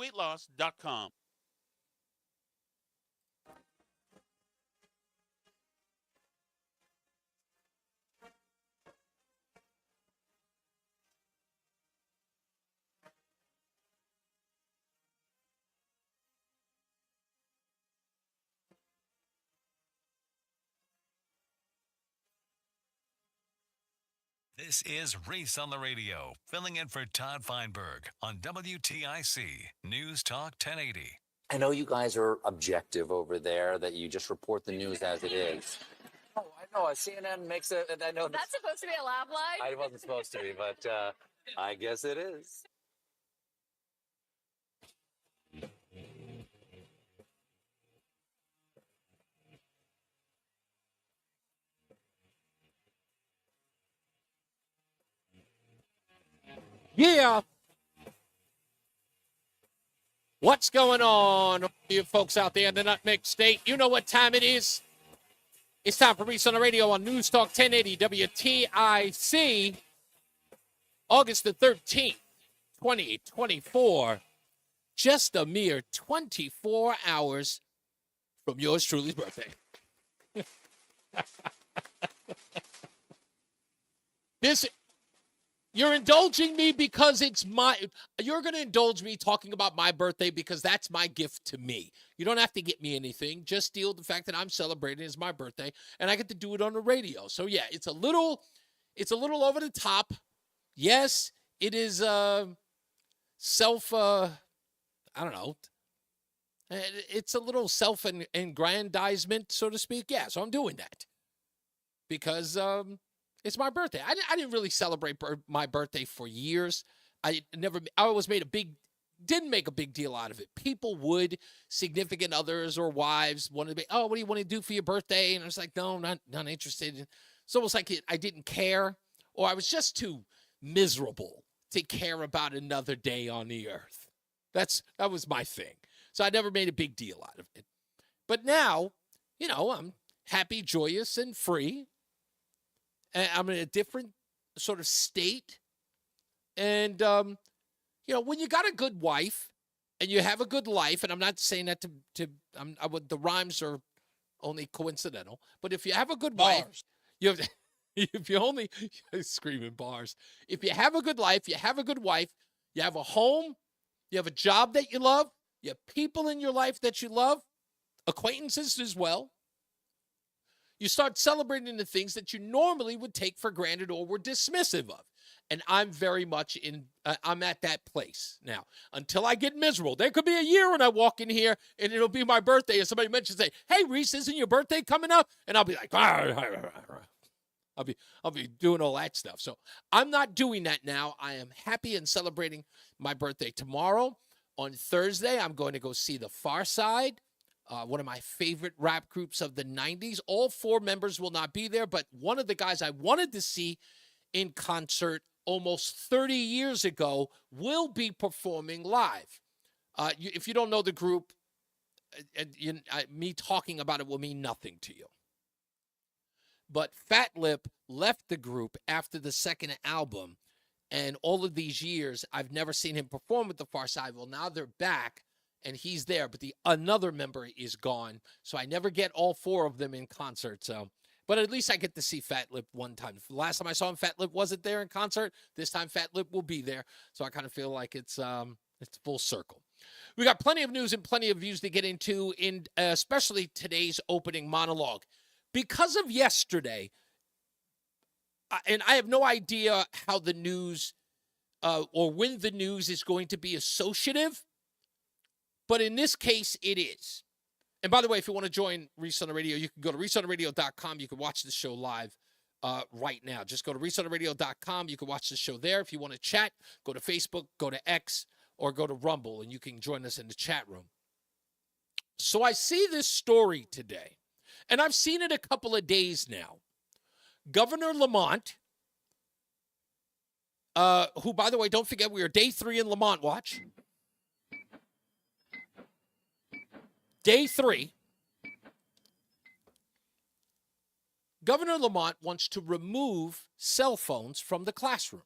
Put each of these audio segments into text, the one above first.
EasyWeightLoss.com. This is Reese on the Radio, filling in for Todd Feinberg on WTIC News Talk 1080. I know you guys are objective over there, that you just report the news as it is. Oh, I know. CNN makes it, and I know That's supposed to be a laugh line? I wasn't supposed to be, but I guess it is. Yeah. What's going on, you folks out there in the Nutmeg State? You know what time it is. It's time for Reese on the Radio on News Talk 1080 WTIC, August the 13th, 2024. Just a mere 24 hours from yours truly's birthday. You're indulging me because you're going to indulge me talking about my birthday because that's my gift to me. You don't have to get me anything. Just deal with the fact that I'm celebrating as my birthday and I get to do it on the radio. So yeah, it's a little over the top. Yes, it is I don't know. It's a little self-aggrandizement, so to speak. Yeah, so I'm doing that because it's my birthday. I didn't really celebrate my birthday for years. I always didn't make a big deal out of it. People would, significant others or wives wanted to be, oh, what do you want to do for your birthday? And I was like, no, not interested. It's almost like I didn't care, or I was just too miserable to care about another day on the earth. That was my thing. So I never made a big deal out of it. But now, I'm happy, joyous, and free. And I'm in a different sort of state. And, when you got a good wife and you have a good life, and I'm not saying that the rhymes are only coincidental, but if you have a good wife, if you only screaming bars, if you have a good life, you have a good wife, you have a home, you have a job that you love, you have people in your life that you love, acquaintances as well. You start celebrating the things that you normally would take for granted or were dismissive of. And I'm very much I'm at that place now. Until I get miserable. There could be a year when I walk in here and it'll be my birthday and somebody mentions, say, hey, Reese, isn't your birthday coming up? And I'll be like, I'll be doing all that stuff. So I'm not doing that now. I am happy and celebrating my birthday tomorrow. On Thursday, I'm going to go see The Far Side. One of my favorite rap groups of the 90s. All four members will not be there, but one of the guys I wanted to see in concert almost 30 years ago will be performing live. If you don't know the group, me talking about it will mean nothing to you. But Fat Lip left the group after the second album, and all of these years, I've never seen him perform with The Far Side. Well, now they're back. And he's there, but another member is gone. So I never get all four of them in concert. So, but at least I get to see Fat Lip one time. The last time I saw him, Fat Lip wasn't there in concert. This time Fat Lip will be there. So I kind of feel like it's full circle. We got plenty of news and plenty of views to get into, in especially today's opening monologue. Because of yesterday, and I have no idea how the news or when the news is going to be associative. But in this case, it is. And by the way, if you want to join Reese on the Radio, you can go to reaseontheradio.com. You can watch the show live right now. Just go to reaseontheradio.com. You can watch the show there. If you want to chat, go to Facebook, go to X, or go to Rumble, and you can join us in the chat room. So I see this story today, and I've seen it a couple of days now. Governor Lamont, who, by the way, don't forget, we are day 3 in Lamont Watch. Day 3, Governor Lamont wants to remove cell phones from the classroom.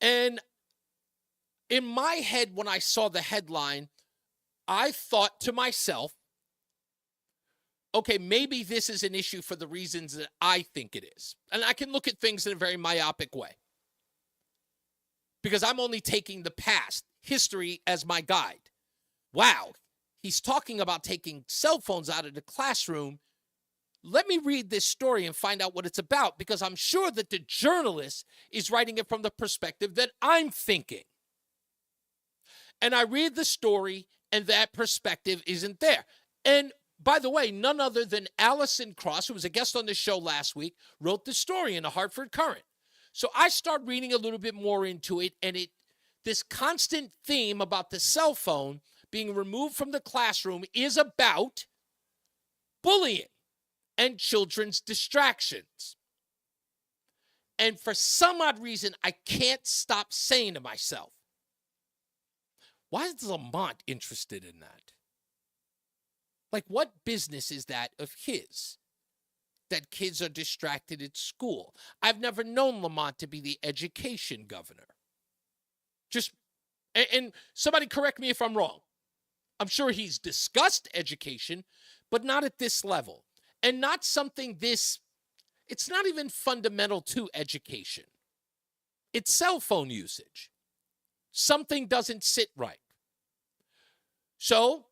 And In my head, when I saw the headline, I thought to myself, okay, maybe this is an issue for the reasons that I think it is. And I can look at things in a very myopic way because I'm only taking the past, history, as my guide. Wow, he's talking about taking cell phones out of the classroom. Let me read this story and find out what it's about, because I'm sure that the journalist is writing it from the perspective that I'm thinking. And I read the story, and that perspective isn't there. And by the way, none other than Allison Cross, who was a guest on the show last week, wrote the story in the Hartford Courant. So I start reading a little bit more into it, and this constant theme about the cell phone being removed from the classroom is about bullying and children's distractions. And for some odd reason, I can't stop saying to myself, why is Lamont interested in that? Like, what business is that of his, that kids are distracted at school? I've never known Lamont to be the education governor. And somebody correct me if I'm wrong. I'm sure he's discussed education, but not at this level. And not something it's not even fundamental to education. It's cell phone usage. Something doesn't sit right. So,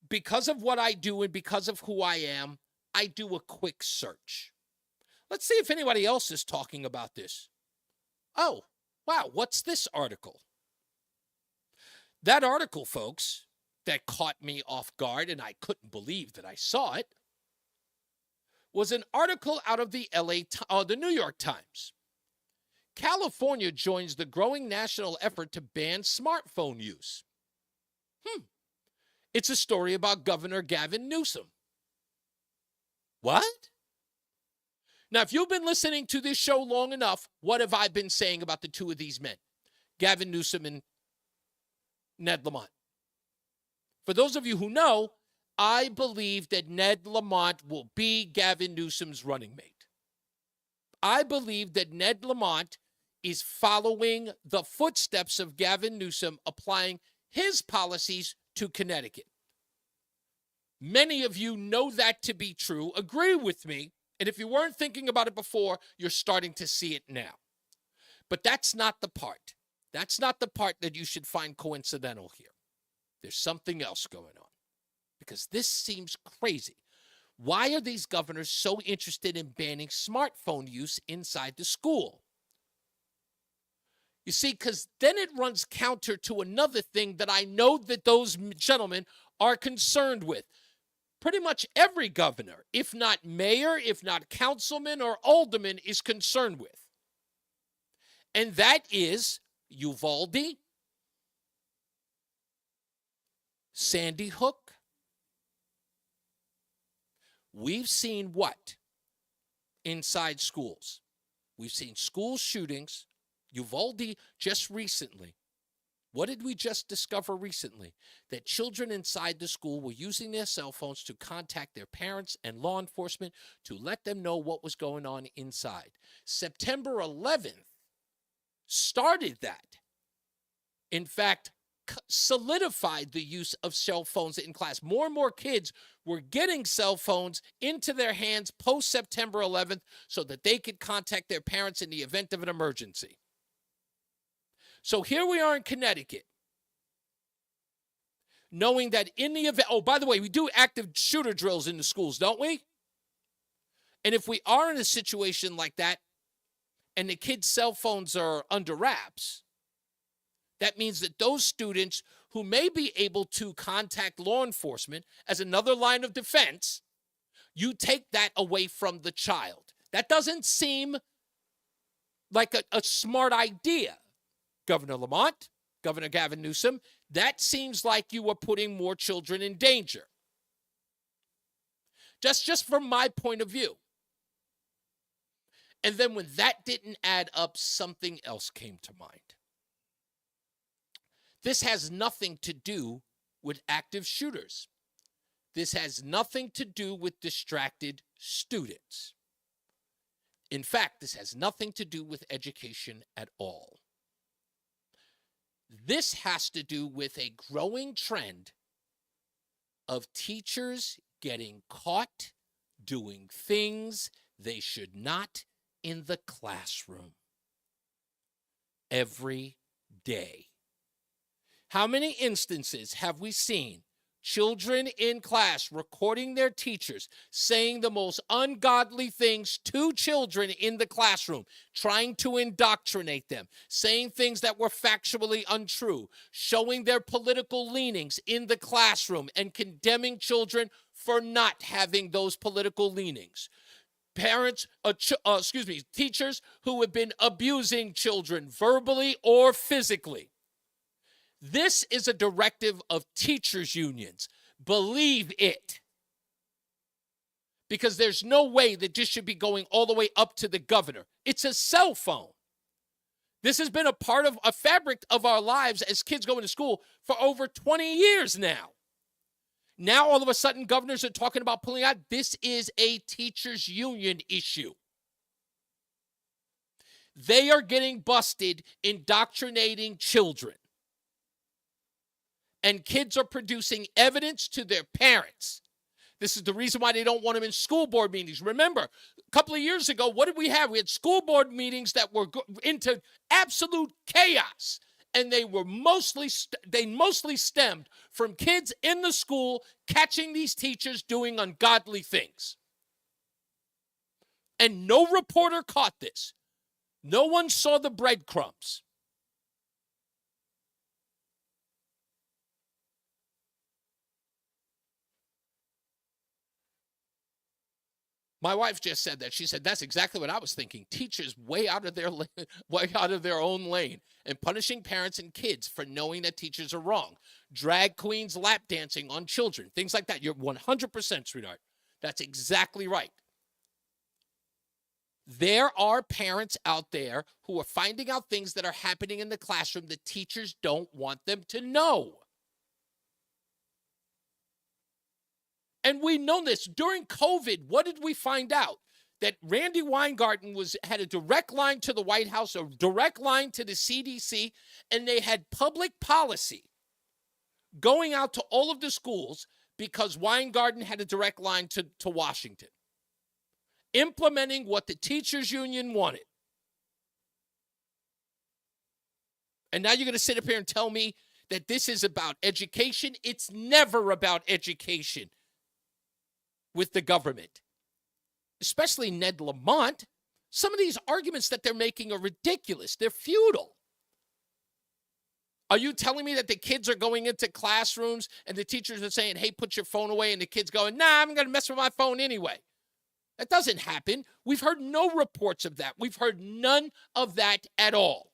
because of what I do and because of who I am, I do a quick search. Let's see if anybody else is talking about this. Oh, wow, what's this article? That article, folks, that caught me off guard and I couldn't believe that I saw it, was an article out of the the New York Times. California joins the growing national effort to ban smartphone use. It's a story about Governor Gavin Newsom. What? Now, if you've been listening to this show long enough, what have I been saying about the two of these men? Gavin Newsom and Ned Lamont. For those of you who know, I believe that Ned Lamont will be Gavin Newsom's running mate. I believe that Ned Lamont is following the footsteps of Gavin Newsom, applying his policies to Connecticut. Many of you know that to be true, agree with me, and if you weren't thinking about it before, you're starting to see it now. But that's not the part. That's not the part that you should find coincidental here. There's something else going on, because this seems crazy. Why are these governors so interested in banning smartphone use inside the school? You see, because then it runs counter to another thing that I know that those gentlemen are concerned with. Pretty much every governor, if not mayor, if not councilman or alderman, is concerned with. And that is Uvalde, Sandy Hook. We've seen what inside schools? We've seen school shootings. Uvalde just recently. What did we just discover recently? That children inside the school were using their cell phones to contact their parents and law enforcement to let them know what was going on inside. September 11th started that. In fact, solidified the use of cell phones in class. More and more kids were getting cell phones into their hands post-September 11th so that they could contact their parents in the event of an emergency. So here we are in Connecticut, knowing that in the event, oh, by the way, we do active shooter drills in the schools, don't we? And if we are in a situation like that and the kids' cell phones are under wraps, that means that those students who may be able to contact law enforcement as another line of defense, you take that away from the child. That doesn't seem like a smart idea. Governor Lamont, Governor Gavin Newsom, that seems like you are putting more children in danger. Just from my point of view. And then when that didn't add up, something else came to mind. This has nothing to do with active shooters. This has nothing to do with distracted students. In fact, this has nothing to do with education at all. This has to do with a growing trend of teachers getting caught doing things they should not in the classroom every day. How many instances have we seen children in class recording their teachers saying the most ungodly things to children in the classroom, trying to indoctrinate them, saying things that were factually untrue, showing their political leanings in the classroom and condemning children for not having those political leanings? Teachers who have been abusing children verbally or physically. This is a directive of teachers' unions. Believe it. Because there's no way that this should be going all the way up to the governor. It's a cell phone. This has been a part of a fabric of our lives as kids going to school for over 20 years now. Now, all of a sudden, governors are talking about pulling out. This is a teachers' union issue. They are getting busted indoctrinating children. And kids are producing evidence to their parents. This is the reason why they don't want them in school board meetings. Remember, a couple of years ago, what did we have? We had school board meetings that were into absolute chaos. And they were mostly stemmed from kids in the school catching these teachers doing ungodly things. And no reporter caught this. No one saw the breadcrumbs. My wife just said that. She said, that's exactly what I was thinking. Teachers way out of their own lane and punishing parents and kids for knowing that teachers are wrong. Drag queens lap dancing on children, things like that. You're 100%, sweetheart. That's exactly right. There are parents out there who are finding out things that are happening in the classroom that teachers don't want them to know. And we know this. During COVID, what did we find out? That Randy Weingarten had a direct line to the White House, a direct line to the CDC, and they had public policy going out to all of the schools because Weingarten had a direct line to Washington, implementing what the teachers union wanted. And now you're going to sit up here and tell me that this is about education? It's never about education with the government, especially Ned Lamont. Some of these arguments that they're making are ridiculous. They're futile. Are you telling me that the kids are going into classrooms and the teachers are saying, hey, put your phone away, and the kids going, nah, I'm going to mess with my phone anyway? That doesn't happen. We've heard no reports of that. We've heard none of that at all.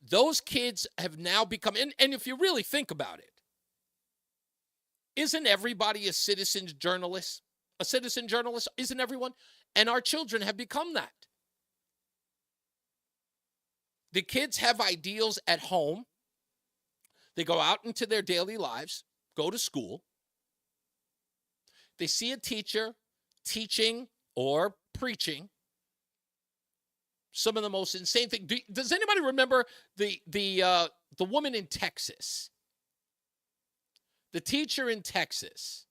Those kids have now become, and if you really think about it, isn't everybody a citizen journalist? A citizen journalist? Isn't everyone? And our children have become that. The kids have ideals at home. They go out into their daily lives, go to school. They see a teacher teaching or preaching some of the most insane things. Does anybody remember the woman in Texas? The teacher in Texas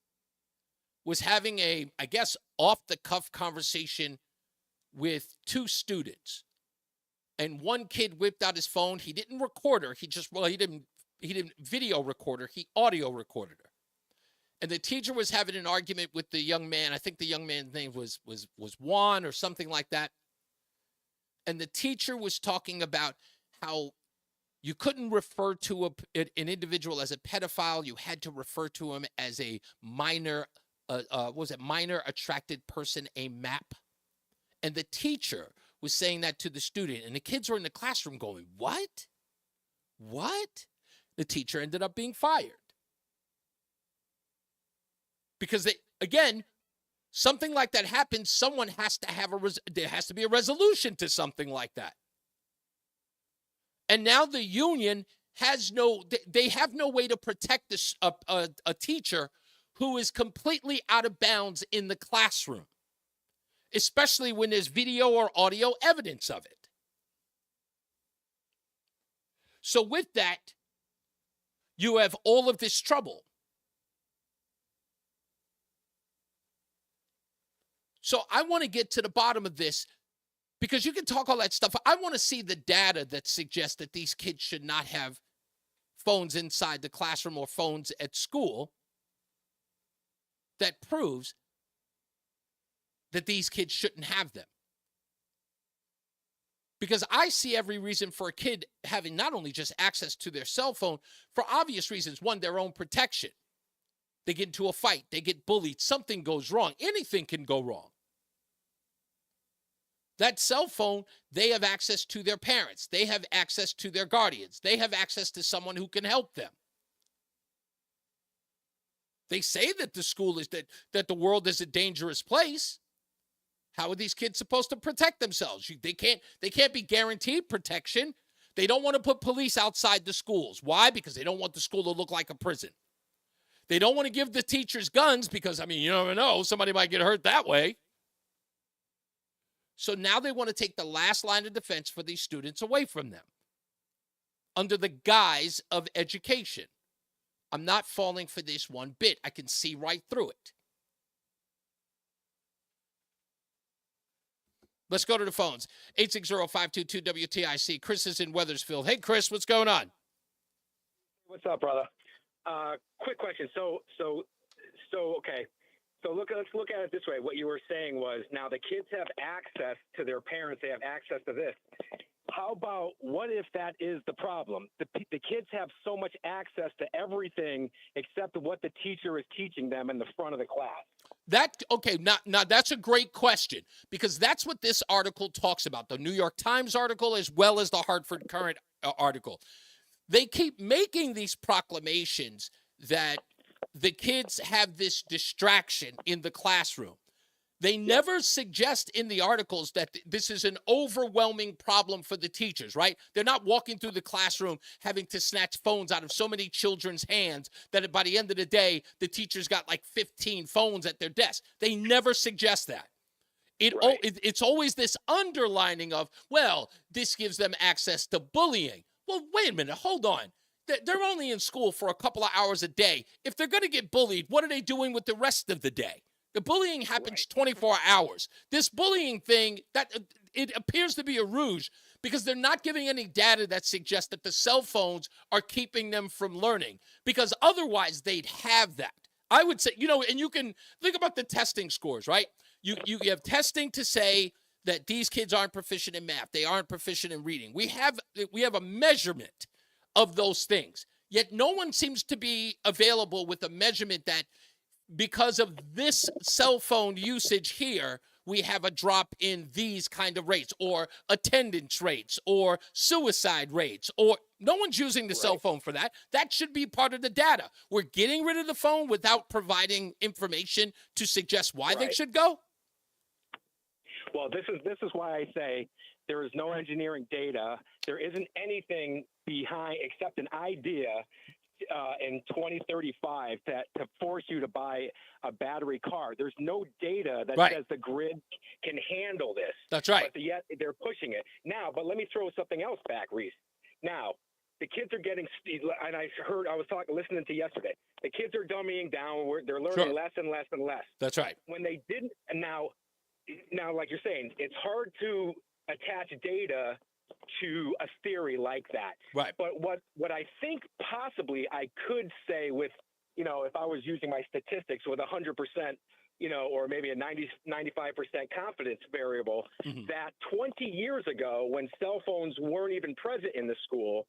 was having a, I guess, off-the-cuff conversation with two students. And one kid whipped out his phone. He didn't record her. He didn't video record her. He audio recorded her. And the teacher was having an argument with the young man. I think the young man's name was Juan or something like that. And the teacher was talking about how you couldn't refer to an individual as a pedophile. You had to refer to him as a minor, minor attracted person, a MAP. And the teacher was saying that to the student. And the kids were in the classroom going, what? What? The teacher ended up being fired. Because, something like that happens, someone has to have there has to be a resolution to something like that. And now the union has they have no way to protect a teacher who is completely out of bounds in the classroom, especially when there's video or audio evidence of it. So with that, you have all of this trouble. So I want to get to the bottom of this, because you can talk all that stuff. I want to see the data that suggests that these kids should not have phones inside the classroom or phones at school that proves that these kids shouldn't have them. Because I see every reason for a kid having not only just access to their cell phone for obvious reasons. One, their own protection. They get into a fight. They get bullied. Something goes wrong. Anything can go wrong. That cell phone, they have access to their parents. They have access to their guardians. They have access to someone who can help them. They say that the school is that the world is a dangerous place. How are these kids supposed to protect themselves? They can't be guaranteed protection. They don't want to put police outside the schools. Why? Because they don't want the school to look like a prison. They don't want to give the teachers guns because, you never know, somebody might get hurt that way. So now they want to take the last line of defense for these students away from them under the guise of education. I'm not falling for this one bit. I can see right through it. Let's go to the phones. 860-522-WTIC. Chris is in Wethersfield. Hey, Chris, what's going on? What's up, brother? Quick question. So okay. So let's look at it this way. What you were saying was, now the kids have access to their parents. They have access to this. How about, what if that is the problem? The kids have so much access to everything except what the teacher is teaching them in the front of the class. Now that's a great question, because that's what this article talks about, the New York Times article as well as the Hartford Courant article. They keep making these proclamations that the kids have this distraction in the classroom. They never suggest in the articles that this is an overwhelming problem for the teachers, right? They're not walking through the classroom having to snatch phones out of so many children's hands that by the end of the day, the teacher's got like 15 phones at their desk. They never suggest that. It's always this underlining of, well, this gives them access to bullying. Well, wait a minute, hold on. They're only in school for a couple of hours a day. If they're going to get bullied, what are they doing with the rest of the day? The bullying happens 24 hours. This bullying thing, it appears to be a ruse, because they're not giving any data that suggests that the cell phones are keeping them from learning, because otherwise they'd have that. I would say, and you can think about the testing scores, right? You have testing to say that these kids aren't proficient in math. They aren't proficient in reading. We have a measurement of those things. Yet no one seems to be available with a measurement that because of this cell phone usage here, we have a drop in these kind of rates, or attendance rates, or suicide rates, or no one's using the cell phone for that. That should be part of the data. We're getting rid of the phone without providing information to suggest why they should go. Well, this is why I say there is no engineering data. There isn't anything behind except an idea in 2035 to force you to buy a battery car. There's no data that says the grid can handle this. That's right. But yet they're pushing it. Now, but let me throw something else back, Reese. Now, the kids are getting, and I was listening to yesterday, the kids are dumbing down. They're learning less and less and less. That's right. When they didn't, and now, like you're saying, it's hard to attach data to a theory like that. Right. But what I think possibly I could say with, if I was using my statistics with 100%, or maybe a 95% confidence variable, that 20 years ago, when cell phones weren't even present in the school,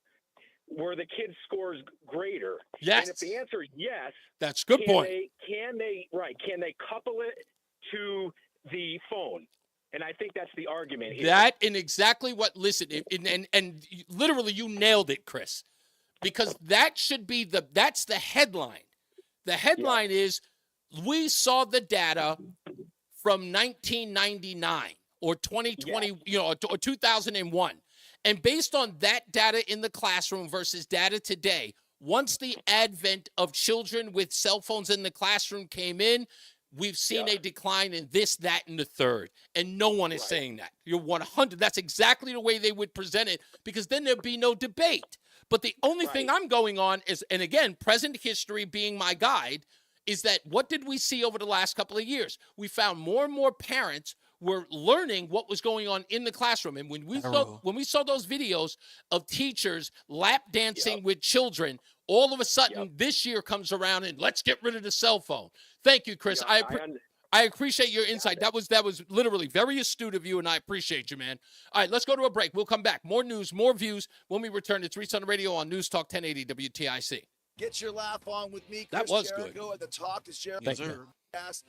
were the kids' scores greater? Yes. And if the answer is yes, that's a good point. Can they couple it to the phone? And I think that's the argument here. That and exactly what, listen, and literally you nailed it, Chris, because that should be that's the headline. The headline is, we saw the data from 1999 or 2020, or 2001. And based on that data in the classroom versus data today, once the advent of children with cell phones in the classroom came in, we've seen a decline in this, that, and the third. And no one is saying that. You're 100. That's exactly the way they would present it, because then there'd be no debate. But the only thing I'm going on is, and again, present history being my guide, is that what did we see over the last couple of years? We found more and more parents were learning what was going on in the classroom. And when we saw those videos of teachers lap dancing with children, all of a sudden this year comes around and let's get rid of the cell phone. Thank you, Chris. I appreciate your insight. That was literally very astute of you, and I appreciate you, man. All right, let's go to a break. We'll come back. More news, more views when we return. It's Reese on the Radio on News Talk 1080 WTIC. Get your laugh on with me, Chris That was Jericho, good. at the Talk is Jericho. Thank you.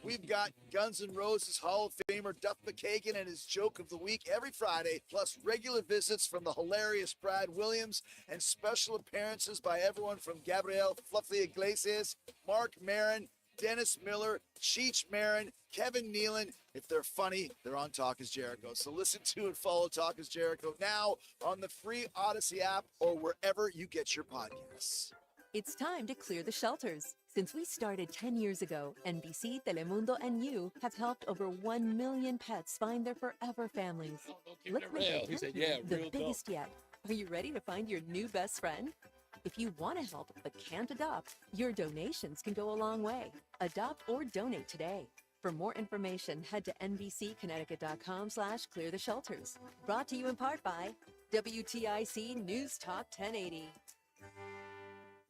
We've got Guns N' Roses Hall of Famer Duff McKagan and his joke of the week every Friday, plus regular visits from the hilarious Brad Williams and special appearances by everyone from Gabriel Fluffy Iglesias, Mark Maron, Dennis Miller, Cheech Marin, Kevin Nealon. If they're funny, they're on Talk is Jericho. So listen to and follow Talk is Jericho now on the free Odyssey app or wherever you get your podcasts. It's time to clear the shelters. Since we started 10 years ago, NBC, Telemundo, and you have helped over 1 million pets find their forever families. Let's make it the biggest yet. Are you ready to find your new best friend? If you want to help but can't adopt, your donations can go a long way. Adopt or donate today. For more information, head to nbcconnecticut.com/cleartheshelters. Brought to you in part by WTIC News Talk 1080.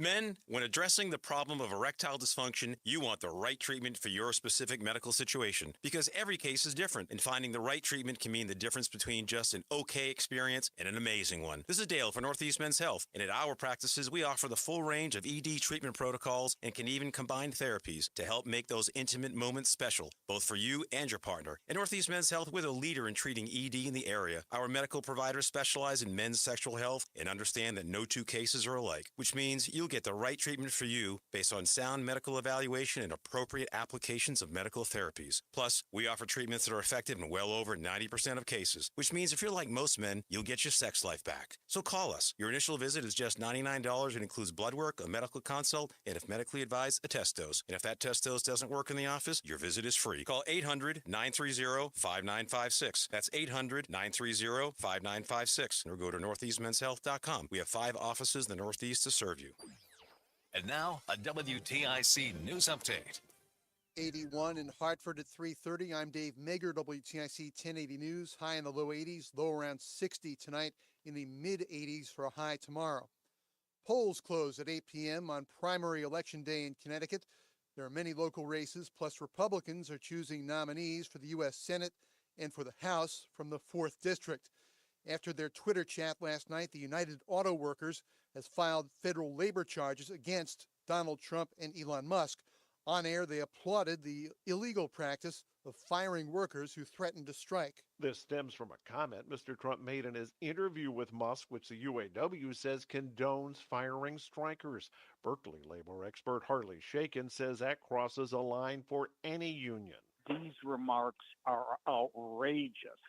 Men, when addressing the problem of erectile dysfunction, you want the right treatment for your specific medical situation, because every case is different, and finding the right treatment can mean the difference between just an okay experience and an amazing one. This is Dale for Northeast Men's Health, and at our practices, we offer the full range of ED treatment protocols and can even combine therapies to help make those intimate moments special, both for you and your partner. At Northeast Men's Health, we're the leader in treating ED in the area. Our medical providers specialize in men's sexual health and understand that no two cases are alike, which means you'll get the right treatment for you based on sound medical evaluation and appropriate applications of medical therapies. Plus, we offer treatments that are effective in well over 90% of cases, which means if you're like most men, you'll get your sex life back. So call us. Your initial visit is just $99 and includes blood work, a medical consult, and if medically advised, a test dose. And if that test dose doesn't work in the office, your visit is free. Call 800-930-5956. That's 800-930-5956. Or go to northeastmenshealth.com. We have 5 offices in the Northeast to serve you. And now, a WTIC news update. 81 in Hartford at 3:30. I'm Dave Mager, WTIC 1080 News. High in the low 80s, low around 60 tonight, in the mid-80s for a high tomorrow. Polls close at 8 p.m. on primary election day in Connecticut. There are many local races, plus Republicans are choosing nominees for the U.S. Senate and for the House from the 4th District. After their Twitter chat last night, the United Auto Workers has filed federal labor charges against Donald Trump and Elon Musk. On air, they applauded the illegal practice of firing workers who threatened to strike. This stems from a comment Mr. Trump made in his interview with Musk, which the UAW says condones firing strikers. Berkeley labor expert Harley Shakin says that crosses a line for any union. These remarks are outrageous.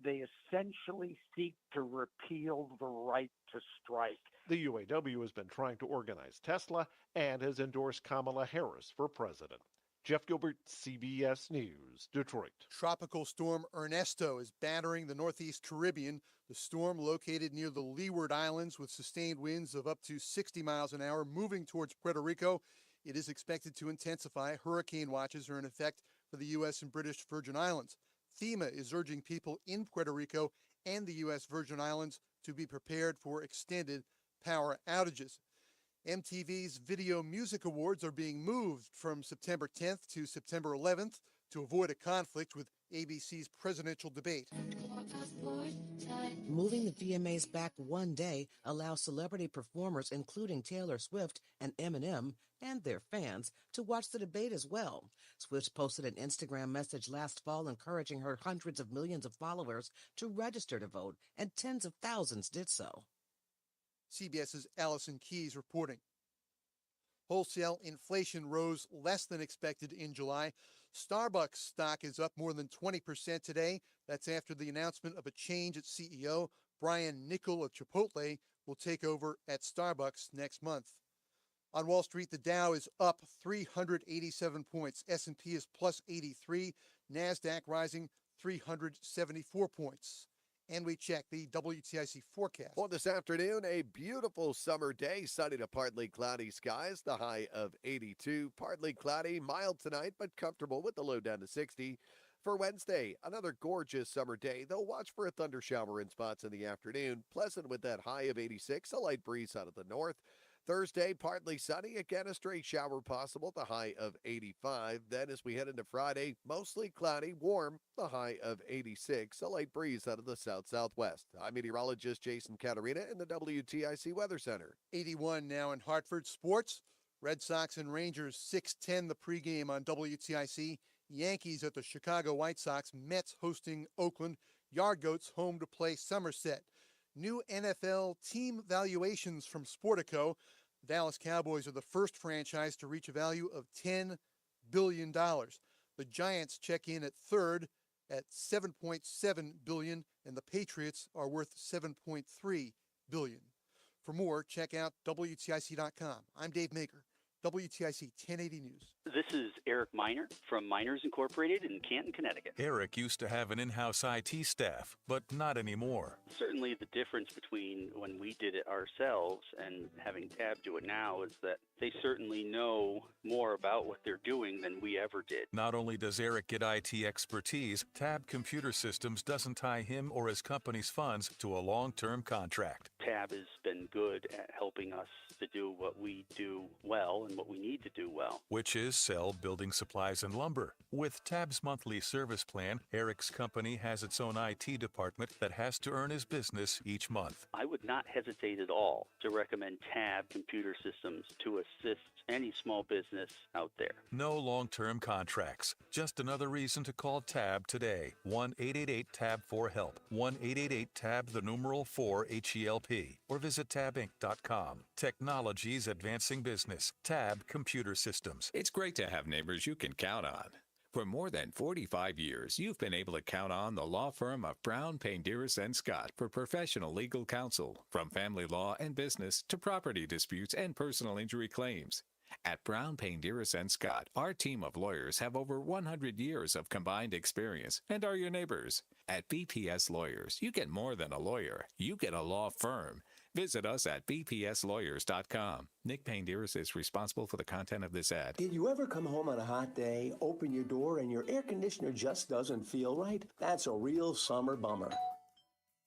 They essentially seek to repeal the right to strike. The UAW has been trying to organize Tesla and has endorsed Kamala Harris for president. Jeff Gilbert, CBS News, Detroit. Tropical storm Ernesto is battering the Northeast Caribbean. The storm, located near the Leeward Islands with sustained winds of up to 60 miles an hour, moving towards Puerto Rico. It is expected to intensify. Hurricane watches are in effect for the U.S. and British Virgin Islands. FEMA is urging people in Puerto Rico and the U.S. Virgin Islands to be prepared for extended power outages. MTV's Video Music Awards are being moved from September 10th to September 11th to avoid a conflict with ABC's presidential debate. Moving the VMAs back one day allows celebrity performers, including Taylor Swift and Eminem, and their fans to watch the debate as well. Swift posted an Instagram message last fall encouraging her hundreds of millions of followers to register to vote, and tens of thousands did so. CBS's Allison Keyes reporting. Wholesale inflation rose less than expected in July. Starbucks stock is up more than 20% today. That's after the announcement of a change at CEO. Brian Niccol of Chipotle will take over at Starbucks next month. On Wall Street, the Dow is up 387 points. S&P is plus 83. NASDAQ rising 374 points. And we check the WTIC forecast. For this afternoon, a beautiful summer day, sunny to partly cloudy skies, the high of 82. Partly cloudy, mild tonight, but comfortable with the low down to 60. For Wednesday, another gorgeous summer day, though watch for a thunder shower in spots in the afternoon. Pleasant with that high of 86, a light breeze out of the north. Thursday, partly sunny, again a stray shower possible, the high of 85. Then as we head into Friday, mostly cloudy, warm, the high of 86, a light breeze out of the south-southwest. I'm meteorologist Jason Caterina in the WTIC Weather Center. 81 now in Hartford. Sports, Red Sox and Rangers, 6:10 the pregame on WTIC. Yankees at the Chicago White Sox, Mets hosting Oakland, Yard Goats home to play Somerset. New NFL team valuations from Sportico. Dallas Cowboys are the first franchise to reach a value of $10 billion. The Giants check in at third at $7.7 billion, and the Patriots are worth $7.3 billion. For more, check out WTIC.com. I'm Dave Maker, WTIC 1080 News. This is Eric Miner from Miners Incorporated in Canton, Connecticut. Eric used to have an in-house IT staff, but not anymore. Certainly the difference between when we did it ourselves and having Tab do it now is that they certainly know more about what they're doing than we ever did. Not only does Eric get IT expertise, Tab Computer Systems doesn't tie him or his company's funds to a long-term contract. Tab has been good at helping us to do what we do well and what we need to do well. Which is sell building supplies and lumber. With Tab's monthly service plan, Eric's company has its own IT department that has to earn his business each month. I would not hesitate at all to recommend Tab Computer Systems to assist any small business out there. No long-term contracts. Just another reason to call Tab today. 1-888-TAB-4-HELP. 1-888-TAB-4-HELP. Or visit tabinc.com. Technology's advancing business. Tab Computer Systems. It's great to have neighbors you can count on. For more than 45 years, you've been able to count on the law firm of Brown, Painderis & Scott for professional legal counsel, from family law and business to property disputes and personal injury claims. At Brown, Painderis & Scott, our team of lawyers have over 100 years of combined experience and are your neighbors. At BPS Lawyers, you get more than a lawyer. You get a law firm. Visit us at bpslawyers.com. Nick Painderis is responsible for the content of this ad. Did you ever come home on a hot day, open your door, and your air conditioner just doesn't feel right? That's a real summer bummer.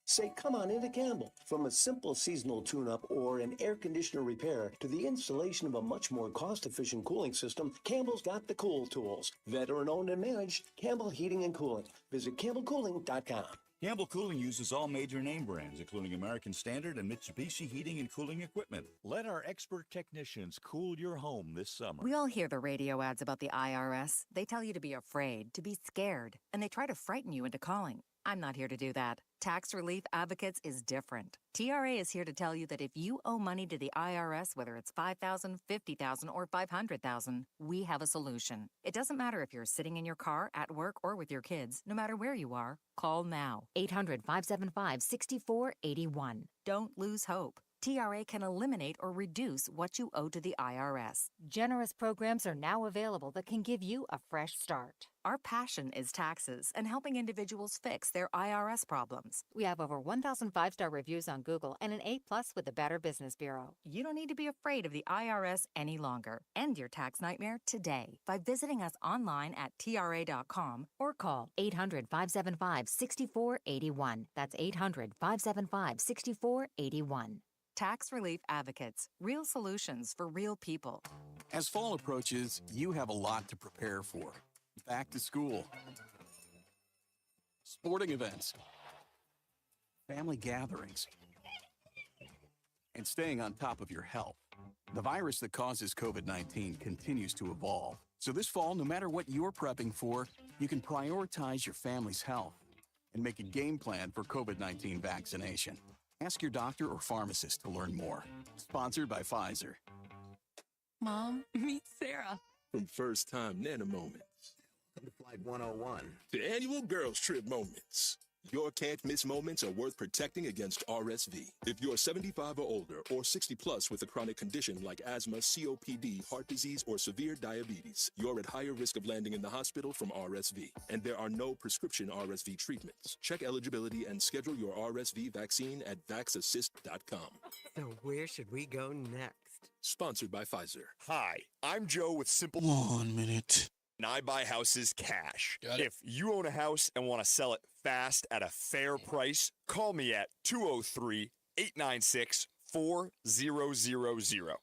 Say, come on into Campbell. From a simple seasonal tune-up or an air conditioner repair to the installation of a much more cost-efficient cooling system, Campbell's got the cool tools. Veteran-owned and managed, Campbell Heating and Cooling. Visit campbellcooling.com. Campbell Cooling uses all major name brands, including American Standard and Mitsubishi heating and cooling equipment. Let our expert technicians cool your home this summer. We all hear the radio ads about the IRS. They tell you to be afraid, to be scared, and they try to frighten you into calling. I'm not here to do that. Tax Relief Advocates is different. TRA is here to tell you that if you owe money to the IRS, whether it's $5,000, $50,000, or $500,000, we have a solution. It doesn't matter if you're sitting in your car, at work, or with your kids. No matter where you are, call now. 800-575-6481. Don't lose hope. TRA can eliminate or reduce what you owe to the IRS. Generous programs are now available that can give you a fresh start. Our passion is taxes and helping individuals fix their IRS problems. We have over 1,000 5-star reviews on Google and an A+ with the Better Business Bureau. You don't need to be afraid of the IRS any longer. End your tax nightmare today by visiting us online at TRA.com or call 800-575-6481. That's 800-575-6481. Tax Relief Advocates. Real solutions for real people. As fall approaches, you have a lot to prepare for. Back to school, sporting events, family gatherings, and staying on top of your health. The virus that causes COVID-19 continues to evolve. So this fall, no matter what you're prepping for, you can prioritize your family's health and make a game plan for COVID-19 vaccination. Ask your doctor or pharmacist to learn more. Sponsored by Pfizer. Mom, meet Sarah. From first-time Nana moments to Flight 101. to annual girls trip moments. Your can't-miss moments are worth protecting against RSV. If you're 75 or older or 60 plus with a chronic condition like asthma, COPD, heart disease, or severe diabetes, you're at higher risk of landing in the hospital from RSV. And there are no prescription RSV treatments. Check eligibility and schedule your RSV vaccine at vaxassist.com. So where should we go next? Sponsored by Pfizer. Hi, I'm Joe with Simple. 1 minute. And I buy houses cash. Got it. If you own a house and want to sell it fast at a fair price, call me at 203-896-4000.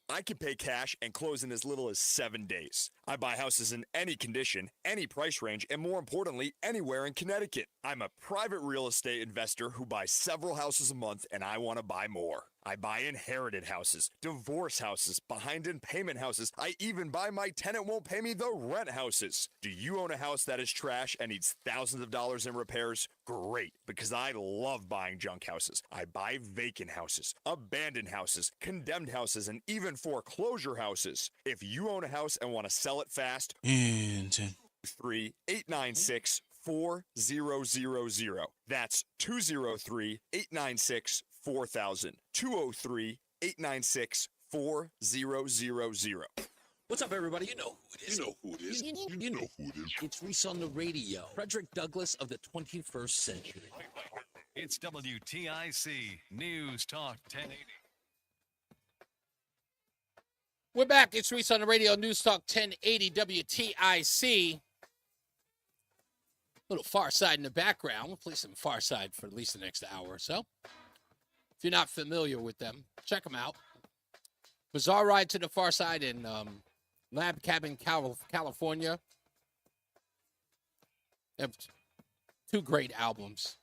I can pay cash and close in as little as 7 days. I buy houses in any condition, any price range, and more importantly, anywhere in Connecticut. I'm a private real estate investor who buys several houses a month, and I want to buy more. I buy inherited houses, divorce houses, behind in payment houses. I even buy my tenant won't pay me the rent houses. Do you own a house that is trash and needs thousands of dollars in repairs? Great, because I love buying junk houses. I buy vacant houses, abandoned houses, condemned houses, and even foreclosure houses. If you own a house and want to sell it fast, 203-896-4000. That's 203-896-4000. 203-896-4000. What's up, everybody? You know who it is. You know who it is. You know who it is. It's Reese on the Radio. Frederick Douglass of the 21st century. It's WTIC News Talk 1080. We're back. It's Reese on the Radio. News Talk 1080 WTIC. Little Far Side in the background. We'll play some Far Side for at least the next hour or so. If you're not familiar with them, check them out. Bizarre Ride to the Far Side in Lab Cabin, California. They have two great albums.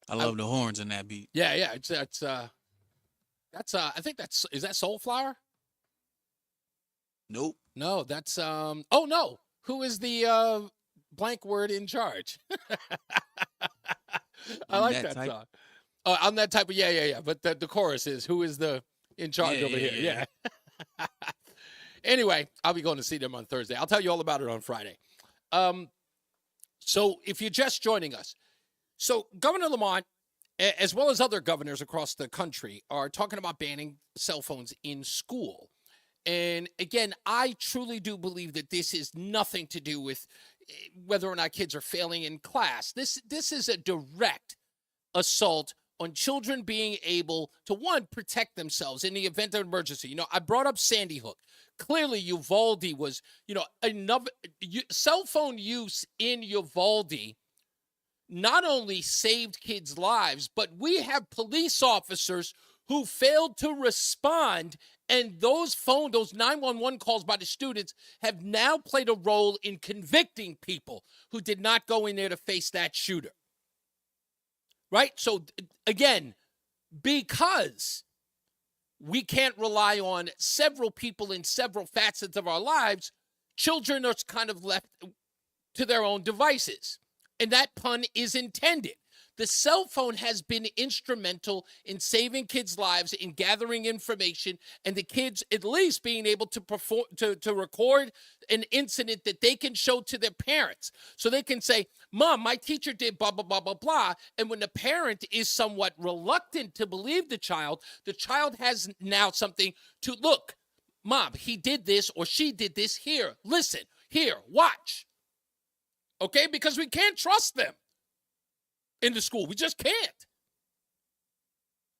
I love the horns in that beat. Yeah. I think is that Soulflower? Nope. No, that's oh no. Who is the blank word in charge? I like that song. Oh, I'm that type of yeah. But the chorus is who is the in charge over here? Yeah. Anyway, I'll be going to see them on Thursday. I'll tell you all about it on Friday. So if you're just joining us, so Governor Lamont, as well as other governors across the country, are talking about banning cell phones in school. And again, I truly do believe that this is nothing to do with whether or not kids are failing in class. This is a direct assault on children being able to, one, protect themselves in the event of an emergency. You know, I brought up Sandy Hook. Clearly, Uvalde was, another cell phone use in Uvalde not only saved kids' lives, but we have police officers who failed to respond, and those 911 calls by the students have now played a role in convicting people who did not go in there to face that shooter. Right? So, again, because we can't rely on several people in several facets of our lives, children are kind of left to their own devices. And that pun is intended. The cell phone has been instrumental in saving kids' lives, in gathering information, and the kids at least being able to perform, to record an incident that they can show to their parents. So they can say, Mom, my teacher did blah, blah, blah, blah, blah. And when the parent is somewhat reluctant to believe the child has now something to look. Mom, he did this or she did this. Here, listen, here, watch. Okay? Because we can't trust them in the school. We just can't.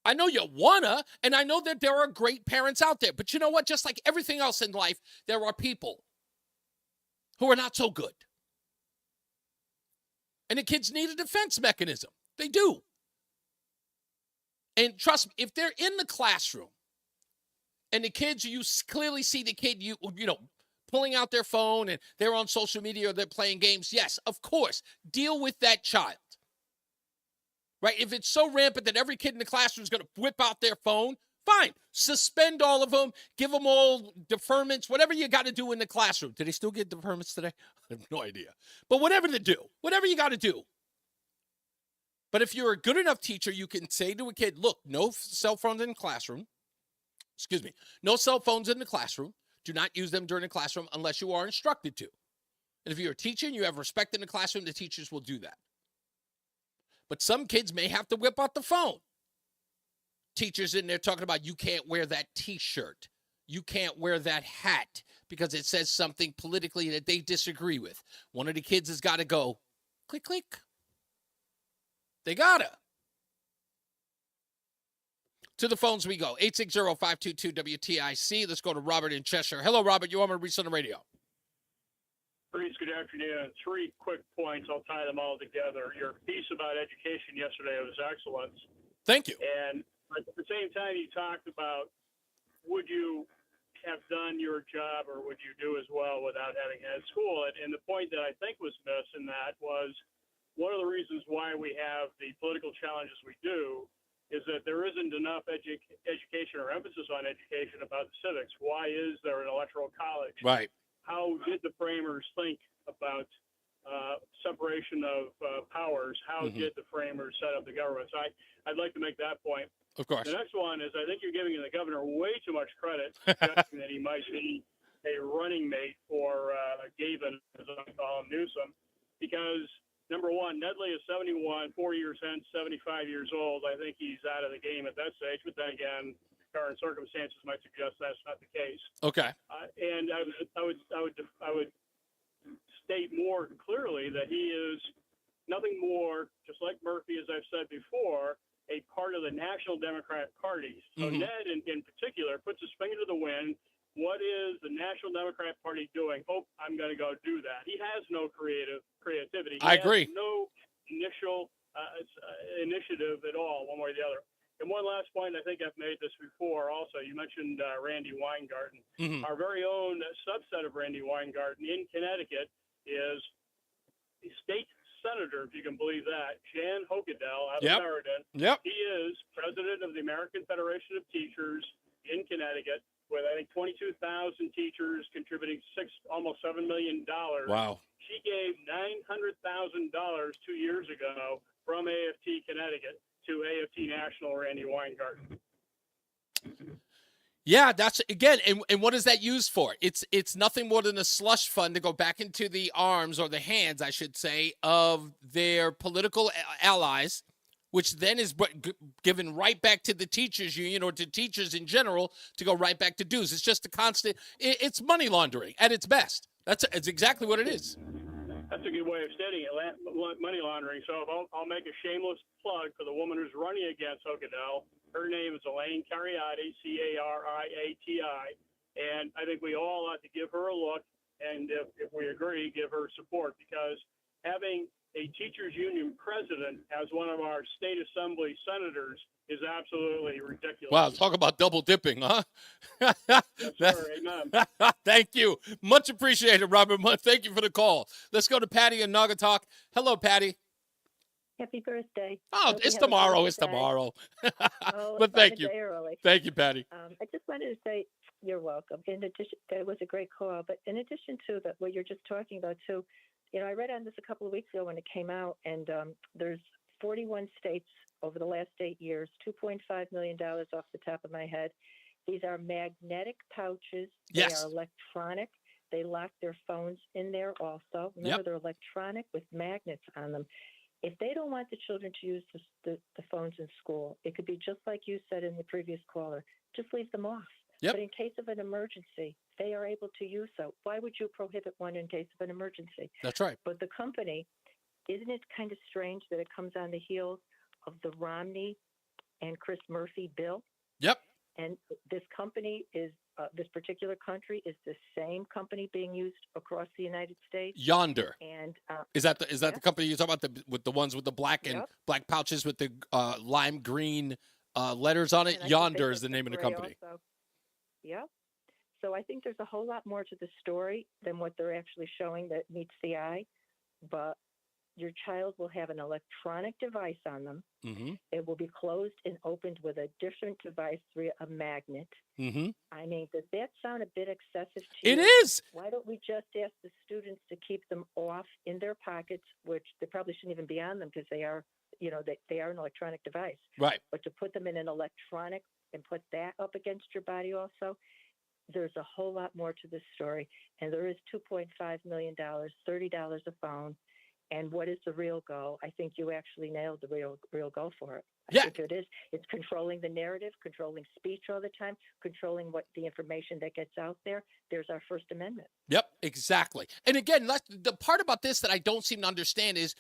I know you wanna, and I know that there are great parents out there, but you know what? Just like everything else in life, there are people who are not so good. And the kids need a defense mechanism. They do. And trust me, if they're in the classroom and the kids, you clearly see the kid, pulling out their phone and they're on social media or they're playing games, yes, of course, deal with that child. Right? If it's so rampant that every kid in the classroom is going to whip out their phone, fine. Suspend all of them. Give them all deferments, whatever you got to do in the classroom. Do they still get deferments today? I have no idea. But whatever to do, whatever you got to do. But if you're a good enough teacher, you can say to a kid, look, no cell phones in the classroom. Excuse me. No cell phones in the classroom. Do not use them during the classroom unless you are instructed to. And if you're a teacher and you have respect in the classroom, the teachers will do that. But some kids may have to whip out the phone. Teachers in there talking about you can't wear that T-shirt. You can't wear that hat because it says something politically that they disagree with. One of the kids has got to go, click, click. They got to. To the phones we go. 860-522-WTIC. Let's go to Robert in Cheshire. Hello, Robert. You're on Reese on the Radio. Reese, good afternoon. 3 quick points. I'll tie them all together. Your piece about education yesterday was excellent. Thank you. And at the same time, you talked about would you have done your job or would you do as well without having had school? And the point that I think was missed in that was one of the reasons why we have the political challenges we do is that there isn't enough education or emphasis on education about the civics. Why is there an electoral college? Right. How did the framers think about separation of powers? How did the framers set up the government? So I'd like to make that point. Of course. The next one is I think you're giving the governor way too much credit, suggesting that he might be a running mate for Gavin, as I call him, Newsom, because number one, Nedley is 71, 4 years hence, 75 years old. I think he's out of the game at that stage. But then again, current circumstances might suggest that's not the case. Okay. And I would state more clearly that he is nothing more, just like Murphy, as I've said before, a part of the National Democratic Party. So Ned, in particular, puts his finger to the wind. What is the National Democratic Party doing? Oh, I'm going to go do that. He has no creativity. I agree. No initial initiative at all, one way or the other. And one last point, I think I've made this before also. You mentioned Randy Weingarten. Our very own subset of Randy Weingarten in Connecticut is a state senator, if you can believe that, Jan Hokedel out of Meriden. Yep. He is president of the American Federation of Teachers in Connecticut with, I think, 22,000 teachers contributing almost $7 million. Wow. She gave $900,000 2 years ago from AFT Connecticut to AFT National Randy Weingarten. Yeah, that's again, and what is that used for? It's nothing more than a slush fund to go back into the arms, or the hands, I should say, of their political allies, which then is given right back to the teachers union or to teachers in general to go right back to dues. It's just a constant. It's money laundering at its best. It's exactly what it is. That's a good way of stating it, money laundering. So I'll make a shameless plug for the woman who's running against Hokedel. Her name is Elaine Cariati, Cariati, and I think we all ought to give her a look, and if we agree, give her support, because having a teachers union president as one of our state assembly senators is absolutely ridiculous. Wow, talk about double dipping, huh? Yes, sir. Amen. Thank you. Much appreciated, Robert. Thank you for the call. Let's go to Patty in Naugatuck. Hello, Patty. Happy birthday. Oh, it's tomorrow. It's tomorrow. But thank you. Thank you, Patty. I just wanted to say you're welcome. In addition, that was a great call. But in addition to that, what you're just talking about, too, I read on this a couple of weeks ago when it came out, and there's 41 states over the last 8 years, $2.5 million off the top of my head. These are magnetic pouches. Yes. They are electronic. They lock their phones in there also. Remember, they're electronic with magnets on them. If they don't want the children to use the phones in school, it could be just like you said in the previous caller. Just leave them off. Yep. But in case of an emergency, they are able to use so. Why would you prohibit one in case of an emergency? That's right. But the company, isn't it kind of strange that it comes on the heels of the Romney and Chris Murphy bill? Yep. And this company is, this particular country is the same company being used across the United States. Yonder. And is that the company you're talking about, with the ones with the black and black pouches with the lime green letters on it? Yonder is the name of the company. Also. Yep. So I think there's a whole lot more to the story than what they're actually showing that meets the eye. But your child will have an electronic device on them. Mm-hmm. It will be closed and opened with a different device via a magnet. Mm-hmm. I mean, does that sound a bit excessive to you? It is. Why don't we just ask the students to keep them off in their pockets, which they probably shouldn't even be on them because they are, they are an electronic device. Right. But to put them in an electronic and put that up against your body also, there's a whole lot more to this story. And there is $2.5 million, $30 a phone. and what is the real goal. I think you actually nailed the real goal for it. I Yeah. think it is. It's controlling the narrative, controlling speech all the time, controlling what the information that gets out there. There's our First Amendment. Yep, exactly. And again, the part about this that I don't seem to understand is,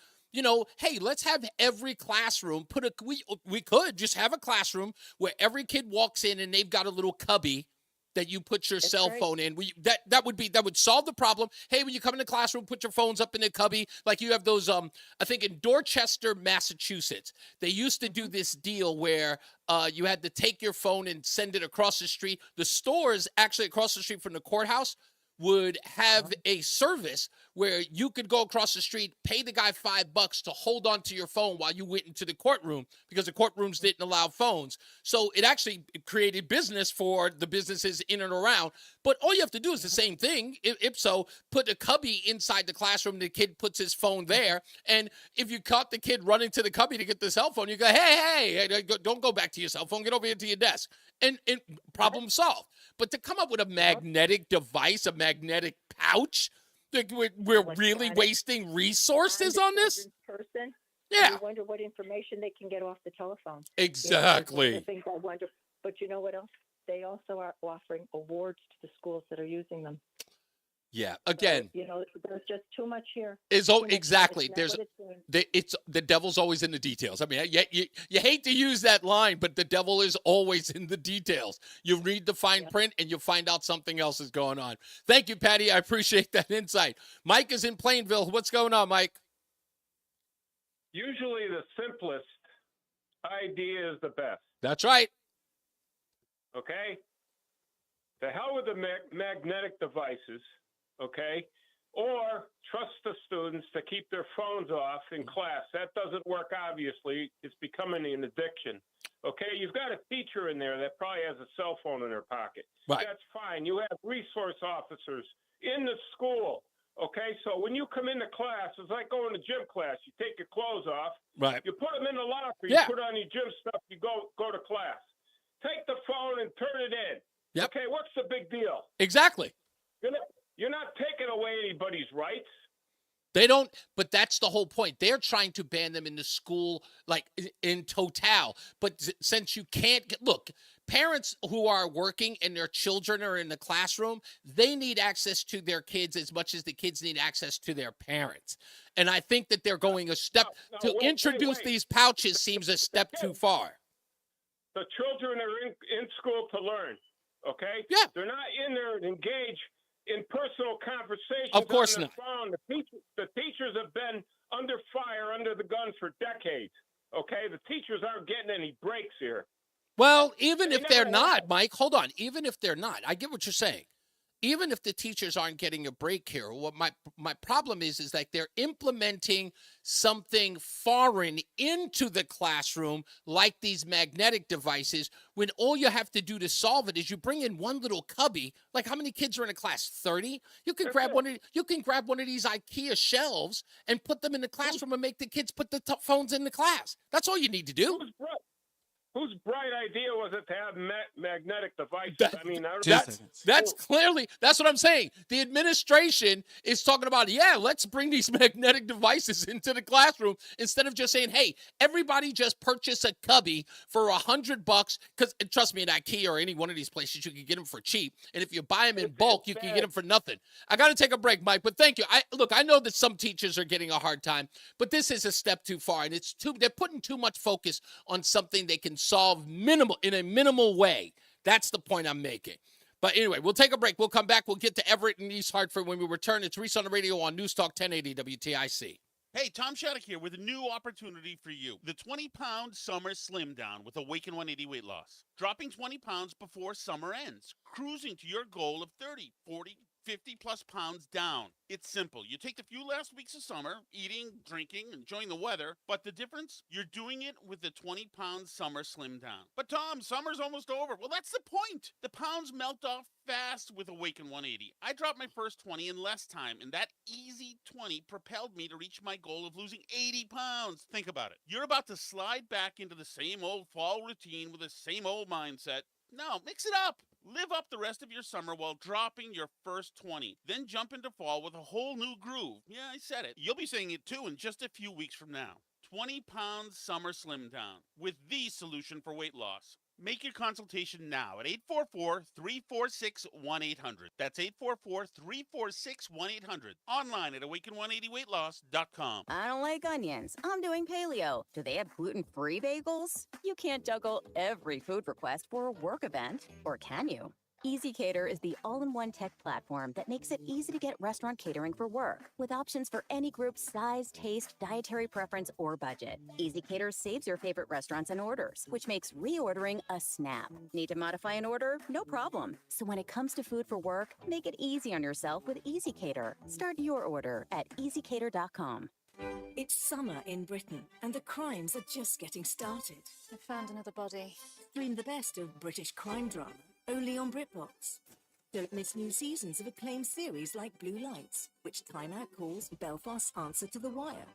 hey, let's have every classroom we could just have a classroom where every kid walks in and they've got a little cubby that you put your cell phone in. That would solve the problem. Hey, when you come in the classroom, put your phones up in the cubby. Like you have those, I think in Dorchester, Massachusetts, they used to do this deal where you had to take your phone and send it across the street. The stores actually across the street from the courthouse would have a service where you could go across the street, pay the guy $5 to hold on to your phone while you went into the courtroom, because the courtrooms didn't allow phones. So it actually created business for the businesses in and around. But all you have to do is the same thing. If so, put a cubby inside the classroom. The kid puts his phone there. And if you caught the kid running to the cubby to get the cell phone, you go, hey, don't go back to your cell phone. Get over here to your desk. And problem solved. But to come up with a magnetic device, a magnetic pouch, we're really wasting resources on this? Yeah. You wonder what information they can get off the telephone. Exactly. The things I wonder. But you know what else? They also are offering awards to the schools that are using them. Yeah. Again, so, there's just too much here. Exactly. It's the devil's always in the details. I mean, you hate to use that line, but the devil is always in the details. You read the fine print and you find out something else is going on. Thank you, Patty. I appreciate that insight. Mike is in Plainville. What's going on, Mike? Usually the simplest idea is the best. That's right. Okay? The hell with the magnetic devices. Okay, or trust the students to keep their phones off in class. That doesn't work, obviously. It's becoming an addiction. Okay, you've got a teacher in there that probably has a cell phone in their pocket. Right. That's fine. You have resource officers in the school. Okay, so when you come into class, it's like going to gym class. You take your clothes off. Right. You put them in the locker. Yeah. You put on your gym stuff. You go to class. Take the phone and turn it in. Yep. Okay, what's the big deal? Exactly. You're not taking away anybody's rights. They don't, but that's the whole point. They're trying to ban them in the school, like in total. But since you can't look, parents who are working and their children are in the classroom, they need access to their kids as much as the kids need access to their parents. And I think that they're going a step to introduce these pouches seems a step too far. The children are in school to learn, okay? Yeah. They're not in there to engage in personal conversations. Of course on not. Phone. The teachers have been under fire, under the gun for decades. Okay, the teachers aren't getting any breaks here. Well, even if they're not, Mike, hold on. Even if they're not, I get what you're saying. Even if the teachers aren't getting a break here, what my problem is that they're implementing something foreign into the classroom, like these magnetic devices, when all you have to do to solve it is you bring in one little cubby. Like, how many kids are in a class? 30? You can grab one of these IKEA shelves and put them in the classroom and make the kids put the phones in the class. That's all you need to do. Whose bright idea was it to have magnetic devices? That's what I'm saying. The administration is talking about, let's bring these magnetic devices into the classroom instead of just saying, hey, everybody just purchase a cubby for $100. Because trust me, in IKEA or any one of these places, you can get them for cheap. And if you buy them in bulk, you can get them for nothing. I got to take a break, Mike, but thank you. I know that some teachers are getting a hard time, but this is a step too far. And they're putting too much focus on something they can solve in a minimal way. That's the point I'm making. But anyway, we'll take a break. We'll come back. We'll get to Everett and East Hartford when we return. It's Reese on the Radio on NewsTalk 1080 WTIC. Hey, Tom Shattuck here with a new opportunity for you. The 20-pound summer slim down with Awaken 180 weight loss. Dropping 20 pounds before summer ends. Cruising to your goal of 30, 40, 50-plus pounds down. It's simple. You take the few last weeks of summer, eating, drinking, enjoying the weather, but the difference? You're doing it with the 20-pound summer slim down. But Tom, summer's almost over. Well, that's the point. The pounds melt off fast with Awaken 180. I dropped my first 20 in less time, and that easy 20 propelled me to reach my goal of losing 80 pounds. Think about it. You're about to slide back into the same old fall routine with the same old mindset. No, mix it up. Live up the rest of your summer while dropping your first 20. Then jump into fall with a whole new groove. Yeah, I said it. You'll be saying it too in just a few weeks from now. 20-pound summer slim down with the solution for weight loss. Make your consultation now at 844-346-1800. That's 844-346-1800. Online at awaken180weightloss.com. I don't like onions. I'm doing paleo. Do they have gluten-free bagels? You can't juggle every food request for a work event, or can you? EasyCater is the all-in-one tech platform that makes it easy to get restaurant catering for work, with options for any group size, taste, dietary preference, or budget. EasyCater saves your favorite restaurants and orders, which makes reordering a snap. Need to modify an order? No problem. So when it comes to food for work, make it easy on yourself with EasyCater. Start your order at easycater.com. It's summer in Britain, and the crimes are just getting started. I found another body. Stream the best of British crime drama, only on BritBox. Don't miss new seasons of acclaimed series like Blue Lights, which Time Out calls Belfast's answer to The Wire.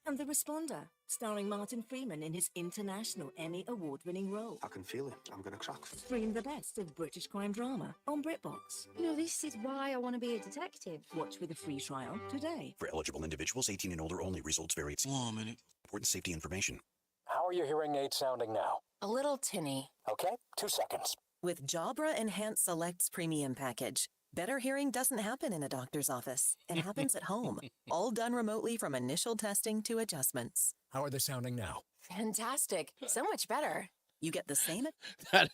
And The Responder, starring Martin Freeman in his international Emmy award-winning role. I can feel it. I'm going to crack. Stream the best of British crime drama on BritBox. This is why I want to be a detective. Watch with a free trial today. For eligible individuals 18 and older only. Results vary. One minute. Important safety information. How are your hearing aids sounding now? A little tinny. Okay, 2 seconds. With Jabra Enhanced Selects Premium Package, better hearing doesn't happen in a doctor's office. It happens at home, all done remotely from initial testing to adjustments. How are they sounding now? Fantastic. So much better. You get the same... That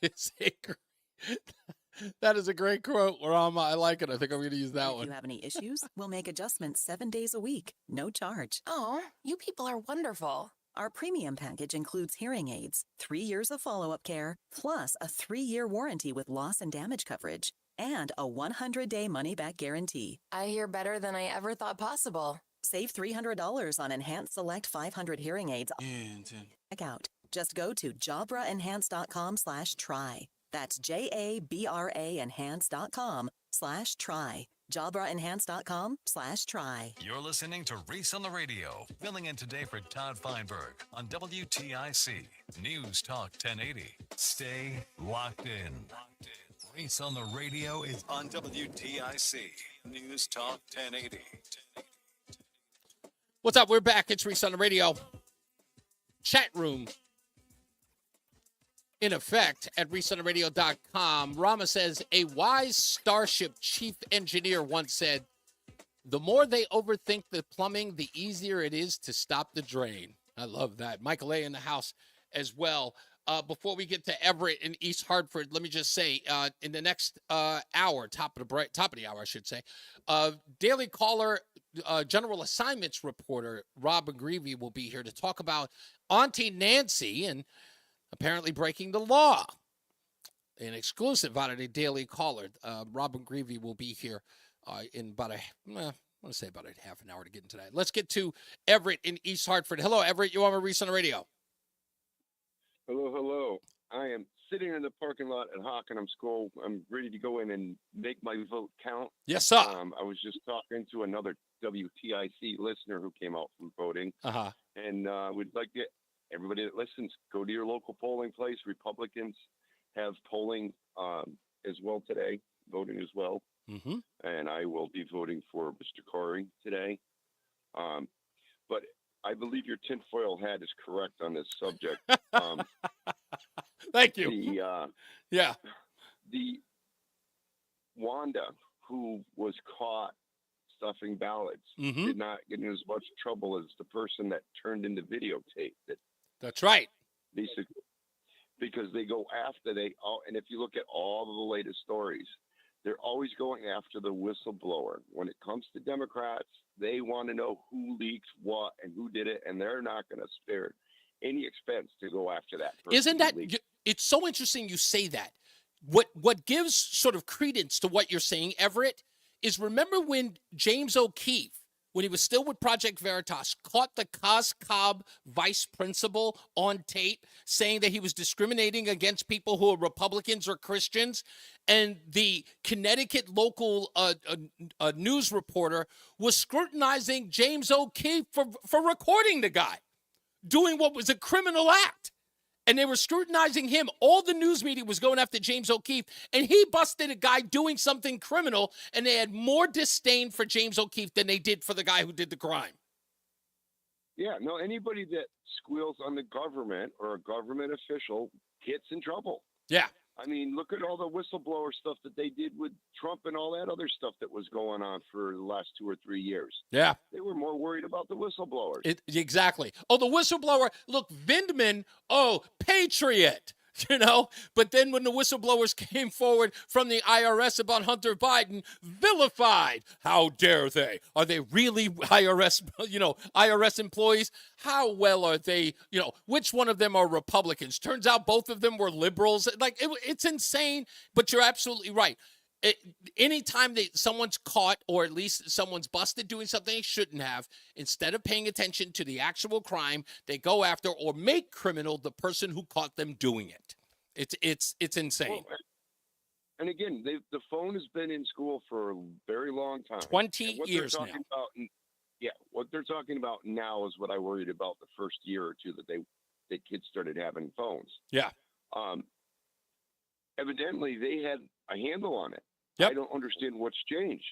is a great quote, Rama. I like it. I think I'm going to use that one. If you have any issues, we'll make adjustments 7 days a week. No charge. Oh, you people are wonderful. Our premium package includes hearing aids, 3 years of follow-up care, plus a 3-year warranty with loss and damage coverage, and a 100-day money-back guarantee. I hear better than I ever thought possible. Save $300 on Enhanced Select 500 hearing aids. Check out. Just go to jabraenhance.com/try. That's JABRA enhance.com/try. JabraEnhance.com/try. You're listening to Reese on the Radio, filling in today for Todd Feinberg on WTIC News Talk 1080. Stay locked in. Reese on the Radio is on WTIC News Talk 1080. What's up? We're back. It's Reese on the Radio. Chat room in effect at ReeseOnTheRadio.com. Rama says, a wise Starship chief engineer once said, the more they overthink the plumbing, the easier it is to stop the drain. I love that. Michael A. in the house as well. Before we get to Everett in East Hartford, let me just say, in the next hour, top of the hour, I should say, Daily Caller General Assignments reporter Robin Greavy will be here to talk about Auntie Nancy and apparently breaking the law. An exclusive out of the Daily Caller. Robin Greavy will be here in about I want to say about a half an hour to get into that. Let's get to Everett in East Hartford. Hello, Everett. You on Reese on the Radio? Hello. I am sitting in the parking lot at Hockenham School. I'm ready to go in and make my vote count. Yes, sir. I was just talking to another WTIC listener who came out from voting. And we'd like to get everybody that listens, go to your local polling place. Republicans have polling as well today, voting as well. Mm-hmm. And I will be voting for Mr. Corey today. But I believe your tinfoil hat is correct on this subject. Thank you. The Wanda, who was caught stuffing ballots, did not get in as much trouble as the person that turned in the videotape. That's right. Basically, because they go after and if you look at all of the latest stories, they're always going after the whistleblower. When it comes to Democrats, they want to know who leaked what and who did it, and they're not going to spare any expense to go after that person. Isn't that, it's so interesting you say that. What gives sort of credence to what you're saying, Everett, is remember when James O'Keefe, when he was still with Project Veritas, caught the COSCOB vice principal on tape saying that he was discriminating against people who are Republicans or Christians, and the Connecticut local news reporter was scrutinizing James O'Keefe for recording the guy doing what was a criminal act. and they were scrutinizing him. All the news media was going after James O'Keefe, and he busted a guy doing something criminal, and they had more disdain for James O'Keefe than they did for the guy who did the crime. Yeah, no, anybody that squeals on the government or a government official gets in trouble. Yeah. I mean, look at all the whistleblower stuff that they did with Trump and all that other stuff that was going on for the last 2 or 3 years. Yeah. They were more worried about the whistleblowers. Exactly. Oh, the whistleblower. Look, Vindman, patriot. But then when the whistleblowers came forward from the IRS about Hunter Biden, vilified. How dare they? Are they really IRS employees? How well are they? Which one of them are Republicans? Turns out both of them were liberals. It's insane, but you're absolutely right. Anytime someone's caught or at least someone's busted doing something they shouldn't have, instead of paying attention to the actual crime, they go after or make criminal the person who caught them doing it. It's insane. Well, and again, the phone has been in school for a very long time. 20 years now. What they're talking about now is what I worried about the first year or two that kids started having phones. Yeah. Evidently, they had a handle on it. Yep. I don't understand what's changed.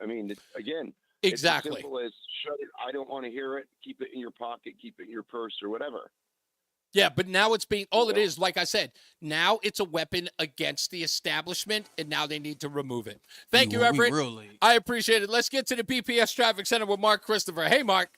Again, exactly. It's as simple as shut it. I don't want to hear it. Keep it in your pocket. Keep it in your purse or whatever. Yeah, but now it's being, it is, like I said, now it's a weapon against the establishment, and now they need to remove it. Thank you, Everett. I appreciate it. Let's get to the BPS Traffic Center with Mark Christopher. Hey, Mark.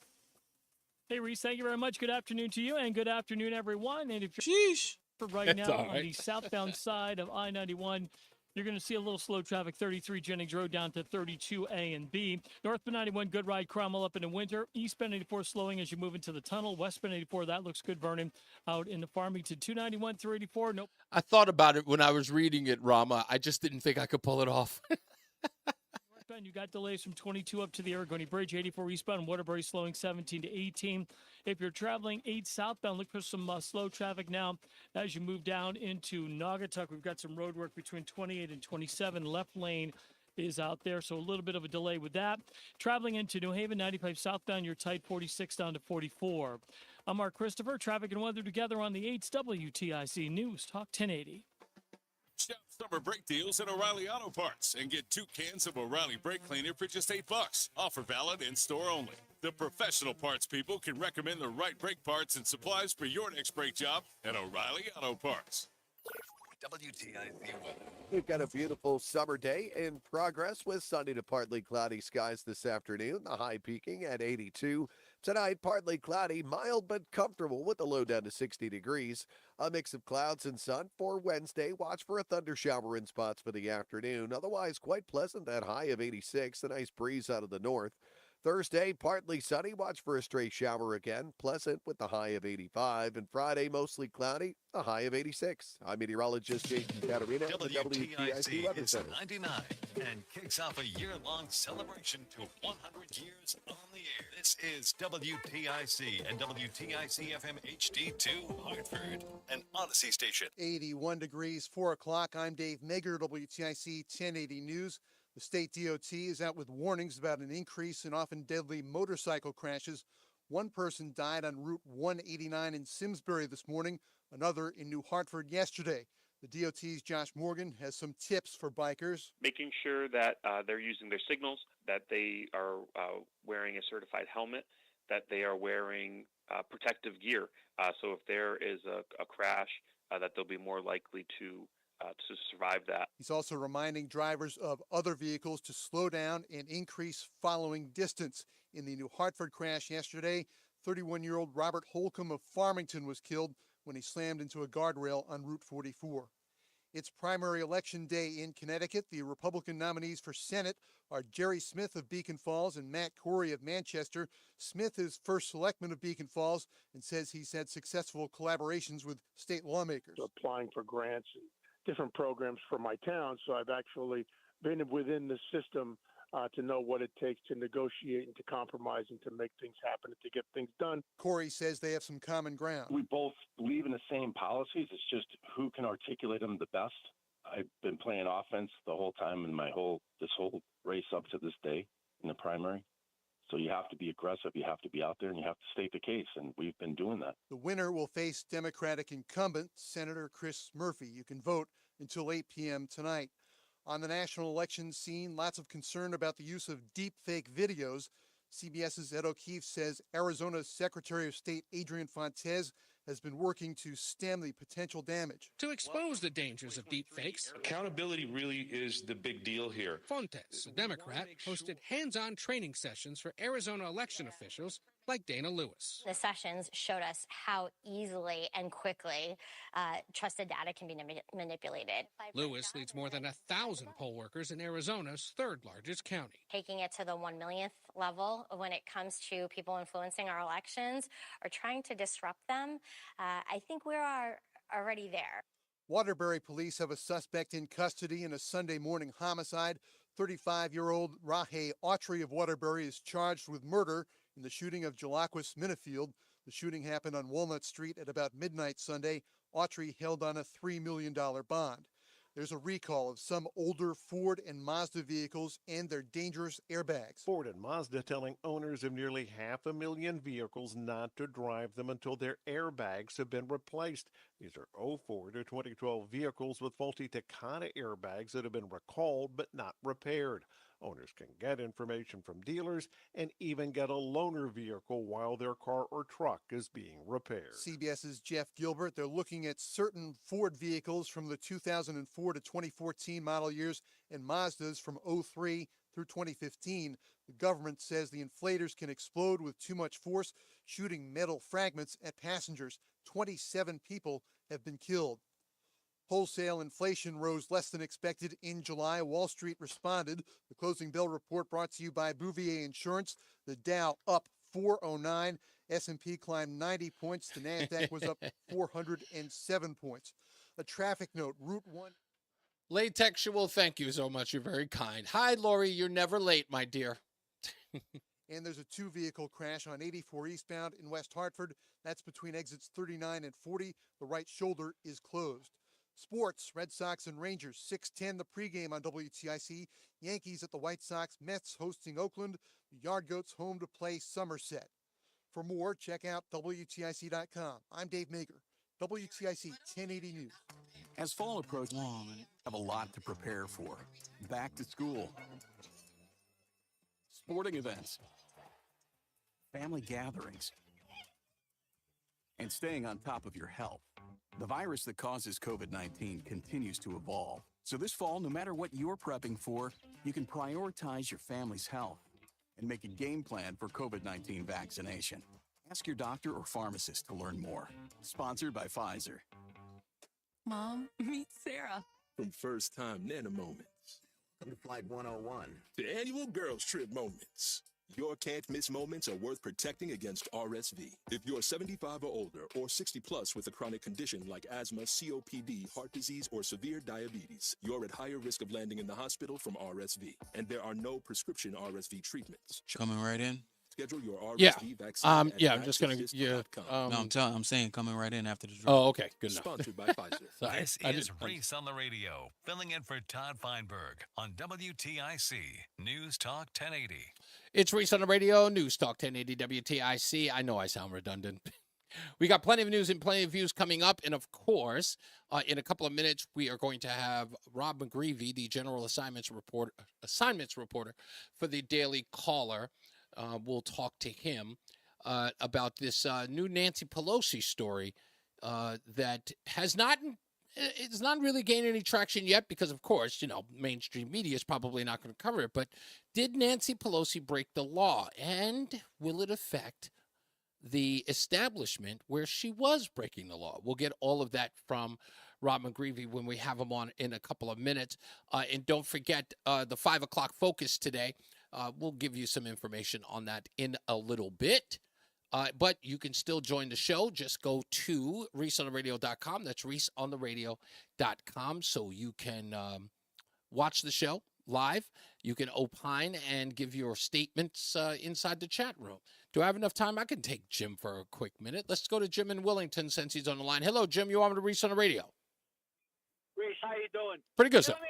Hey, Reese, thank you very much. Good afternoon to you, and good afternoon, everyone. And if you're for right now on the southbound side of I-91, you're going to see a little slow traffic, 33 Jennings Road down to 32A and B. Northbound 91, good ride, Cromwell up in the winter. Eastbound 84 slowing as you move into the tunnel. Westbound 84, that looks good, Vernon, out in the Farmington 291 through 84. Nope. I thought about it when I was reading it, Rama. I just didn't think I could pull it off. You got delays from 22 up to the Aragoni Bridge, 84 eastbound, Waterbury slowing 17 to 18. If you're traveling 8 southbound, look for some slow traffic now as you move down into Naugatuck. We've got some road work between 28 and 27. Left lane is out there, so a little bit of a delay with that. Traveling into New Haven, 95 southbound, you're tight 46 down to 44. I'm Mark Christopher. Traffic and weather together on the 8's WTIC News Talk 1080. Shop summer brake deals at O'Reilly Auto Parts and get 2 cans of O'Reilly brake cleaner for just $8. Offer valid in store only. The professional parts people can recommend the right brake parts and supplies for your next brake job at O'Reilly Auto Parts. WTIC weather. We've got a beautiful summer day in progress with sunny to partly cloudy skies this afternoon. The high peaking at 82. Tonight, partly cloudy, mild but comfortable with a low down to 60 degrees. A mix of clouds and sun for Wednesday. Watch for a thunder shower in spots for the afternoon. Otherwise, quite pleasant, that high of 86. A nice breeze out of the north. Thursday, partly sunny. Watch for a stray shower again. Pleasant with the high of 85. And Friday, mostly cloudy. A high of 86. I'm meteorologist Jason Caterina at the WTIC Weather is Center. 99 and kicks off a year-long celebration to 100 years on the air. This is WTIC and WTIC FM HD2 Hartford, an Odyssey station. 81 degrees, 4 o'clock. I'm Dave Mager, WTIC 1080 News. The state DOT is out with warnings about an increase in often deadly motorcycle crashes. One person died on Route 189 in Simsbury this morning, another in New Hartford yesterday. The DOT's Josh Morgan has some tips for bikers. Making sure that they're using their signals, that they are wearing a certified helmet, that they are wearing protective gear. So if there is a crash, that they'll be more likely to survive that. He's also reminding drivers of other vehicles to slow down and increase following distance. In the New Hartford crash yesterday, 31-year-old Robert Holcomb of Farmington was killed when he slammed into a guardrail on Route 44. It's primary election day in Connecticut. The Republican nominees for Senate are Jerry Smith of Beacon Falls and Matt Corey of Manchester. Smith is first selectman of Beacon Falls and says he's had successful collaborations with state lawmakers. Applying for grants and different programs for my town, so I've actually been within the system to know what it takes to negotiate and to compromise and to make things happen and to get things done. Corey says they have some common ground. We both believe in the same policies. It's just who can articulate them the best. I've been playing offense the whole time in this whole race up to this day in the primary. So you have to be aggressive. You have to be out there, and you have to state the case. And we've been doing that. The winner will face Democratic incumbent Senator Chris Murphy. You can vote until 8 p.m. tonight. On the national election scene, lots of concern about the use of deepfake videos. CBS's Ed O'Keefe says Arizona's Secretary of State Adrian Fontes has been working to stem the potential damage. To expose the dangers of deepfakes, accountability really is the big deal here. Fontes, a Democrat, hosted hands-on training sessions for Arizona election officials like Dana Lewis. The sessions showed us how easily and quickly trusted data can be manipulated. Lewis leads more than 1,000 poll workers in Arizona's third largest county. Taking it to the 1 millionth level when it comes to people influencing our elections or trying to disrupt them, I think we are already there. Waterbury police have a suspect in custody in a Sunday morning homicide. 35-year-old Rahe Autry of Waterbury is charged with murder in the shooting of Jalaquis Minifield. The shooting happened on Walnut Street at about midnight Sunday. Autry held on a $3 million bond. There's a recall of some older Ford and Mazda vehicles and their dangerous airbags. Ford and Mazda telling owners of nearly 500,000 vehicles not to drive them until their airbags have been replaced. These are 04 to 2012 vehicles with faulty Takata airbags that have been recalled but not repaired. Owners can get information from dealers and even get a loaner vehicle while their car or truck is being repaired. CBS's Jeff Gilbert, they're looking at certain Ford vehicles from the 2004 to 2014 model years and Mazdas from 03 through 2015. The government says the inflators can explode with too much force, shooting metal fragments at passengers. 27 people have been killed. Wholesale inflation rose less than expected in July. Wall Street responded. The closing bell report brought to you by Bouvier Insurance. The Dow up 409. S&P climbed 90 points. The NASDAQ was up 407 points. A traffic note, Route 1. Late textual, thank you so much. You're very kind. Hi, Lori. You're never late, my dear. And there's a two-vehicle crash on 84 eastbound in West Hartford. That's between exits 39 and 40. The right shoulder is closed. Sports, Red Sox and Rangers, 6:10 the pregame on WTIC. Yankees at the White Sox, Mets hosting Oakland. The Yard Goats home to play Somerset. For more, check out WTIC.com. I'm Dave Mager, WTIC 1080 News. As fall approaches, we have a lot to prepare for. Back to school, sporting events, family gatherings, and staying on top of your health. The virus that causes COVID-19 continues to evolve. So this fall, no matter what you're prepping for, you can prioritize your family's health and make a game plan for COVID-19 vaccination. Ask your doctor or pharmacist to learn more. Sponsored by Pfizer. Mom, meet Sarah. From first time Nana moments. Come to Flight 101. To annual girls trip moments. Your can't miss moments are worth protecting against RSV. If you're 75 or older or 60 plus with a chronic condition like asthma, COPD, heart disease, or severe diabetes, you're at higher risk of landing in the hospital from RSV. And there are no prescription RSV treatments. Coming right in. Schedule your RSV vaccine. I'm just going to. No, I'm saying coming right in after the drop. Oh, okay. Good enough. Sponsored by Pfizer. Sorry. This is Reese on the Radio, filling in for Todd Feinberg on WTIC News Talk 1080. It's Reese on the Radio, News Talk 1080 WTIC. I know I sound redundant. We got plenty of news and plenty of views coming up. And, of course, in a couple of minutes, we are going to have Rob McGreevy, the General Assignments reporter for the Daily Caller. We'll talk to him about this new Nancy Pelosi story that it's not really gained any traction yet because, of course, mainstream media is probably not going to cover it. But did Nancy Pelosi break the law? And will it affect the establishment where she was breaking the law? We'll get all of that from Rob McGreevy when we have him on in a couple of minutes. And don't forget the 5 o'clock focus today. We'll give you some information on that in a little bit. But you can still join the show. Just go to ReeseOnTheRadio.com. That's ReeseOnTheRadio.com. So you can watch the show live. You can opine and give your statements inside the chat room. Do I have enough time? I can take Jim for a quick minute. Let's go to Jim in Wellington since he's on the line. Hello, Jim. You want me to Reese on the Radio? Reese, how you doing? Pretty good, sir. Let me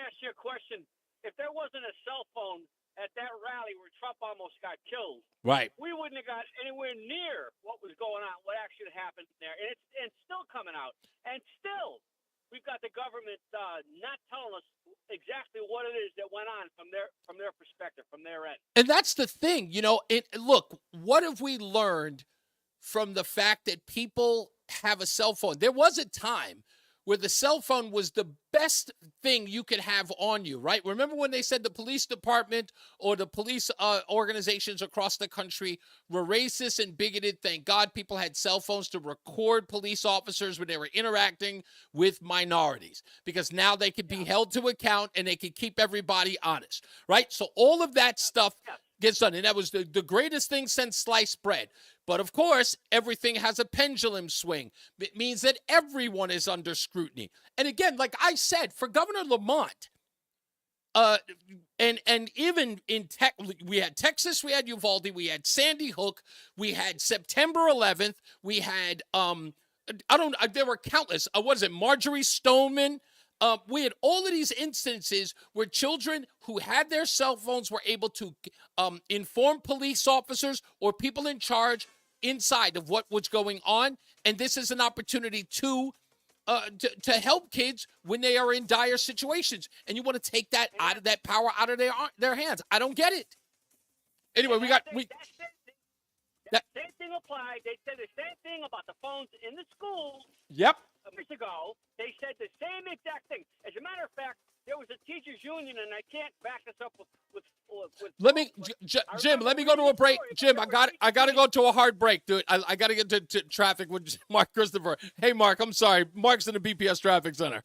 ask you a question. If there wasn't a cell phone at that rally where Trump almost got killed, Right. we wouldn't have got anywhere near what was going on, what actually happened there. And it's still coming out. And still, we've got the government not telling us exactly what it is that went on from their perspective, from their end. And that's the thing, look, what have we learned from the fact that people have a cell phone? There was a time where the cell phone was the best thing you could have on you, right? Remember when they said the police department or the police organizations across the country were racist and bigoted? Thank God people had cell phones to record police officers when they were interacting with minorities, because now they could be held to account and they could keep everybody honest, right? So all of that stuff gets done, and that was the greatest thing since sliced bread. But of course, everything has a pendulum swing. It means that everyone is under scrutiny. And again, like I said, for Governor Lamont, and even in we had Texas, we had Uvalde, we had Sandy Hook, we had September 11th, we had there were countless. What is it, Marjorie Stoneman? We had all of these instances where children who had their cell phones were able to inform police officers or people in charge inside of what was going on. And this is an opportunity to help kids when they are in dire situations. And you want to take that power out of their hands. I don't get it. Anyway, that same thing applied. They said the same thing about the phones in the schools. Yep. Years ago, they said the same exact thing. As a matter of fact, there was a teachers union, and I can't back this up with Jim, let me go to a break. Jim, I got to go to a hard break, dude. I got to get to traffic with Mark Christopher. Hey, Mark, I'm sorry. Mark's in the BPS Traffic Center.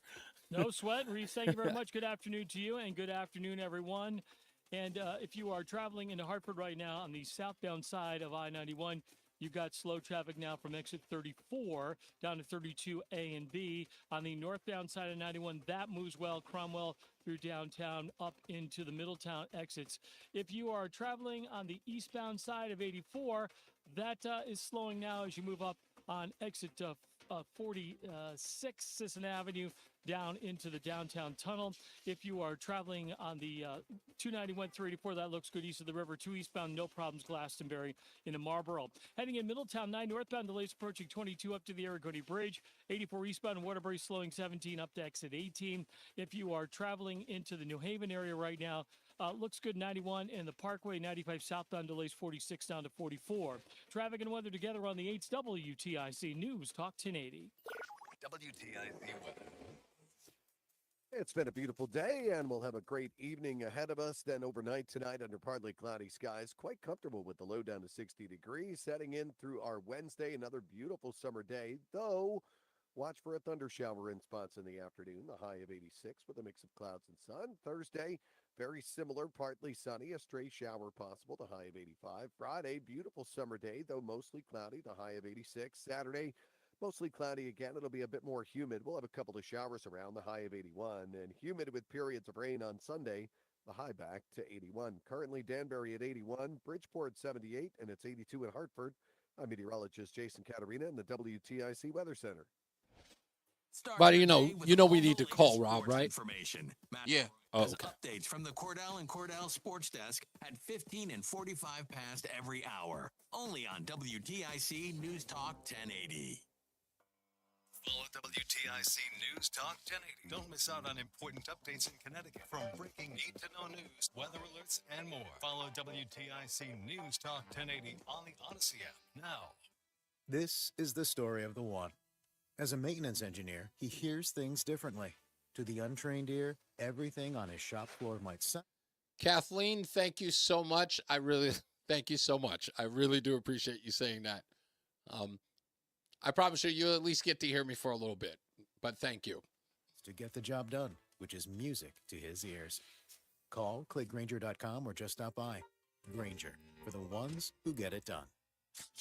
No sweat. Reese, thank you very much. Good afternoon to you, and good afternoon, everyone. And if you are traveling into Hartford right now on the southbound side of I-91, you've got slow traffic now from exit 34 down to 32A and B. On the northbound side of 91, that moves well. Cromwell through downtown up into the Middletown exits. If you are traveling on the eastbound side of 84, that is slowing now as you move up on exit 46 Sisson Avenue down into the downtown tunnel. If you are traveling on the 291 384, that looks good east of the river. 2 eastbound, no problems, Glastonbury into Marlboro. Heading in Middletown, 9 northbound, delays approaching 22 up to the Aragoni Bridge. 84 eastbound in Waterbury, slowing 17 up to exit 18. If you are traveling into the New Haven area right now, looks good 91 and the Parkway. 95 southbound, delays 46 down to 44. Traffic and weather together on the 8th WTIC News Talk 1080. WTIC weather. It's been a beautiful day, and we'll have a great evening ahead of us. Then overnight tonight under partly cloudy skies, quite comfortable with the low down to 60 degrees. Setting in through our Wednesday, another beautiful summer day, though watch for a thunder shower in spots in the afternoon, the high of 86 with a mix of clouds and sun. Thursday, very similar, partly sunny, a stray shower possible, the high of 85. Friday, beautiful summer day, though mostly cloudy, the high of 86. Saturday, mostly cloudy again. It'll be a bit more humid. We'll have a couple of showers around, the high of 81, and humid with periods of rain on Sunday, the high back to 81. Currently, Danbury at 81, Bridgeport 78, and it's 82 in Hartford. I'm meteorologist Jason Caterina in the WTIC Weather Center. But you know we need to call Rob, right? Information. Yeah. Oh, As okay. updates from the Cordell and Cordell Sports Desk at 15 and 45 past every hour. Only on WTIC News Talk 1080. Follow WTIC News Talk 1080. Don't miss out on important updates in Connecticut from breaking need-to-know news, weather alerts, and more. Follow WTIC News Talk 1080 on the Odyssey app now. This is the story of the one. As a maintenance engineer, he hears things differently. To the untrained ear, everything on his shop floor might sound. Kathleen, thank you so much. Thank you so much. I really do appreciate you saying that. I promise you'll at least get to hear me for a little bit, but thank you. To get the job done, which is music to his ears. Call, click Grainger.com, or just stop by. Grainger, for the ones who get it done.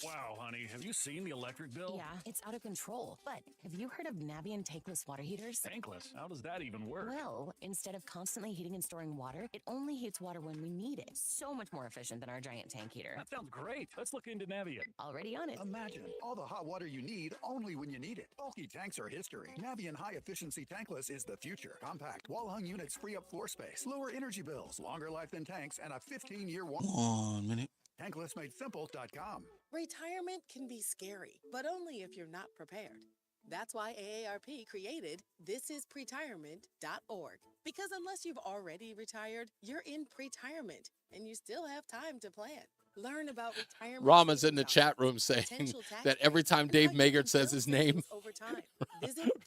Wow, honey, have you seen the electric bill? Yeah, it's out of control. But have you heard of Navien tankless water heaters? Tankless? How does that even work? Well, instead of constantly heating and storing water, it only heats water when we need it. So much more efficient than our giant tank heater. That sounds great. Let's look into Navien. Already on it. Imagine all the hot water you need only when you need it. Bulky tanks are history. Navien High Efficiency Tankless is the future. Compact, wall-hung units free up floor space, lower energy bills, longer life than tanks, and a 15-year warranty. 1 minute. TanklessMadeSimple.com. Retirement can be scary, but only if you're not prepared. That's why AARP created thisispretirement.org. Because unless you've already retired, you're in pretirement, and you still have time to plan. Learn about retirement. Rama's in the chat room saying that every time Dave Maggard says his name,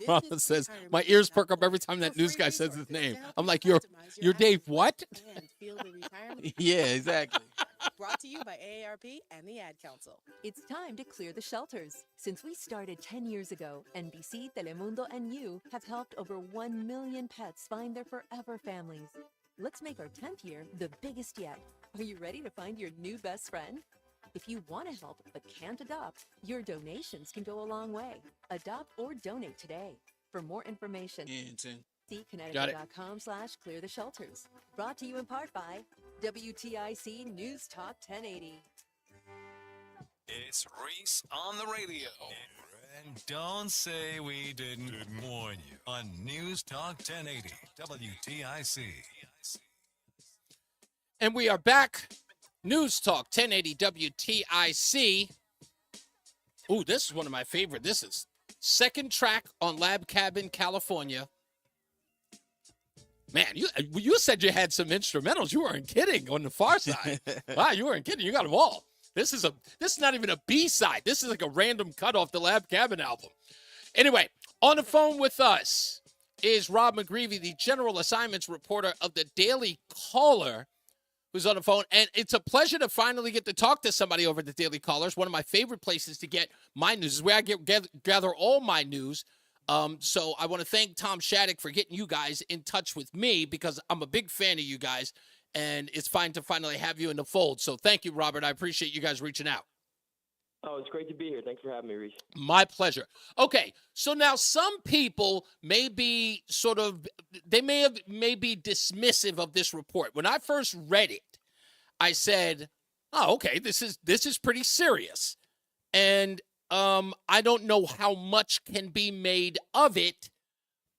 Rama says, my ears perk up every time that news guy says his name. I'm like, you're Dave what? Yeah, exactly. Brought to you by AARP and the Ad Council. It's time to clear the shelters. Since we started 10 years ago, NBC, Telemundo, and you have helped over 1 million pets find their forever families. Let's make our 10th year the biggest yet. Are you ready to find your new best friend? If you want to help but can't adopt, your donations can go a long way. Adopt or donate today. For more information, see Connecticut.com/clear the shelters. Brought to you in part by WTIC News Talk 1080. It's Reese on the radio. And don't say we didn't warn you on News Talk 1080 WTIC. And we are back. News Talk 1080 WTIC. Ooh, this is one of my favorite. This is second track on Lab Cabin, California. Man, you said you had some instrumentals. You weren't kidding on the far side. Wow, you weren't kidding. You got them all. This is not even a B-side. This is like a random cut off the Lab Cabin album. Anyway, on the phone with us is Rob McGreevy, the general assignments reporter of the Daily Caller, who's on the phone. And it's a pleasure to finally get to talk to somebody over at the Daily Caller. It's one of my favorite places to get my news. It's where I gather all my news. So I want to thank Tom Shattuck for getting you guys in touch with me because I'm a big fan of you guys, and it's fine to finally have you in the fold. So thank you, Robert. I appreciate you guys reaching out. Oh, it's great to be here. Thanks for having me, Reese. My pleasure. Okay, so now some people may be they may be dismissive of this report. When I first read it, I said, "Oh, okay, this is pretty serious," and I don't know how much can be made of it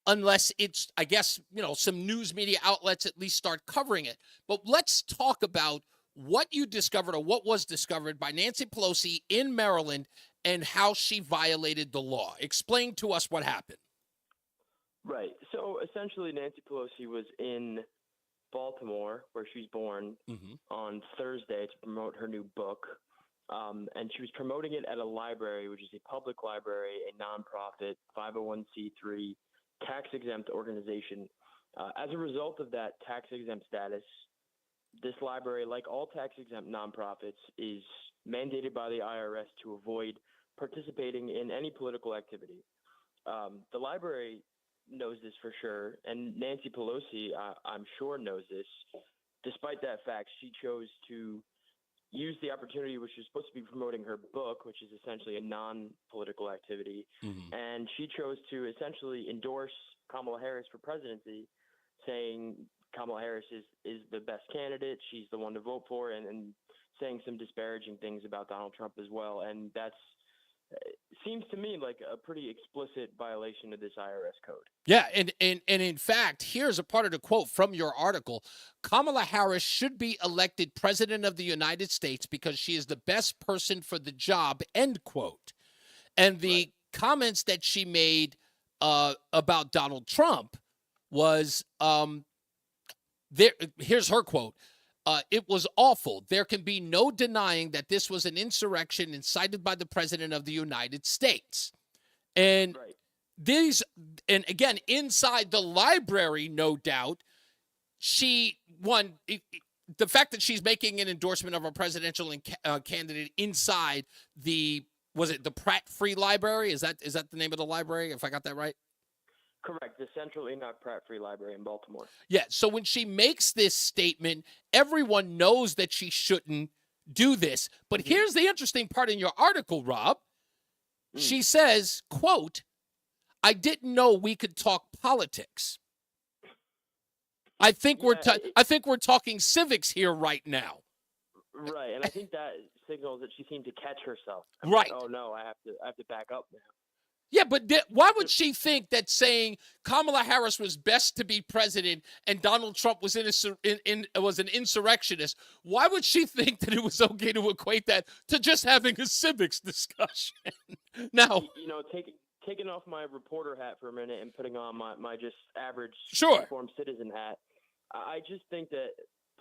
unless it's, I guess, some news media outlets at least start covering it. But let's talk about what you discovered or what was discovered by Nancy Pelosi in Maryland and how she violated the law. Explain to us what happened. Right. So essentially, Nancy Pelosi was in Baltimore, where she was born, on Thursday to promote her new book. And she was promoting it at a library, which is a public library, a nonprofit, 501c3, tax-exempt organization. As a result of that tax-exempt status, this library, like all tax-exempt nonprofits, is mandated by the IRS to avoid participating in any political activity. The library knows this for sure, and Nancy Pelosi, I'm sure, knows this. Despite that fact, she chose to use the opportunity, which is supposed to be promoting her book, which is essentially a non-political activity, and she chose to essentially endorse Kamala Harris for presidency, saying Kamala Harris is the best candidate, she's the one to vote for, and saying some disparaging things about Donald Trump as well. And that's seems to me like a pretty explicit violation of this IRS code. Yeah, and in fact, here's a part of the quote from your article. Kamala Harris should be elected president of the United States because she is the best person for the job, end quote. And the comments that she made about Donald Trump was, here's her quote. It was awful. There can be no denying that this was an insurrection incited by the president of the United States. And and again, inside the library, no doubt, the fact that she's making an endorsement of a presidential candidate inside the Pratt Free Library? Is that the name of the library, if I got that right? Correct. The Central Enoch Pratt Free Library in Baltimore. Yeah. So when she makes this statement, everyone knows that she shouldn't do this. But here's the interesting part in your article, Rob. She says, quote, I didn't know we could talk politics. I think we're talking civics here right now. Right, and I think that signals that she seemed to catch herself. Right. Oh no, I have to back up now. Yeah, but why would she think that saying Kamala Harris was best to be president and Donald Trump was was an insurrectionist? Why would she think that it was okay to equate that to just having a civics discussion? Now, taking off my reporter hat for a minute and putting on my just average informed citizen hat, I just think that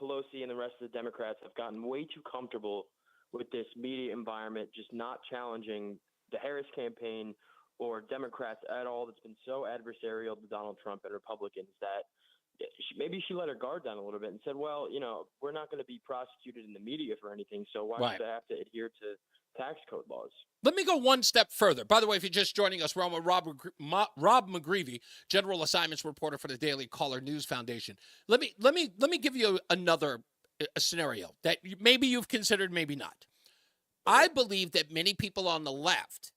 Pelosi and the rest of the Democrats have gotten way too comfortable with this media environment, just not challenging the Harris campaign or Democrats at all. That's been so adversarial to Donald Trump and Republicans that maybe she let her guard down a little bit and said, well, we're not going to be prosecuted in the media for anything, so why should I have to adhere to tax code laws? Let me go one step further. By the way, if you're just joining us, we're on with Rob McGreevy, General Assignments Reporter for the Daily Caller News Foundation. Let me give you another scenario that maybe you've considered, maybe not. I believe that many people on the left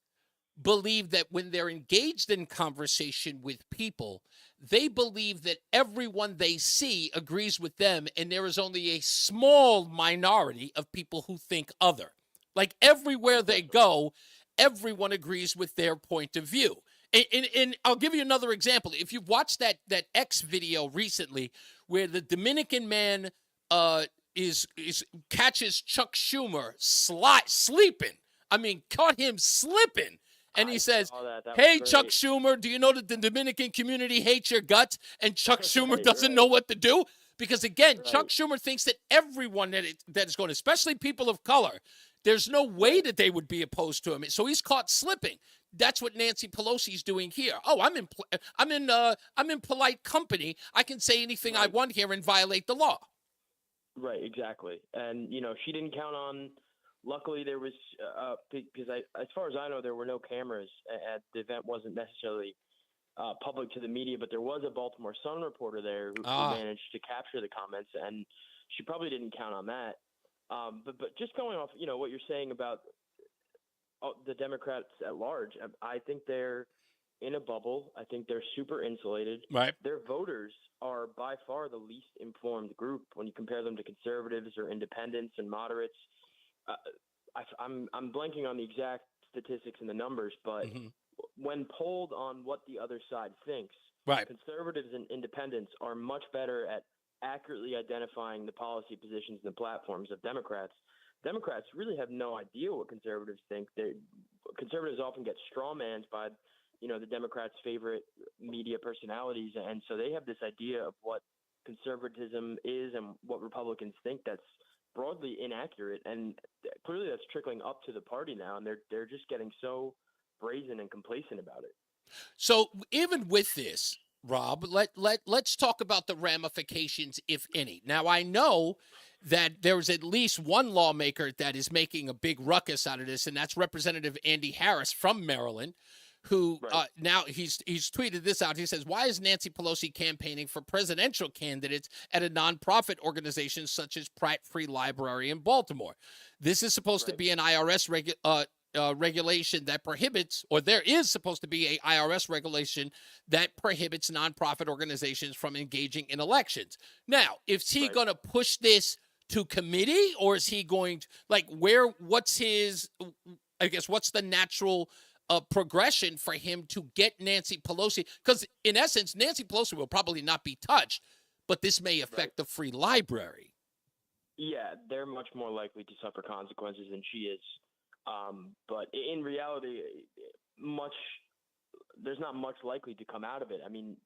believe that when they're engaged in conversation with people, they believe that everyone they see agrees with them, and there is only a small minority of people who think other. Like everywhere they go, everyone agrees with their point of view. And I'll give you another example. If you've watched that X video recently where the Dominican man catches Chuck Schumer sleeping. I mean, caught him slipping. And he says, hey, Chuck Schumer, do you know that the Dominican community hates your guts? And Chuck Schumer doesn't know what to do? Because, again, Chuck Schumer thinks that everyone that is going, especially people of color, there's no way that they would be opposed to him. So he's caught slipping. That's what Nancy Pelosi's doing here. Oh, I'm in polite company. I can say anything I want here and violate the law. Right, exactly. And, she didn't count on. Luckily, there was because as far as I know, there were no cameras at the event. Wasn't necessarily public to the media, but there was a Baltimore Sun reporter there who managed to capture the comments, and she probably didn't count on that. But just going off, what you're saying about the Democrats at large, I think they're in a bubble. I think they're super insulated. Right. Their voters are by far the least informed group when you compare them to conservatives or independents and moderates. I'm blanking on the exact statistics and the numbers, but when polled on what the other side thinks, conservatives and independents are much better at accurately identifying the policy positions and the platforms of Democrats. Democrats really have no idea what conservatives think. Conservatives often get strawmanned by, the Democrats' favorite media personalities, and so they have this idea of what conservatism is and what Republicans think that's broadly inaccurate, and clearly that's trickling up to the party now, and they're just getting so brazen and complacent about it. So even with this, Rob, let's talk about the ramifications, if any. Now, I know that there's at least one lawmaker that is making a big ruckus out of this, and that's Representative Andy Harris from Maryland, who now he's tweeted this out. He says, why is Nancy Pelosi campaigning for presidential candidates at a nonprofit organization such as Pratt Free Library in Baltimore? This is supposed to be an IRS regulation that prohibits, or there is supposed to be a IRS regulation that prohibits nonprofit organizations from engaging in elections. Now, is he going to push this to committee, or is he going to, what's the natural progression for him to get Nancy Pelosi? Because in essence, Nancy Pelosi will probably not be touched, but this may affect the free library. Yeah, they're much more likely to suffer consequences than she is. But in reality, there's not much likely to come out of it. I mean,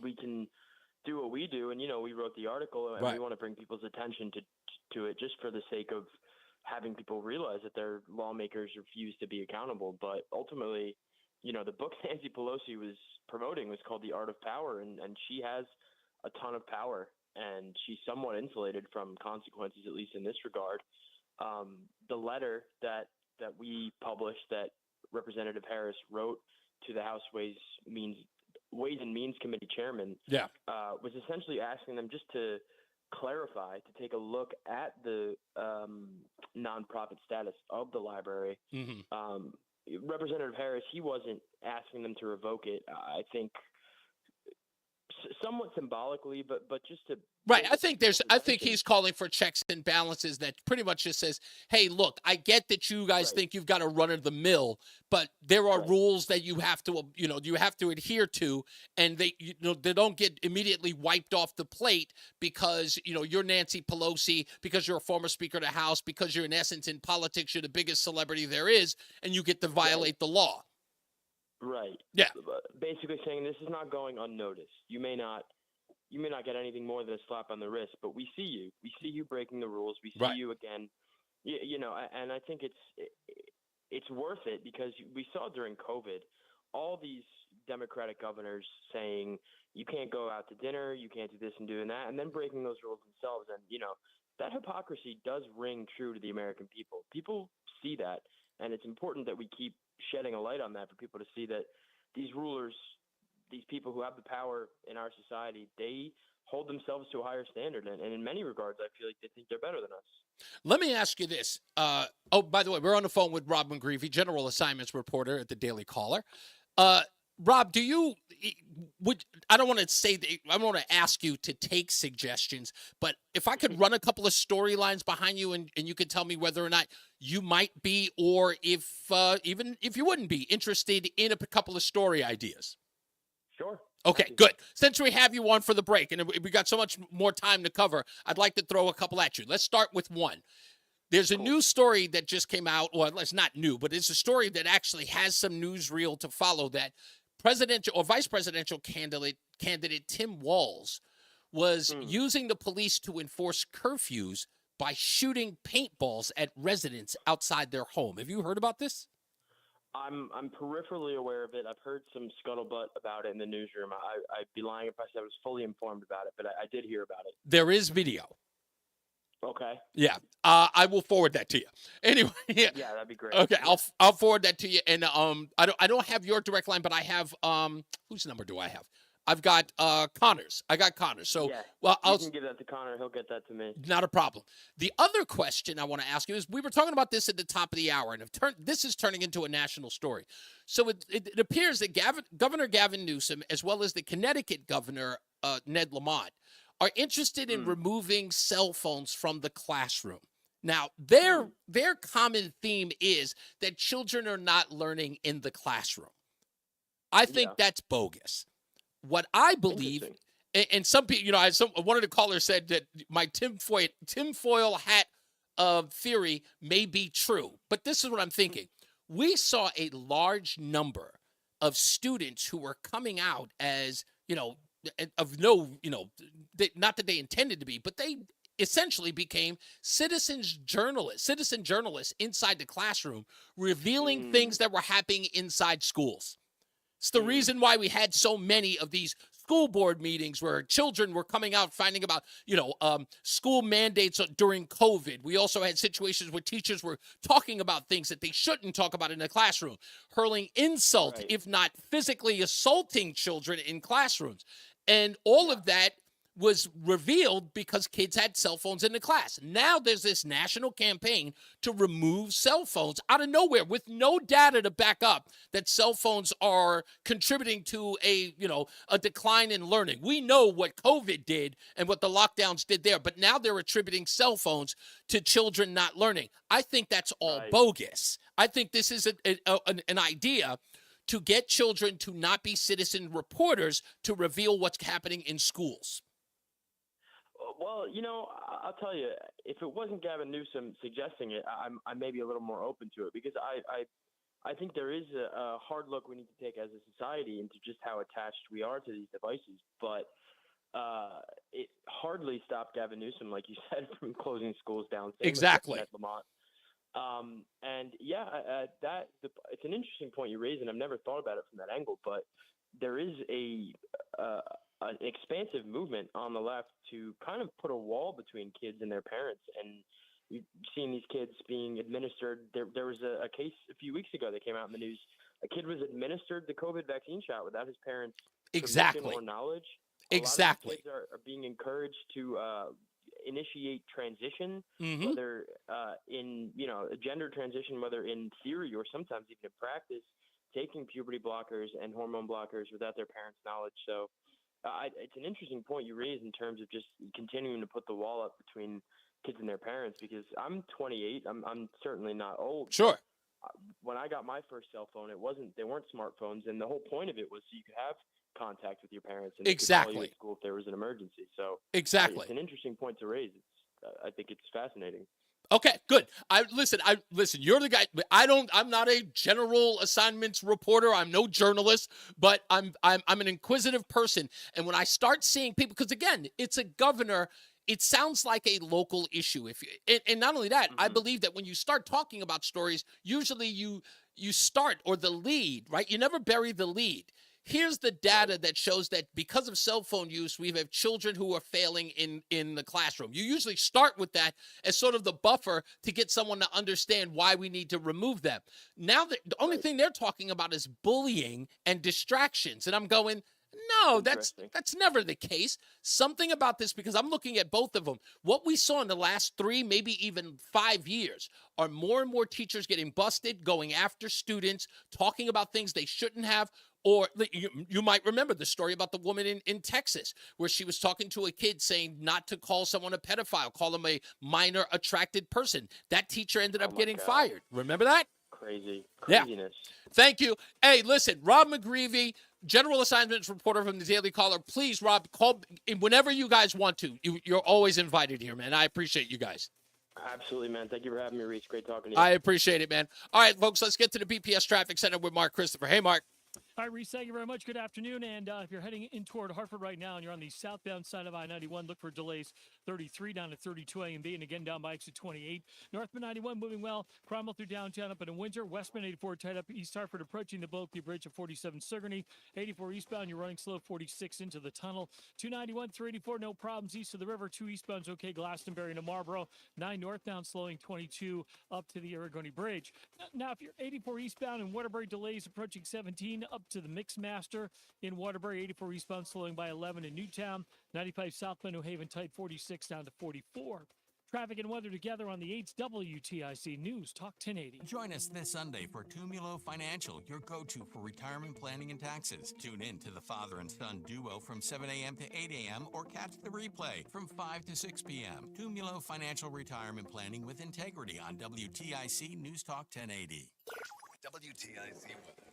we can do what we do, and we wrote the article, and we want to bring people's attention to it just for the sake of having people realize that their lawmakers refuse to be accountable. But ultimately, the book Nancy Pelosi was promoting was called The Art of Power, and she has a ton of power, and she's somewhat insulated from consequences, at least in this regard. The letter that we published that Representative Harris wrote to the House Ways and Means Committee chairman was essentially asking them just to clarify, to take a look at the nonprofit status of the library. Representative Harris, he wasn't asking them to revoke it. I think somewhat symbolically, but just to Right. I think he's calling for checks and balances that pretty much just says, hey, look, I get that you guys think you've got to run of the mill, but there are rules that you have to adhere to, and they don't get immediately wiped off the plate because, you're Nancy Pelosi, because you're a former Speaker of the House, because you're in essence in politics, you're the biggest celebrity there is, and you get to violate the law. Right. Yeah. Basically saying this is not going unnoticed. You may not get anything more than a slap on the wrist, but we see you. We see you breaking the rules. We see you again. And I think it's worth it because we saw during COVID all these Democratic governors saying you can't go out to dinner, you can't do this and doing that, and then breaking those rules themselves. And that hypocrisy does ring true to the American people. People see that, and it's important that we keep shedding a light on that for people to see that these rulers, these people who have the power in our society, they hold themselves to a higher standard. And in many regards, I feel like they think they're better than us. Let me ask you this. By the way, we're on the phone with Rob McGreevy, general assignments reporter at the Daily Caller. Rob, I don't want to say that, I don't want to ask you to take suggestions, but if I could run a couple of storylines behind you and you could tell me whether or not you might be, or even if you wouldn't be interested in a couple of story ideas. Sure. Okay, good. Since we have you on for the break and we got so much more time to cover, I'd like to throw a couple at you. Let's start with one. There's a new story that just came out. Well, it's not new, but it's a story that actually has some newsreel to follow, that presidential or vice presidential candidate Tim Walz was using the police to enforce curfews by shooting paintballs at residents outside their home. Have you heard about this? I'm peripherally aware of it. I've heard some scuttlebutt about it in the newsroom. I'd be lying if I said I was fully informed about it, but I did hear about it. There is video. Okay. Yeah. I will forward that to you. Anyway. Yeah, that'd be great. Okay, I'll forward that to you. And I don't have your direct line, but I have whose number do I have? I've got Connor's. I got Connor's. So you can give that to Connor. He'll get that to me. Not a problem. The other question I want to ask you is, we were talking about this at the top of the hour, and this is turning into a national story. So it appears that Governor Gavin Newsom, as well as the Connecticut Governor Ned Lamont, are interested in removing cell phones from the classroom. Now, their common theme is that children are not learning in the classroom. I think that's bogus. What I believe, and some people, one of the callers said that my tinfoil hat theory may be true, but this is what I'm thinking. We saw a large number of students who were coming out as, not that they intended to be, but they essentially became citizen journalists inside the classroom, revealing things that were happening inside schools. It's the reason why we had so many of these school board meetings where children were coming out finding about, school mandates during COVID. We also had situations where teachers were talking about things that they shouldn't talk about in the classroom, hurling insult, if not physically assaulting children in classrooms. And all of that was revealed because kids had cell phones in the class. Now there's this national campaign to remove cell phones out of nowhere with no data to back up that cell phones are contributing to a decline in learning. We know what COVID did and what the lockdowns did there, but now they're attributing cell phones to children not learning. I think that's all bogus. I think this is an idea to get children to not be citizen reporters to reveal what's happening in schools. Well, I'll tell you, if it wasn't Gavin Newsom suggesting it, I may be a little more open to it, because I think there is a hard look we need to take as a society into just how attached we are to these devices. But it hardly stopped Gavin Newsom, like you said, from closing schools down. Exactly. At Lamont. It's an interesting point you raise, and I've never thought about it from that angle. But there is an expansive movement on the left to kind of put a wall between kids and their parents. And you've seen these kids being administered. There was a case a few weeks ago that came out in the news. A kid was administered the COVID vaccine shot without his parents' permission or knowledge. A lot of kids are being encouraged to initiate transition, Mhm. whether in, a gender transition, whether in theory or sometimes even in practice, taking puberty blockers and hormone blockers without their parents' knowledge. So it's an interesting point you raise in terms of just continuing to put the wall up between kids and their parents, because I'm 28. I'm certainly not old. Sure. When I got my first cell phone, they weren't smartphones, and the whole point of it was so you could have contact with your parents and they could call you Exactly. at school if there was an emergency. So Exactly. it's an interesting point to raise. I think it's fascinating. Okay, good. I listen. You're the guy. I'm not a general assignments reporter. I'm no journalist, but I'm an inquisitive person. And when I start seeing people, because again, it's a governor. It sounds like a local issue. And not only that, I believe that when you start talking about stories, usually you start, or the lead, right? You never bury the lead. Here's the data that shows that because of cell phone use, we have children who are failing in the classroom. You usually start with that as sort of the buffer to get someone to understand why we need to remove them. Now, the only thing they're talking about is bullying and distractions. And I'm going, no, that's never the case. Something about this, because I'm looking at both of them. What we saw in the last 3, maybe even 5 years, are more and more teachers getting busted, going after students, talking about things they shouldn't have. Or you might remember the story about the woman in Texas, where she was talking to a kid saying not to call someone a pedophile, call them a minor attracted person. That teacher ended up getting fired. Remember that? Craziness. Yeah. Thank you. Hey, listen, Rob McGreevy, General Assignments reporter from the Daily Caller. Please, Rob, call whenever you guys want to. You're always invited here, man. I appreciate you guys. Absolutely, man. Thank you for having me, Reese. Great talking to you. I appreciate it, man. All right, folks, let's get to the BPS Traffic Center with Mark Christopher. Hey, Mark. All right, Reese, thank you very much. Good afternoon. And if you're heading in toward Hartford right now and you're on the southbound side of I-91, look for delays 33 down to 32A and B, and again down by exit 28. Northbound 91 moving well. Cromwell through downtown up in Windsor. Westbound 84 tied up East Hartford approaching the Bulky Bridge at 47 Sigourney. 84 eastbound, you're running slow 46 into the tunnel. 291, 384, no problems east of the river. 2 eastbound's okay, Glastonbury to Marlboro. 9 northbound slowing 22 up to the Aragoni Bridge. Now, if you're 84 eastbound and Waterbury delays approaching 17 up to the Mixmaster in Waterbury, 84 eastbound slowing by 11 in Newtown, 95 southbound New Haven tight 46 down to 44. Traffic and weather together on the 8th WTIC News Talk 1080. Join us this Sunday for Tumulo Financial, your go-to for retirement planning and taxes. Tune in to the father and son duo from 7 a.m. to 8 a.m. or catch the replay from 5 to 6 p.m. Tumulo Financial Retirement Planning with Integrity on WTIC News Talk 1080. WTIC weather.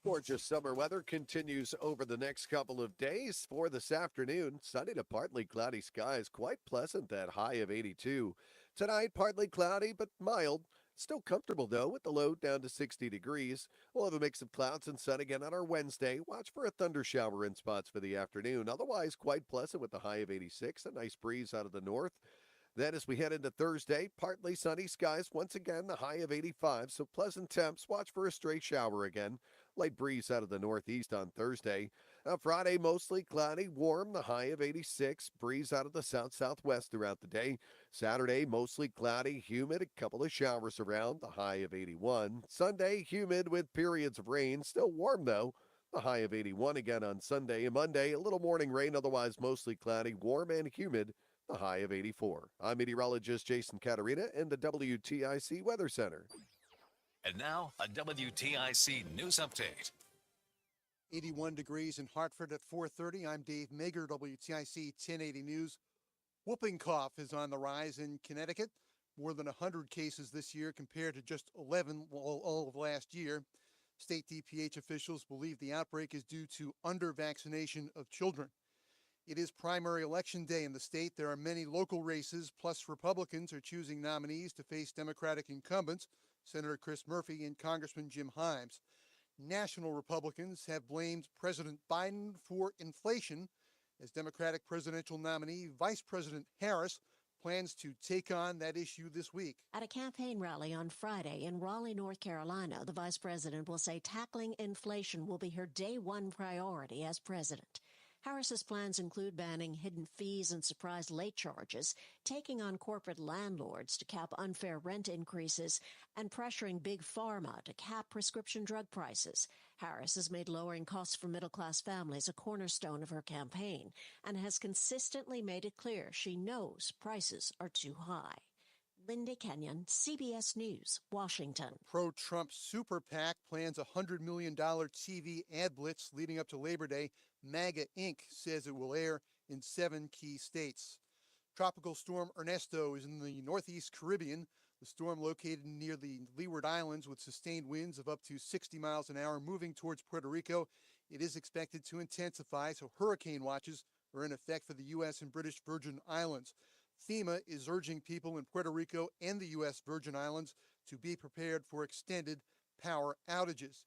Gorgeous summer weather continues over the next couple of days. For this afternoon, sunny to partly cloudy skies, quite pleasant, that high of 82. Tonight, partly cloudy but mild. Still comfortable, though, with the low down to 60 degrees. We'll have a mix of clouds and sun again on our Wednesday. Watch for a thunder shower in spots for the afternoon. Otherwise, quite pleasant with the high of 86. A nice breeze out of the north. Then as we head into Thursday, partly sunny skies. Once again, the high of 85. So pleasant temps. Watch for a stray shower again. Light breeze out of the northeast on Thursday. Friday, mostly cloudy, warm, the high of 86. Breeze out of the south-southwest throughout the day. Saturday, mostly cloudy, humid, a couple of showers around, the high of 81. Sunday, humid with periods of rain. Still warm, though, the high of 81 again on Sunday. And Monday, a little morning rain, otherwise mostly cloudy, warm and humid, the high of 84. I'm meteorologist Jason Caterina in the WTIC Weather Center. And now, a WTIC news update. 81 degrees in Hartford at 4:30. I'm Dave Mager, WTIC 1080 News. Whooping cough is on the rise in Connecticut. More than 100 cases this year compared to just 11 all of last year. State DPH officials believe the outbreak is due to under-vaccination of children. It is primary election day in the state. There are many local races, plus Republicans are choosing nominees to face Democratic incumbents, Senator Chris Murphy and Congressman Jim Himes. National Republicans have blamed President Biden for inflation as Democratic presidential nominee Vice President Harris plans to take on that issue this week. At a campaign rally on Friday in Raleigh, North Carolina, the vice president will say tackling inflation will be her day one priority as president. Harris's plans include banning hidden fees and surprise late charges, taking on corporate landlords to cap unfair rent increases, and pressuring big pharma to cap prescription drug prices. Harris has made lowering costs for middle-class families a cornerstone of her campaign and has consistently made it clear she knows prices are too high. Linda Kenyon, CBS News, Washington. Pro-Trump super PAC plans a $100 million TV ad blitz leading up to Labor Day. MAGA Inc. says it will air in 7 key states. Tropical storm Ernesto is in the northeast Caribbean. The storm, located near the Leeward Islands with sustained winds of up to 60 miles an hour, moving towards Puerto Rico. It is expected to intensify, so hurricane watches are in effect for the U.S. and British Virgin Islands. FEMA is urging people in Puerto Rico and the U.S. Virgin Islands to be prepared for extended power outages.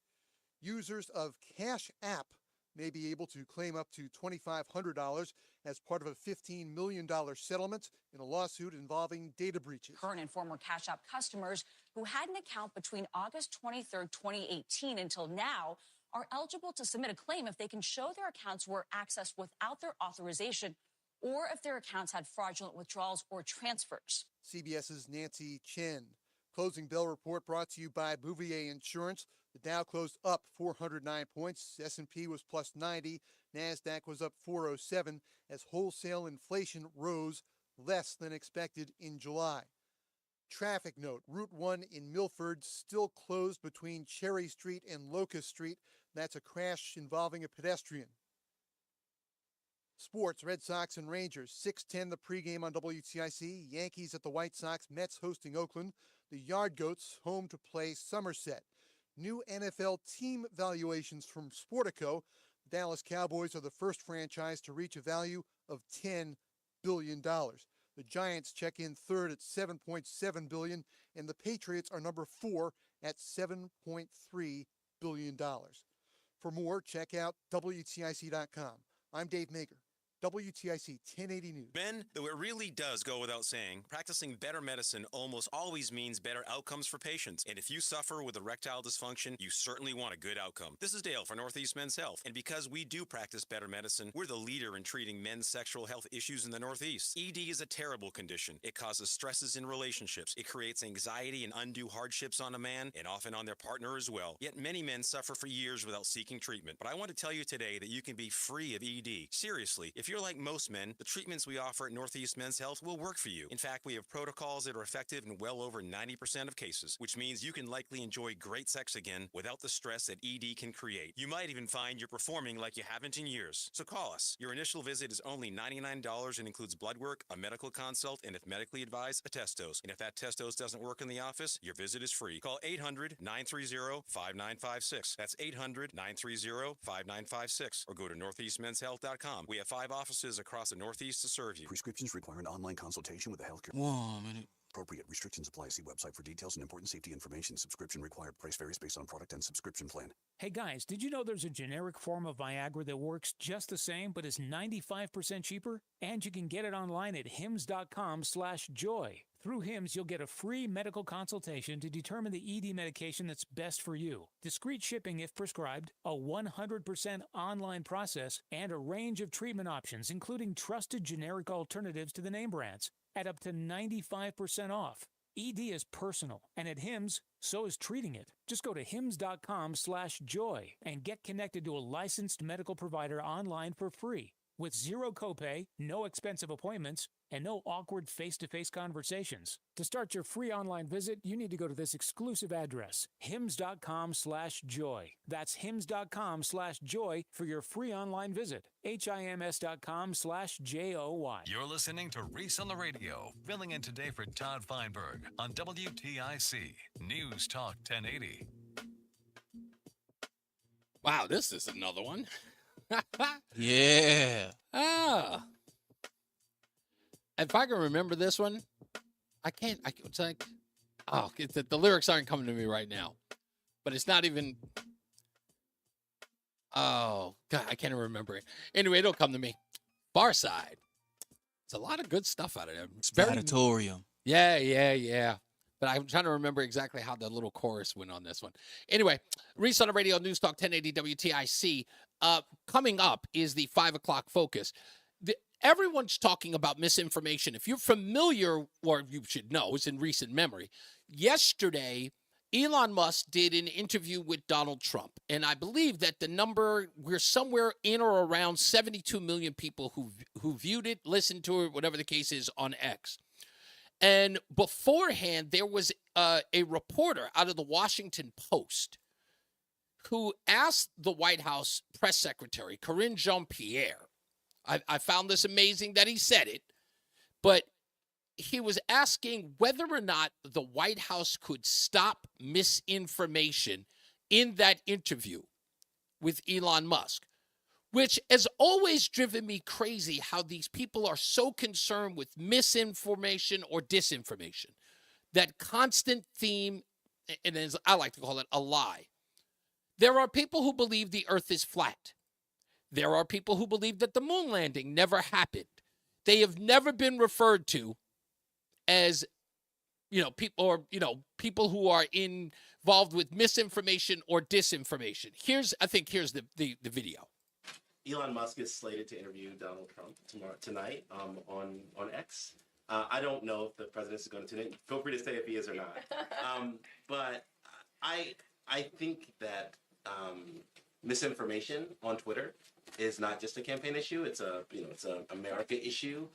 Users of Cash App may be able to claim up to $2,500 as part of a $15 million settlement in a lawsuit involving data breaches. Current and former Cash App customers who had an account between August 23, 2018 until now are eligible to submit a claim if they can show their accounts were accessed without their authorization or if their accounts had fraudulent withdrawals or transfers. CBS's Nancy Chen. Closing bell report brought to you by Bouvier Insurance. The Dow closed up 409 points. S&P was plus 90. NASDAQ was up 407 as wholesale inflation rose less than expected in July. Traffic note, Route 1 in Milford still closed between Cherry Street and Locust Street. That's a crash involving a pedestrian. Sports, Red Sox and Rangers, 6:10 the pregame on WTIC. Yankees at the White Sox, Mets hosting Oakland. The Yard Goats home to play Somerset. New NFL team valuations from Sportico. The Dallas Cowboys are the first franchise to reach a value of $10 billion. The Giants check in third at $7.7 billion, and the Patriots are number 4 at $7.3 billion. For more, check out WTIC.com. I'm Dave Mager. WTIC 1080 News. Men, though it really does go without saying, practicing better medicine almost always means better outcomes for patients. And if you suffer with erectile dysfunction, you certainly want a good outcome. This is Dale for Northeast Men's Health. And because we do practice better medicine, we're the leader in treating men's sexual health issues in the Northeast. ED is a terrible condition. It causes stresses in relationships. It creates anxiety and undue hardships on a man and often on their partner as well. Yet many men suffer for years without seeking treatment. But I want to tell you today that you can be free of ED. Seriously, if you're like most men, the treatments we offer at Northeast Men's Health will work for you. In fact, we have protocols that are effective in well over 90% of cases, which means you can likely enjoy great sex again without the stress that ED can create. You might even find you're performing like you haven't in years. So call us. Your initial visit is only $99 and includes blood work, a medical consult, and if medically advised, a test dose. And if that test dose doesn't work in the office, your visit is free. Call 800-930-5956. That's 800-930-5956. Or go to northeastmenshealth.com. We have 5 offices across the Northeast to serve you. Prescriptions require an online consultation with a healthcare. 1 minute. Appropriate restrictions apply. See website for details and important safety information. Subscription required. Price varies based on product and subscription plan. Hey guys, did you know there's a generic form of Viagra that works just the same but is 95% cheaper? And you can get it online at hims.com/joy. Through Hims, you'll get a free medical consultation to determine the ED medication that's best for you. Discreet shipping if prescribed, a 100% online process, and a range of treatment options, including trusted generic alternatives to the name brands, at up to 95% off. ED is personal, and at Hims, so is treating it. Just go to hims.com/joy and get connected to a licensed medical provider online for free. With zero copay, no expensive appointments, and no awkward face-to-face conversations. To start your free online visit, you need to go to this exclusive address, hims.com/joy. That's hims.com/joy for your free online visit. HIMS.com/JOY. You're listening to Reese on the Radio, filling in today for Todd Feinberg on WTIC News Talk 1080. Wow, this is another one. Yeah. If I can remember this one, it's like, the lyrics aren't coming to me right now. But it's not even, God, I can't even remember it. Anyway, it'll come to me. Far Side. It's a lot of good stuff out of it. It's very Auditorium. Yeah. But I'm trying to remember exactly how the little chorus went on this one. Anyway, Reese on the Radio, News Talk 1080 WTIC. coming up is the 5 o'clock focus. Everyone's talking about misinformation. If you're familiar, or you should know, it's in recent memory. Yesterday, Elon Musk did an interview with Donald Trump. And I believe that the number, we're somewhere in or around 72 million people who viewed it, listened to it, whatever the case is, on X. And beforehand, there was a reporter out of the Washington Post who asked the White House press secretary, Karine Jean-Pierre, I found this amazing that he said it, but he was asking whether or not the White House could stop misinformation in that interview with Elon Musk, which has always driven me crazy how these people are so concerned with misinformation or disinformation. That constant theme, and as I like to call it, a lie. There are people who believe the earth is flat. There are people who believe that the moon landing never happened. They have never been referred to as, people who are involved with misinformation or disinformation. Here's the video. Elon Musk is slated to interview Donald Trump tonight on X. I don't know if the president is going to tune in. Feel free to say if he is or not. But I think that misinformation on Twitter is not just a campaign issue. It's a America issue.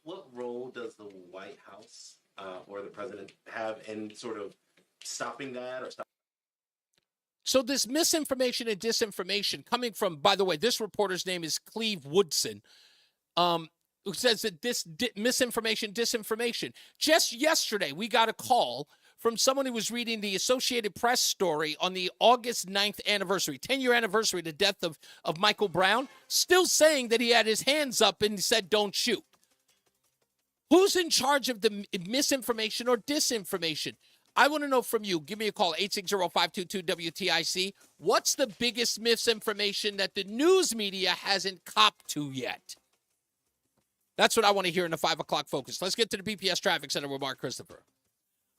What role does the White House or the president have in sort of stopping that or So this misinformation and disinformation coming from, by the way, this reporter's name is Cleve Woodson, who says that this misinformation, disinformation. Just yesterday, we got a call from someone who was reading the Associated Press story on the August 9th anniversary, 10-year anniversary of the death of Michael Brown, still saying that he had his hands up and said, don't shoot. Who's in charge of the misinformation or disinformation? I want to know from you. Give me a call, 860-522-WTIC. What's the biggest misinformation that the news media hasn't copped to yet? That's what I want to hear in the 5 o'clock focus. Let's get to the BPS Traffic Center with Mark Christopher.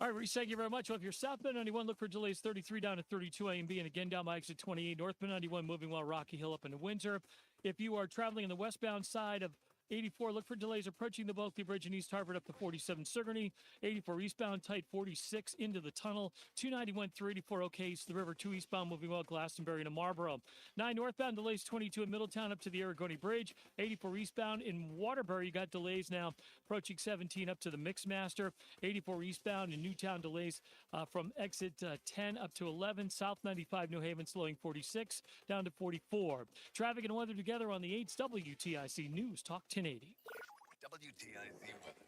All right, Reese, thank you very much. Well, if you're southbound 91, look for delays 33 down to 32 A and B, and again down by exit 28. Northbound 91 moving while Rocky Hill up into Windsor. If you are traveling on the westbound side of 84, look for delays approaching the Bulkley Bridge in East Harvard up to 47 Sigourney. 84 eastbound tight 46 into the tunnel. 291 through 84 okay east of the river. 2 eastbound moving well Glastonbury to Marlboro. 9 northbound delays 22 in Middletown up to the Aragoni Bridge. 84 eastbound in Waterbury, you got delays now approaching 17 up to the Mixmaster. 84 eastbound in Newtown delays from exit 10 up to 11. South 95 New Haven slowing 46 down to 44. Traffic and weather together on the 8's WTIC News Talk 1080. WTIC weather.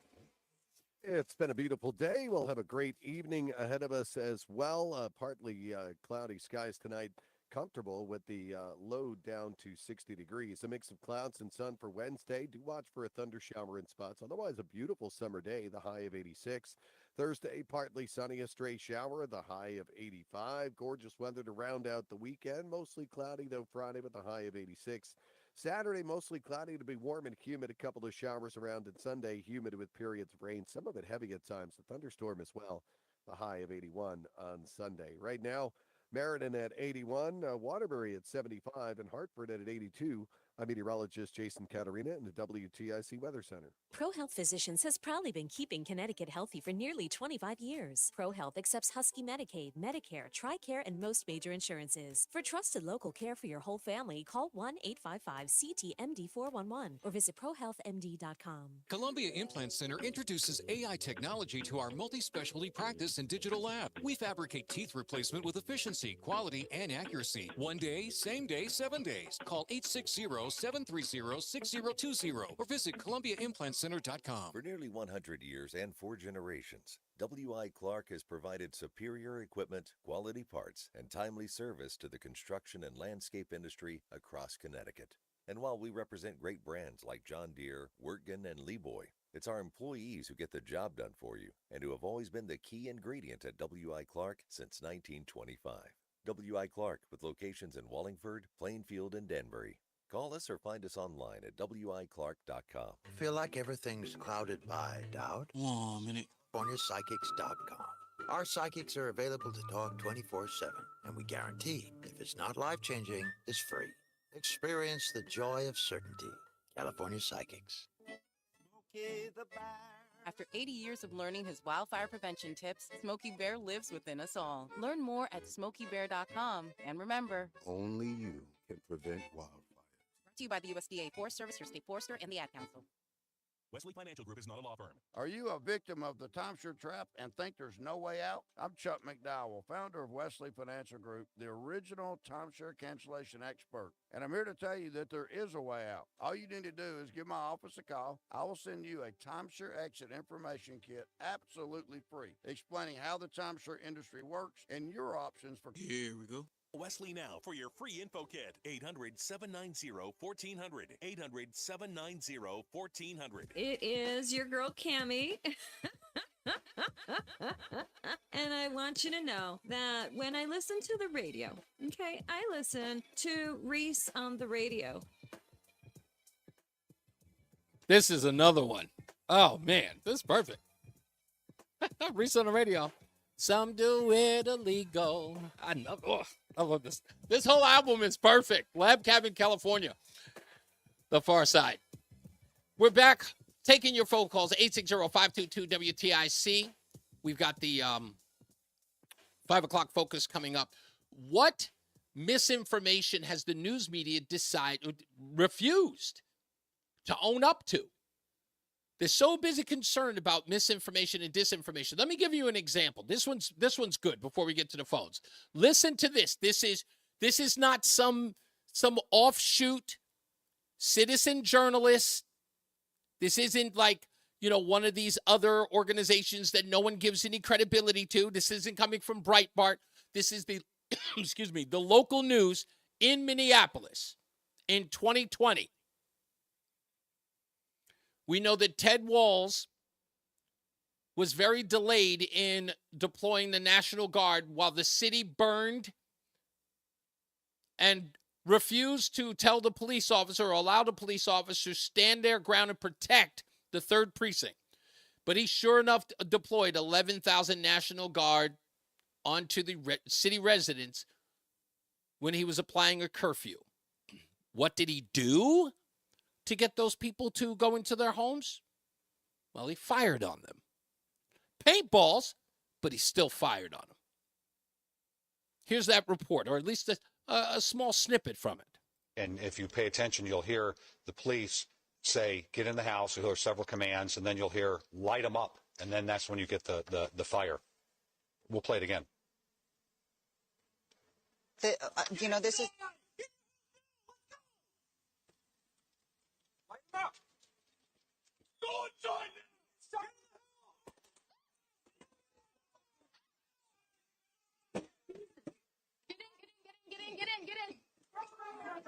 It's been a beautiful day. We'll have a great evening ahead of us as well. Partly cloudy skies tonight. Comfortable with the low down to 60 degrees. A mix of clouds and sun for Wednesday. Do watch for a thunder shower in spots. Otherwise, a beautiful summer day. The high of 86. Thursday, partly sunny, a stray shower. The high of 85. Gorgeous weather to round out the weekend. Mostly cloudy, though, Friday with a high of 86. Saturday, mostly cloudy to be warm and humid. A couple of showers around, and Sunday, humid with periods of rain. Some of it heavy at times. A thunderstorm as well. The high of 81 on Sunday. Right now, Meriden at 81, Waterbury at 75, and Hartford at 82. I'm meteorologist Jason Caterina in the WTIC Weather Center. ProHealth Physicians has proudly been keeping Connecticut healthy for nearly 25 years. ProHealth accepts Husky Medicaid, Medicare, TRICARE, and most major insurances. For trusted local care for your whole family, call 1-855-CT-MD-411 or visit ProHealthMD.com. Columbia Implant Center introduces AI technology to our multi-specialty practice and digital lab. We fabricate teeth replacement with efficiency, quality, and accuracy. 1 day, same day, 7 days. Call 860-730-6020 or visit ColumbiaImplantCenter.com. For nearly 100 years and 4 generations, W.I. Clark has provided superior equipment, quality parts, and timely service to the construction and landscape industry across Connecticut. And while we represent great brands like John Deere, Wirtgen, and Leeboy, it's our employees who get the job done for you and who have always been the key ingredient at W.I. Clark since 1925. W.I. Clark, with locations in Wallingford, Plainfield, and Danbury. Call us or find us online at WIClark.com. Feel like everything's clouded by doubt? Oh, a minute. CaliforniaPsychics.com. Our psychics are available to talk 24/7, and we guarantee if it's not life-changing, it's free. Experience the joy of certainty. California Psychics. After 80 years of learning his wildfire prevention tips, Smokey Bear lives within us all. Learn more at SmokeyBear.com. And remember, only you can prevent wildfire. Brought to you by the USDA Forest Service, your state forester, and the Ad Council. Wesley Financial Group is not a law firm. Are you a victim of the timeshare trap and think there's no way out? I'm Chuck McDowell, founder of Wesley Financial Group, the original timeshare cancellation expert. And I'm here to tell you that there is a way out. All you need to do is give my office a call. I will send you a timeshare exit information kit absolutely free, explaining how the timeshare industry works and your options for... Here we go. Wesley now for your free info kit. 800-790-1400. 800-790-1400. It is your girl, Cammie. And I want you to know that when I listen to the radio, okay, I listen to Reese on the Radio. This is another one. Oh, man, this is perfect. Reese on the Radio. Some do it illegal. I love this. This whole album is perfect. Lab Cabin, California. The Far Side. We're back taking your phone calls. 860-522-WTIC. We've got the 5 o'clock focus coming up. What misinformation has the news media refused to own up to? They're so busy concerned about misinformation and disinformation. Let me give you an example. This one's good before we get to the phones. Listen to this. This is not some offshoot citizen journalist. This isn't like, one of these other organizations that no one gives any credibility to. This isn't coming from Breitbart. This is the the local news in Minneapolis in 2020. We know that Ted Walz was very delayed in deploying the National Guard while the city burned and refused to tell the police officer or allow the police officer to stand their ground and protect the 3rd precinct. But he sure enough deployed 11,000 National Guard onto the city residents when he was applying a curfew. What did he do to get those people to go into their homes? Well, he fired on them. Paintballs, but he still fired on them. Here's that report, or at least a small snippet from it. And if you pay attention, you'll hear the police say, get in the house. You'll hear several commands, and then you'll hear, light them up. And then that's when you get the fire. We'll play it again. This is...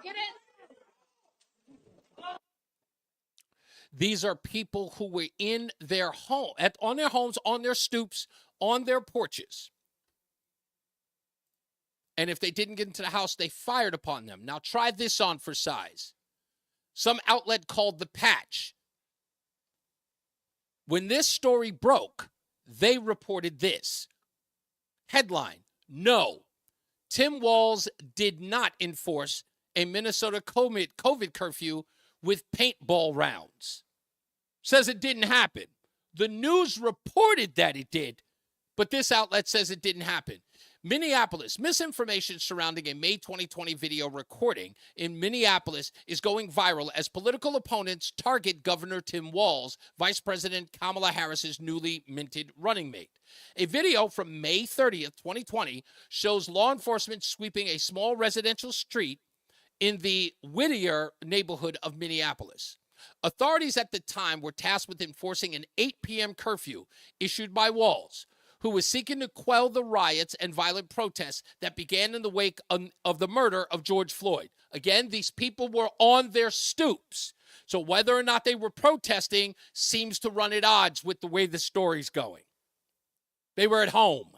Get in. These are people who were in their home, on their homes, on their stoops, on their porches. And if they didn't get into the house, they fired upon them. Now try this on for size. Some outlet called The Patch. When this story broke, they reported this. Headline, no, Tim Walz did not enforce a Minnesota COVID curfew with paintball rounds. Says it didn't happen. The news reported that it did, but this outlet says it didn't happen. Minneapolis, misinformation surrounding a May 2020 video recording in Minneapolis is going viral as political opponents target Governor Tim Walz, Vice President Kamala Harris's newly minted running mate. A video from May 30th, 2020 shows law enforcement sweeping a small residential street in the Whittier neighborhood of Minneapolis. Authorities at the time were tasked with enforcing an 8 p.m. curfew issued by Walz, who was seeking to quell the riots and violent protests that began in the wake of the murder of George Floyd. Again, these people were on their stoops. So whether or not they were protesting seems to run at odds with the way the story's going. They were at home.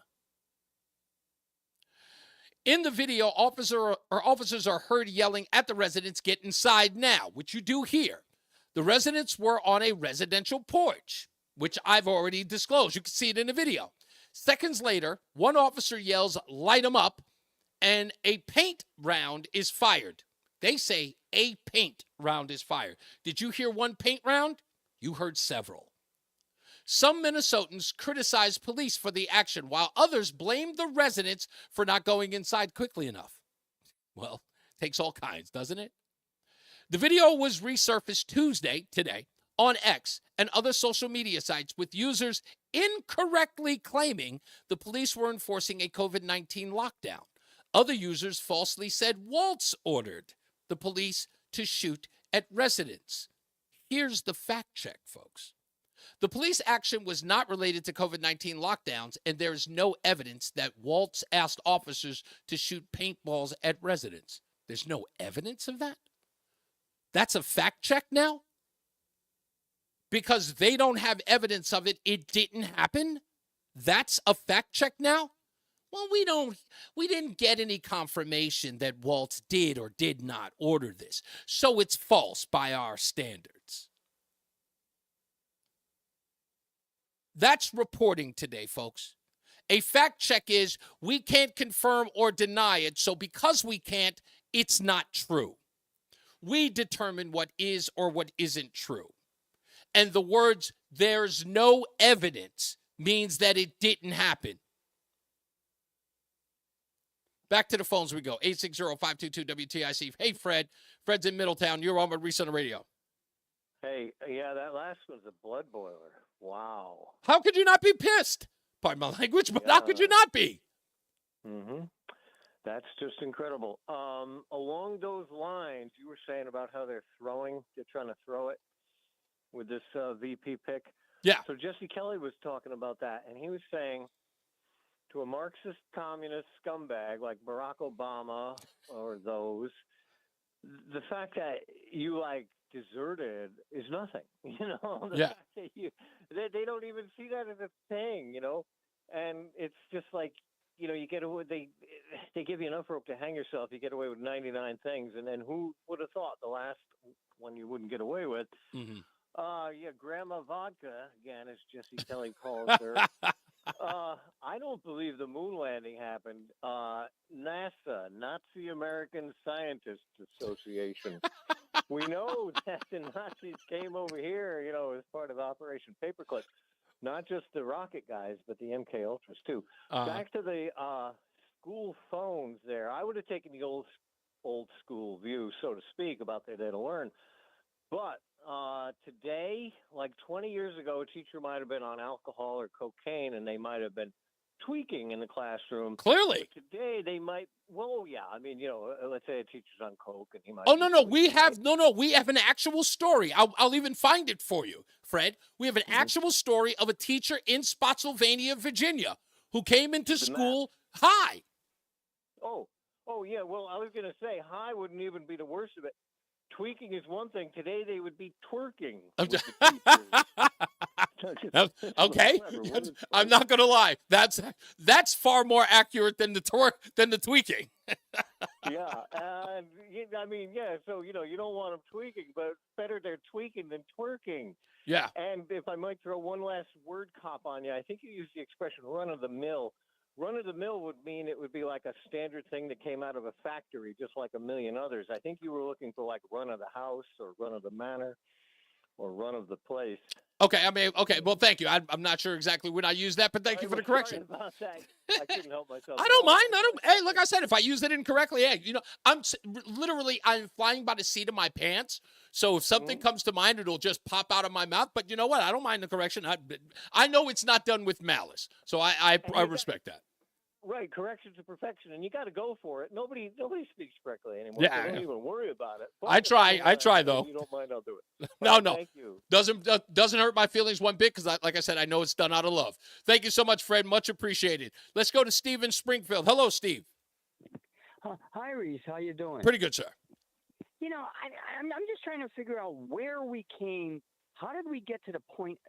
In the video, officers are heard yelling at the residents, "Get inside now," which you do hear. The residents were on a residential porch, which I've already disclosed. You can see it in the video. Seconds later, one officer yells, "Light them up," and a paint round is fired. They say a paint round is fired. Did you hear one paint round? You heard several. Some Minnesotans criticized police for the action, while others blamed the residents for not going inside quickly enough. Well, takes all kinds, doesn't it? The video was resurfaced today, on X and other social media sites with users incorrectly claiming the police were enforcing a COVID-19 lockdown. Other users falsely said Waltz ordered the police to shoot at residents. Here's the fact check, folks. The police action was not related to COVID-19 lockdowns, and there is no evidence that Waltz asked officers to shoot paintballs at residents. There's no evidence of that? That's a fact check now? Because they don't have evidence of it, it didn't happen? That's a fact check now? Well, we didn't get any confirmation that Waltz did or did not order this, so it's false by our standards. That's reporting today, folks. A fact check is we can't confirm or deny it, so because we can't, it's not true. We determine what is or what isn't true. And the words, there's no evidence, means that it didn't happen. Back to the phones we go. 860-522-WTIC. Hey, Fred. Fred's in Middletown. You're on with Reese on the radio. Hey, yeah, that last one's a blood boiler. Wow. How could you not be pissed? Pardon my language, but how could you not be? Mm-hmm. That's just incredible. Along those lines, you were saying about how they're trying to throw it with this VP pick. Yeah. So Jesse Kelly was talking about that, and he was saying to a Marxist communist scumbag like Barack Obama or those, the fact that you deserted is nothing, The yeah. fact that they don't even see that as a thing, and it's just you get away. They give you enough rope to hang yourself. You get away with 99 things, and then who would have thought the last one you wouldn't get away with? Mm-hmm. Yeah, Grandma Vodka again, as Jesse Kelly calls her. I don't believe the moon landing happened. NASA, Nazi American Scientists Association. We know that the Nazis came over here, as part of Operation Paperclip. Not just the rocket guys, but the MK Ultras too. Back to the school phones there. I would have taken the old school view, so to speak, about their day to learn. But today, 20 years ago, a teacher might have been on alcohol or cocaine, and they might have been tweaking in the classroom. Clearly. But today, they might. Well, yeah. I mean, let's say a teacher's on coke, and he might. Oh, no. We have an actual story. I'll even find it for you, Fred. We have an actual story of a teacher in Spotsylvania, Virginia, who came into school high. Oh, yeah. Well, I was going to say high wouldn't even be the worst of it. Tweaking is one thing. Today they would be twerking. Okay, I'm not going to lie. That's far more accurate than the tweaking. Yeah, I mean, yeah. So you don't want them tweaking, but it's better they're tweaking than twerking. Yeah. And if I might throw one last word cop on you, I think you used the expression "run of the mill." Run of the mill would mean it would be like a standard thing that came out of a factory, just like a million others. I think you were looking for run of the house or run of the manor or run of the place. Okay, well, thank you. I'm not sure exactly when I used that, but thank you for the correction. Sorry about that. I couldn't help myself. I don't mind. Hey, like I said, if I used it incorrectly, hey, I'm flying by the seat of my pants. So if something comes to mind, it'll just pop out of my mouth. But you know what? I don't mind the correction. I know it's not done with malice, so I respect that. Right, correction to perfection, and you got to go for it. Nobody speaks correctly anymore. Yeah, so don't even worry about it. I try though. If you don't mind, I'll do it. No. Thank you. Doesn't hurt my feelings one bit because, like I said, I know it's done out of love. Thank you so much, Fred. Much appreciated. Let's go to Steve in Springfield. Hello, Steve. Hi, Reese. How you doing? Pretty good, sir. I'm just trying to figure out where we came. How did we get to the point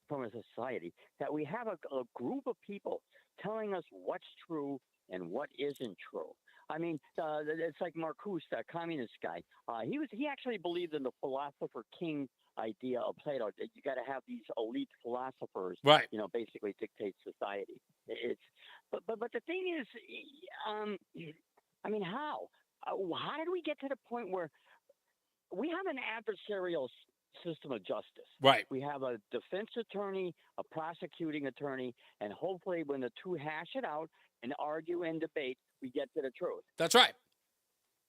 from a society that we have a group of people telling us what's true and what isn't true? I mean, it's like Marcuse, that communist guy. He actually believed in the philosopher king idea of Plato, that you got to have these elite philosophers, right? Basically dictate society. But the thing is, I mean, how? how did we get to the point where we have an adversarial system of justice? Right. We have a defense attorney, a prosecuting attorney, and hopefully when the two hash it out and argue and debate, we get to the truth. That's right.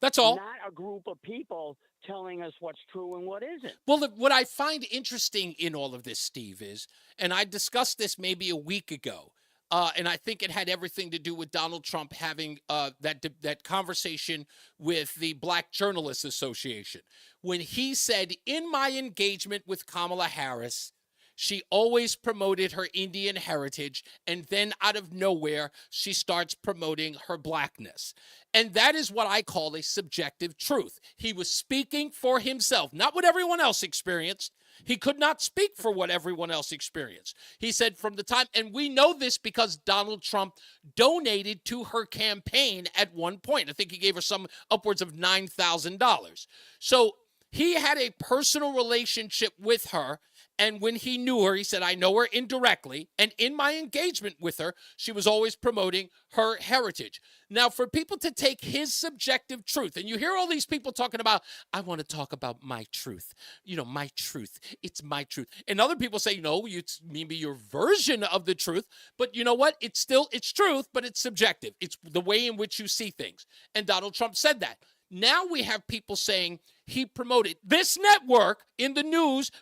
That's all. Not a group of people telling us what's true and what isn't. Well, what I find interesting in all of this, Steve, is, and I discussed this maybe a week ago, and I think it had everything to do with Donald Trump having that conversation with the Black Journalists Association, when he said, in my engagement with Kamala Harris, she always promoted her Indian heritage, and then out of nowhere, she starts promoting her blackness. And that is what I call a subjective truth. He was speaking for himself, not what everyone else experienced. He could not speak for what everyone else experienced. He said from the time, and we know this because Donald Trump donated to her campaign at one point. I think he gave her some upwards of $9,000. So he had a personal relationship with her. And when he knew her, he said, I know her indirectly. And in my engagement with her, she was always promoting her heritage. Now, for people to take his subjective truth, and you hear all these people talking about, I want to talk about my truth. You know, my truth. It's my truth. And other people say, no, it's maybe your version of the truth. But you know what? It's truth, but it's subjective. It's the way in which you see things. And Donald Trump said that. Now we have people saying he promoted this network in the news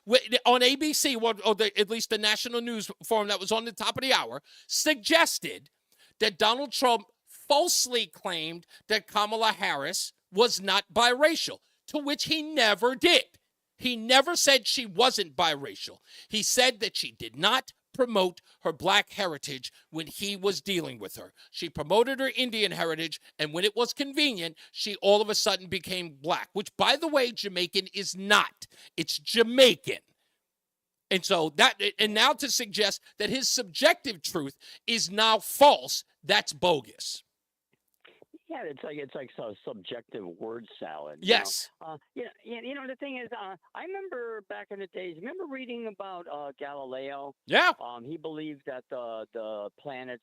on ABC, or at least the national news forum that was on the top of the hour, suggested that Donald Trump falsely claimed that Kamala Harris was not biracial, to which he never did. He never said she wasn't biracial. He said that she did not promote her black heritage when he was dealing with her. She promoted her Indian heritage, and when it was convenient, she all of a sudden became black, which, by the way, Jamaican is not. It's Jamaican. And so now to suggest that his subjective truth is now false, that's bogus. Yeah, it's like some subjective word salad. Yes. The thing is, I remember back in the days. Remember reading about Galileo? Yeah. He believed that the planets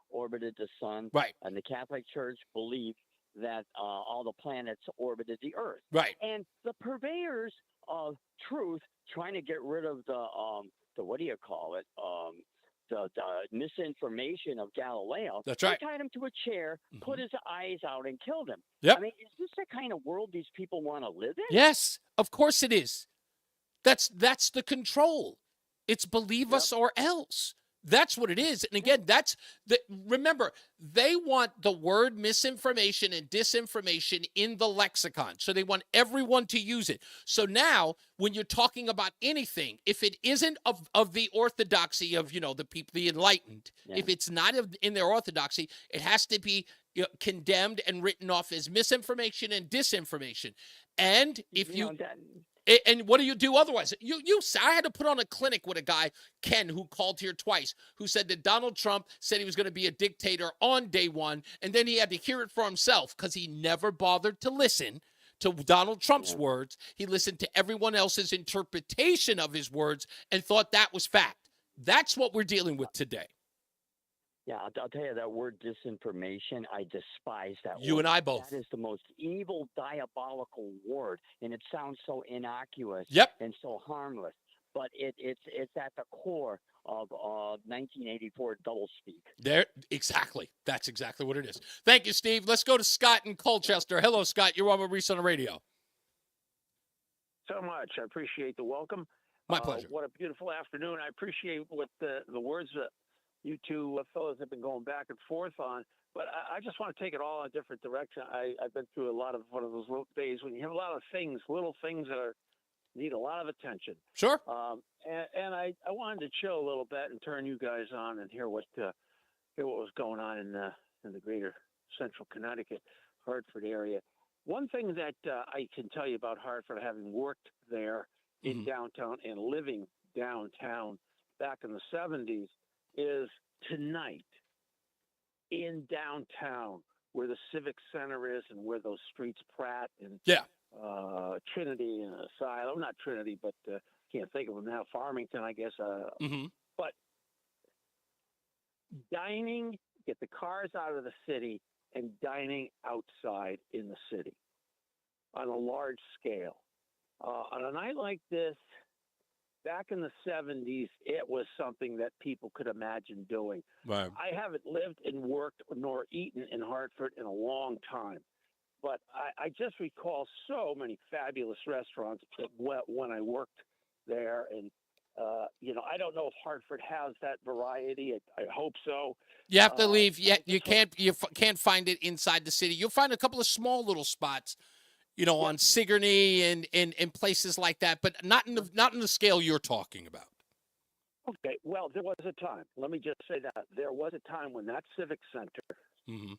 orbited the sun. Right. And the Catholic Church believed that all the planets orbited the Earth. Right. And the purveyors of truth, trying to get rid of the what do you call it? The misinformation of Galileo. That's right. They tied him to a chair, put his eyes out, and killed him. Yep. I mean, is this the kind of world these people want to live in? Yes, of course it is. That's the control. It's believe us or else. That's what it is. And again, remember, they want the word misinformation and disinformation in the lexicon. So they want everyone to use it. So now when you're talking about anything, if it isn't of the orthodoxy of, the people, the enlightened, if it's not in their orthodoxy, it has to be condemned and written off as misinformation and disinformation. And if and what do you do otherwise? I had to put on a clinic with a guy, Ken, who called here twice, who said that Donald Trump said he was going to be a dictator on day one, and then he had to hear it for himself because he never bothered to listen to Donald Trump's words. He listened to everyone else's interpretation of his words and thought that was fact. That's what we're dealing with today. Yeah, I'll tell you, that word disinformation, I despise that word. You and I both. That is the most evil, diabolical word, and it sounds so innocuous and so harmless. But it's at the core of 1984 doublespeak. There, exactly. That's exactly what it is. Thank you, Steve. Let's go to Scott in Colchester. Hello, Scott. You're on with Reese on the Radio. So much. I appreciate the welcome. My pleasure. What a beautiful afternoon. I appreciate what the words that you two fellows have been going back and forth on. But I just want to take it all in a different direction. I've been through one of those little days when you have a lot of little things that need a lot of attention. Sure. And I wanted to chill a little bit and turn you guys on and hear what was going on in the greater central Connecticut, Hartford area. One thing that I can tell you about Hartford, having worked there in downtown and living downtown back in the 70s, is tonight in downtown where the Civic Center is and where those streets, Pratt and Trinity and Asylum, not Trinity, but can't think of them now, Farmington, I guess. But dining, get the cars out of the city, and dining outside in the city on a large scale. On a night like this, back in the 70s, it was something that people could imagine doing. Right. I haven't lived and worked nor eaten in Hartford in a long time, but I just recall so many fabulous restaurants when I worked there. And, I don't know if Hartford has that variety. I hope so. You have to leave. Yeah, you can't find it inside the city. You'll find a couple of small little spots, on Sigourney and places like that, but not in the scale you're talking about. Okay, well, there was a time. Let me just say that there was a time when that Civic Center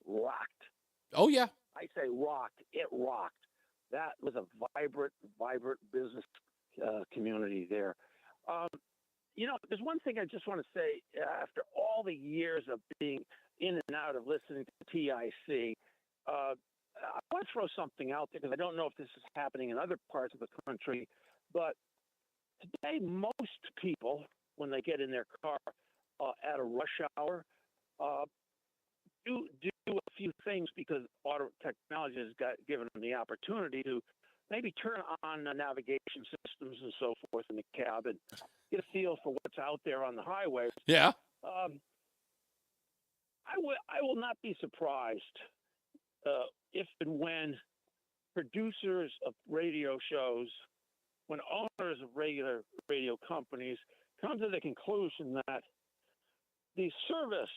rocked. Oh yeah, I say rocked. It rocked. That was a vibrant business community there. There's one thing I just want to say. After all the years of being in and out of listening to TIC, I want to throw something out there because I don't know if this is happening in other parts of the country. But today, most people, when they get in their car at a rush hour, do a few things because auto technology has given them the opportunity to maybe turn on the navigation systems and so forth in the cab and get a feel for what's out there on the highways. Yeah. I will not be surprised if and when producers of radio shows, when owners of regular radio companies come to the conclusion that the service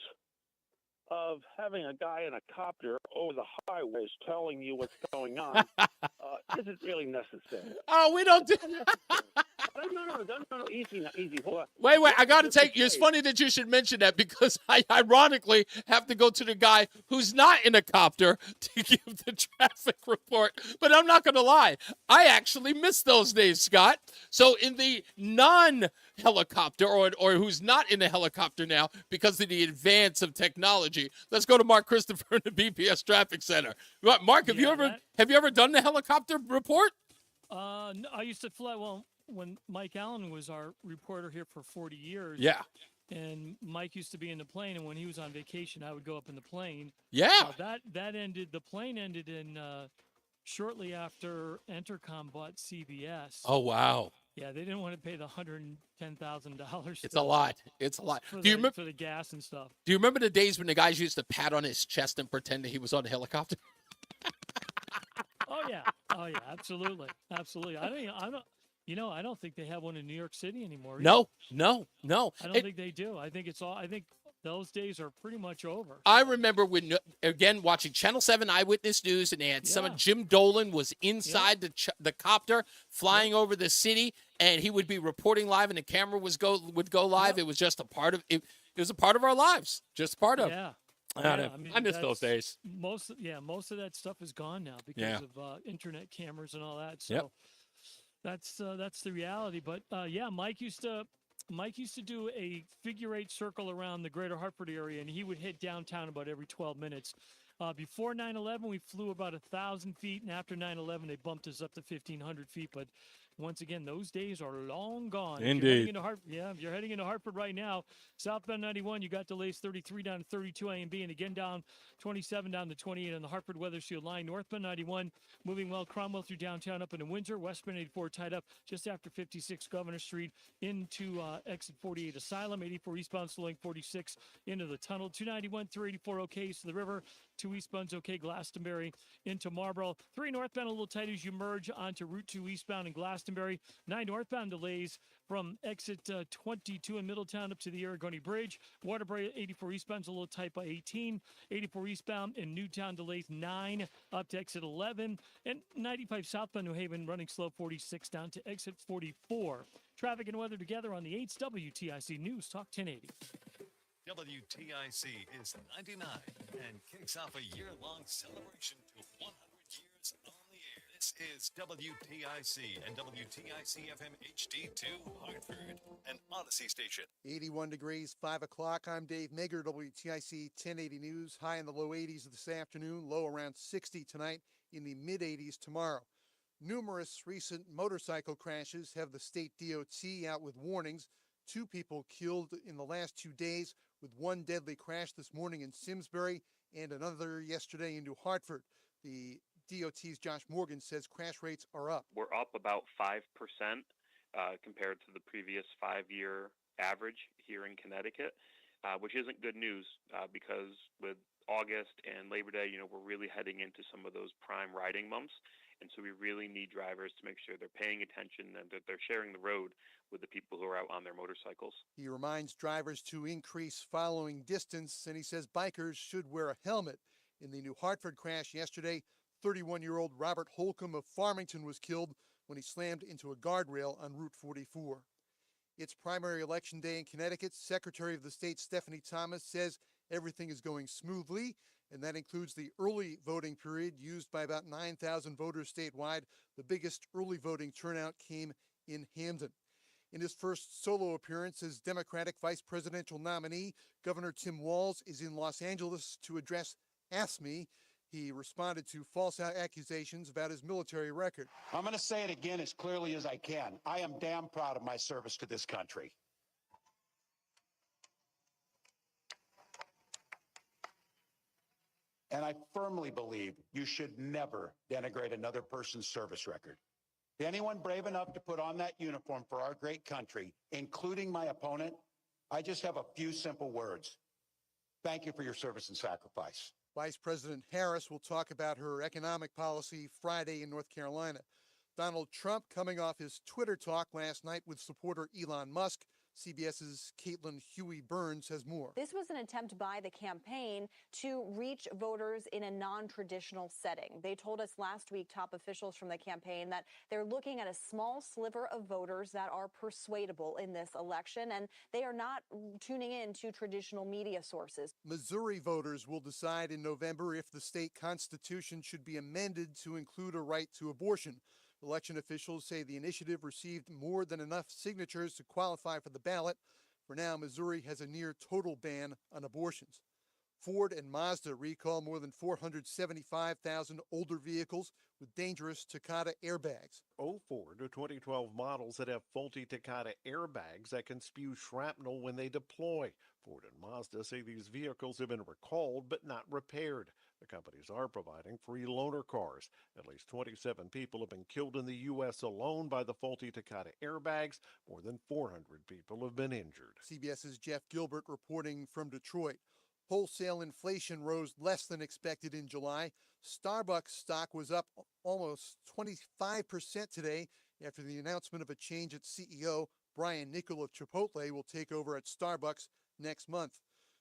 of having a guy in a copter over the highways telling you what's going on isn't really necessary. Oh, we don't do. No, easy. Hold on. Wait. I got to take you. It's funny that you should mention that because I ironically have to go to the guy who's not in a copter to give the traffic report. But I'm not going to lie. I actually miss those days, Scott. So in the non-helicopter or who's not in a helicopter now because of the advance of technology, let's go to Mark Christopher in the BPS Traffic Center. Mark, have you ever done the helicopter report? No, I used to fly. Well, when Mike Allen was our reporter here for 40 years. Yeah. And Mike used to be in the plane, and when he was on vacation, I would go up in the plane. Yeah. That ended. The plane ended in shortly after Entercom bought CBS. Oh wow. Yeah, they didn't want to pay the $110,000. It's a lot. It's a lot. Do you remember for the gas and stuff? Do you remember the days when the guys used to pat on his chest and pretend that he was on a helicopter? Oh yeah, absolutely. I don't think they have one in New York City anymore. No. I don't think they do. I think those days are pretty much over. I remember when, again, watching Channel 7 Eyewitness News, and they had Jim Dolan was inside the copter flying over the city, and he would be reporting live, and the camera would go live. It was just a part of it. It was a part of our lives, just part of. Yeah. I miss those days. Most of that stuff is gone now because of internet cameras and all that. So that's the reality. But Mike used to do a figure-8 circle around the greater Hartford area, and he would hit downtown about every 12 minutes. Before 9/11, we flew about 1,000 feet, and after 9/11, they bumped us up to 1,500 feet. But once again, those days are long gone. Indeed. If you're heading into Hartford right now, southbound 91, you got delays 33 down to 32 A and B, and again down 27 down to 28 on the Hartford Weathersfield line. Northbound 91, moving well, Cromwell through downtown up into Windsor. Westbound 84 tied up just after 56 Governor Street into exit 48 Asylum. 84 eastbound slowing 46 into the tunnel. 291 through 84 okay to the river. 2 eastbound's okay, Glastonbury into Marlboro. 3 northbound a little tight as you merge onto Route 2 eastbound in Glastonbury. 9 northbound delays from exit 22 in Middletown up to the Aragoni Bridge. Waterbury 84 eastbound's a little tight by 18. 84 eastbound in Newtown delays 9 up to exit 11. And 95 southbound New Haven running slow 46 down to exit 44. Traffic and weather together on the 8's WTIC News Talk 1080. WTIC is 99 and kicks off a year-long celebration to 100 years on the air. This is WTIC and WTIC FM HD2 Hartford, an Odyssey station. 81 degrees, 5 o'clock. I'm Dave Mager, WTIC 1080 News. High in the low 80s this afternoon, low around 60 tonight, in the mid-80s tomorrow. Numerous recent motorcycle crashes have the state DOT out with warnings. 2 people killed in the last 2 days, with 1 deadly crash this morning in Simsbury and another yesterday in New Hartford. The DOT's Josh Morgan says crash rates are up. We're up about 5% compared to the previous 5-year average here in Connecticut, which isn't good news because with August and Labor Day, we're really heading into some of those prime riding months. And so we really need drivers to make sure they're paying attention and that they're sharing the road with the people who are out on their motorcycles. He reminds drivers to increase following distance, and he says bikers should wear a helmet. In the New Hartford crash yesterday, 31-year-old Robert Holcomb of Farmington was killed when he slammed into a guardrail on Route 44. It's primary election day in Connecticut. Secretary of the State Stephanie Thomas says everything is going smoothly, and that includes the early voting period used by about 9,000 voters statewide. The biggest early voting turnout came in Hamden. In his first solo appearance as Democratic vice presidential nominee, Governor Tim Walz is in Los Angeles to address AFSCME. He responded to false accusations about his military record. I'm going to say it again as clearly as I can. I am damn proud of my service to this country. And I firmly believe you should never denigrate another person's service record. To anyone brave enough to put on that uniform for our great country, including my opponent, I just have a few simple words. Thank you for your service and sacrifice. Vice President Harris will talk about her economic policy Friday in North Carolina. Donald Trump coming off his Twitter talk last night with supporter Elon Musk. CBS's Caitlin Huey-Burns has more. This was an attempt by the campaign to reach voters in a non-traditional setting. They told us last week, top officials from the campaign, that they're looking at a small sliver of voters that are persuadable in this election, and they are not tuning in to traditional media sources. Missouri voters will decide in November if the state constitution should be amended to include a right to abortion. Election officials say the initiative received more than enough signatures to qualify for the ballot. For now, Missouri has a near total ban on abortions. Ford and Mazda recall more than 475,000 older vehicles with dangerous Takata airbags. Ford are 2012 models that have faulty Takata airbags that can spew shrapnel when they deploy. Ford and Mazda say these vehicles have been recalled but not repaired. The companies are providing free loaner cars. At least 27 people have been killed in the U.S. alone by the faulty Takata airbags. More than 400 people have been injured. CBS's Jeff Gilbert reporting from Detroit. Wholesale inflation rose less than expected in July. Starbucks stock was up almost 25% today after the announcement of a change at CEO. Brian Niccol of Chipotle will take over at Starbucks next month.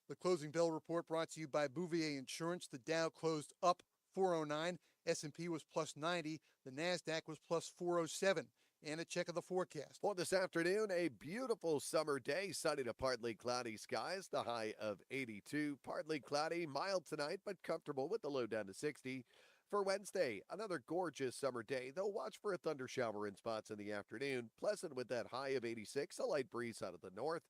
The closing bell report brought to you by Bouvier Insurance. The Dow closed up 409. S&P was plus 90. The NASDAQ was plus 407. And a check of the forecast. For this afternoon, a beautiful summer day, sunny to partly cloudy skies, the high of 82. Partly cloudy, mild tonight, but comfortable with the low down to 60. For Wednesday, another gorgeous summer day, though watch for a thunder shower in spots in the afternoon. Pleasant with that high of 86, a light breeze out of the north.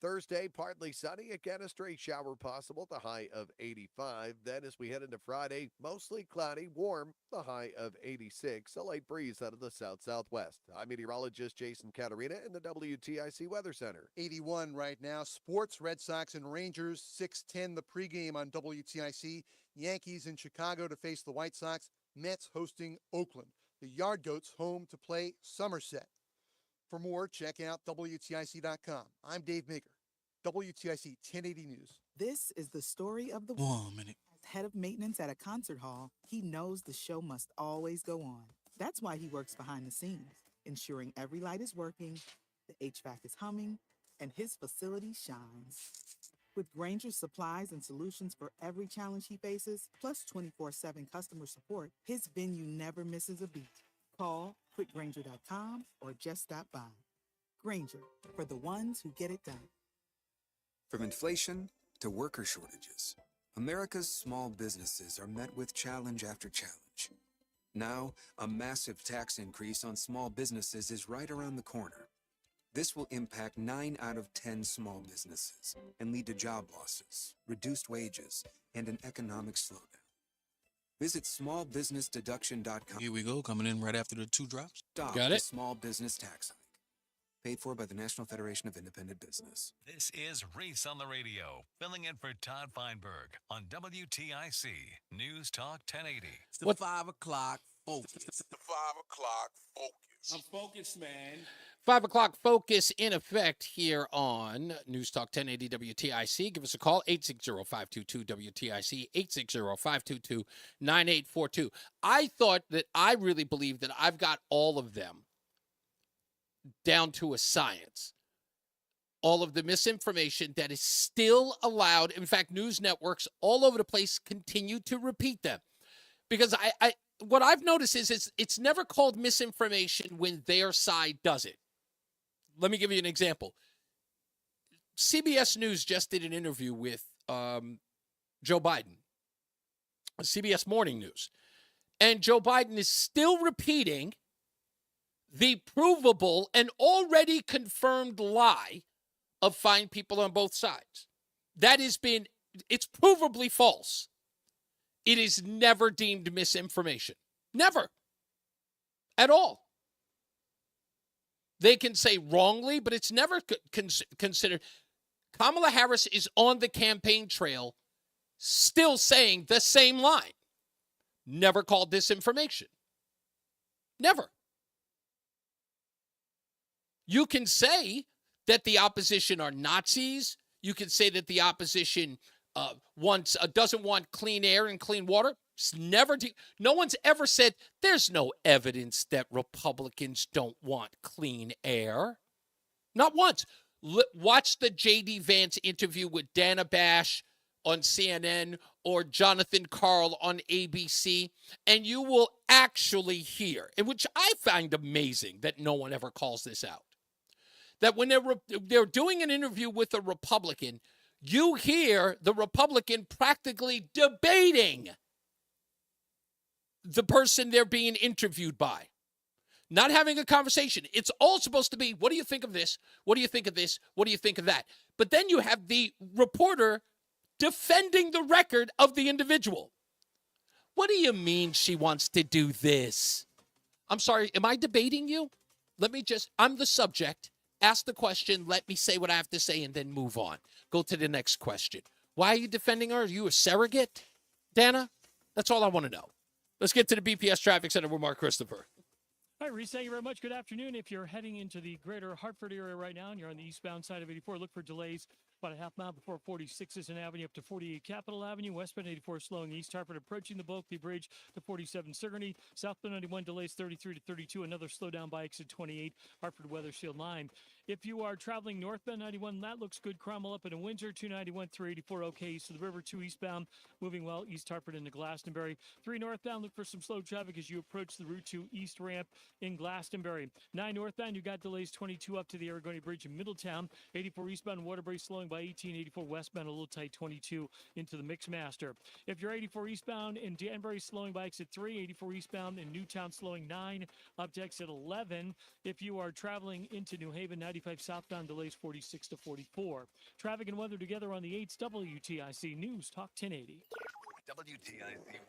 Thursday, partly sunny, again a stray shower possible, the high of 85. Then as we head into Friday, mostly cloudy, warm, the high of 86, a light breeze out of the south-southwest. I'm meteorologist Jason Caterina in the WTIC Weather Center. 81 right now. Sports, Red Sox and Rangers, 6:10 the pregame on WTIC. Yankees in Chicago to face the White Sox. Mets hosting Oakland. The Yard Goats home to play Somerset. For more, check out WTIC.com. I'm Dave Maker, WTIC 1080 News. This is the story of the... 1 minute. As head of maintenance at a concert hall, he knows the show must always go on. That's why he works behind the scenes, ensuring every light is working, the HVAC is humming, and his facility shines. With Grainger's supplies and solutions for every challenge he faces, plus 24/7 customer support, his venue never misses a beat. Call quickgrainger.com or just stop by. Grainger, for the ones who get it done. From inflation to worker shortages, America's small businesses are met with challenge after challenge. Now, a massive tax increase on small businesses is right around the corner. This will impact 9 out of 10 small businesses and lead to job losses, reduced wages, and an economic slowdown. Visit smallbusinessdeduction.com. Here we go, coming in right after the 2 drops. Stop Got the it. small business tax hike. Paid for by the National Federation of Independent Business. This is Reese on the Radio, filling in for Todd Feinberg on WTIC News Talk 1080. It's the 5 o'clock focus. It's the 5 o'clock focus. I'm focused, man. 5 o'clock focus in effect here on News Talk 1080 WTIC. Give us a call, 860-522-WTIC, 860-522-9842. I thought that I really believe that I've got all of them down to a science. All of the misinformation that is still allowed. In fact, news networks all over the place continue to repeat them. Because what I've noticed is it's never called misinformation when their side does it. Let me give you an example. CBS News just did an interview with Joe Biden, CBS Morning News. And Joe Biden is still repeating the provable and already confirmed lie of fine people on both sides. It's provably false. It is never deemed misinformation. Never. At all. They can say wrongly, but it's never considered. Kamala Harris is on the campaign trail still saying the same line. Never called disinformation. Never. You can say that the opposition are Nazis. You can say that the opposition doesn't want clean air and clean water. No one's ever said there's no evidence that Republicans don't want clean air. Not once. Watch the J.D. Vance interview with Dana Bash on CNN or Jonathan Karl on ABC, and you will actually hear, and which I find amazing that no one ever calls this out, that when they're doing an interview with a Republican, you hear the Republican practically debating the person they're being interviewed by. Not having a conversation. It's all supposed to be, what do you think of this? What do you think of this? What do you think of that? But then you have the reporter defending the record of the individual. What do you mean she wants to do this? I'm sorry, am I debating you? I'm the subject. Ask the question, let me say what I have to say, and then move on. Go to the next question. Why are you defending her? Are you a surrogate, Dana? That's all I want to know. Let's get to the BPS Traffic Center with Mark Christopher. All right, Reese, thank you very much. Good afternoon. If you're heading into the greater Hartford area right now and you're on the eastbound side of 84, look for delays about a half mile before 46th Avenue up to 48 Capitol Avenue. Westbound 84 slowing east Hartford, approaching the Bulkley Bridge to 47 Sigourney. Southbound 91 delays 33 to 32. Another slowdown by exit 28, Hartford Weather Shield 9. If you are traveling northbound 91, that looks good. Cromwell up into Windsor, 291, 384 okay. East of the river, 2 eastbound, moving well east Hartford into Glastonbury. 3 northbound, look for some slow traffic as you approach the Route 2 East ramp in Glastonbury. 9 northbound, you got delays 22 up to the Aragoni Bridge in Middletown. 84 eastbound, Waterbury slowing by 18. 84 westbound, a little tight, 22 into the Mixmaster. If you're 84 eastbound in Danbury, slowing by exit 3. 84 eastbound in Newtown, slowing 9 up to exit 11. If you are traveling into New Haven, 95 southbound, delays 46 to 44. Traffic and weather together on the 8th WTIC News Talk 1080. WTIC.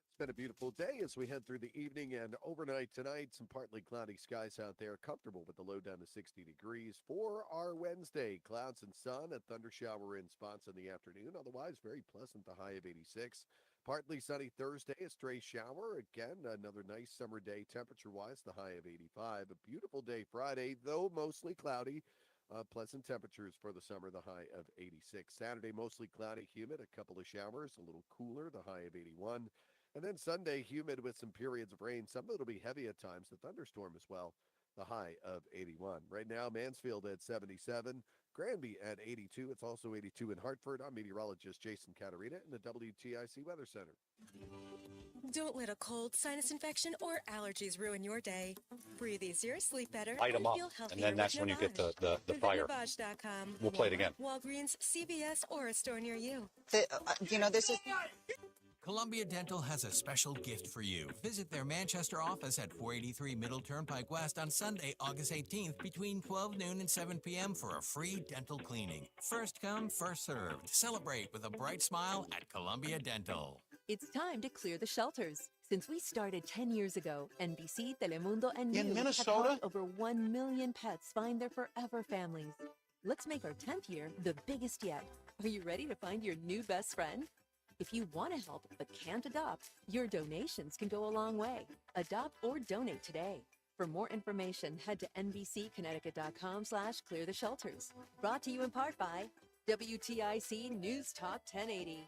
It's been a beautiful day as we head through the evening and overnight tonight. Some partly cloudy skies out there, comfortable with the low down to 60 degrees. For our Wednesday, clouds and sun, a thunder shower in spots in the afternoon. Otherwise, very pleasant, the high of 86. Partly sunny Thursday, a stray shower. Again, another nice summer day temperature-wise, the high of 85. A beautiful day Friday, though mostly cloudy. Pleasant temperatures for the summer, the high of 86. Saturday, mostly cloudy, humid, a couple of showers, a little cooler, the high of 81. And then Sunday, humid with some periods of rain. Some of it will be heavy at times, a thunderstorm as well, the high of 81. Right now, Mansfield at 77. Granby at 82. It's also 82 in Hartford. I'm meteorologist Jason Caterina in the WTIC Weather Center. Don't let a cold, sinus infection, or allergies ruin your day. Breathe easier, sleep better, Light them and up, feel healthier and then that's with when you get the Visit fire. Navage.com. We'll play it again. Walgreens, CVS, or a store near you. This is... Columbia Dental has a special gift for you. Visit their Manchester office at 483 Middle Turnpike West on Sunday, August 18th between 12 noon and 7 p.m. for a free dental cleaning. First come, first served. Celebrate with a bright smile at Columbia Dental. It's time to clear the shelters. Since we started 10 years ago, NBC, Telemundo, and In News have Minnesota? helped over 1 million pets find their forever families. Let's make our 10th year the biggest yet. Are you ready to find your new best friend? If you want to help but can't adopt, your donations can go a long way. Adopt or donate today. For more information, head to nbcconnecticut.com/cleartheshelters. Brought to you in part by WTIC News Talk 1080.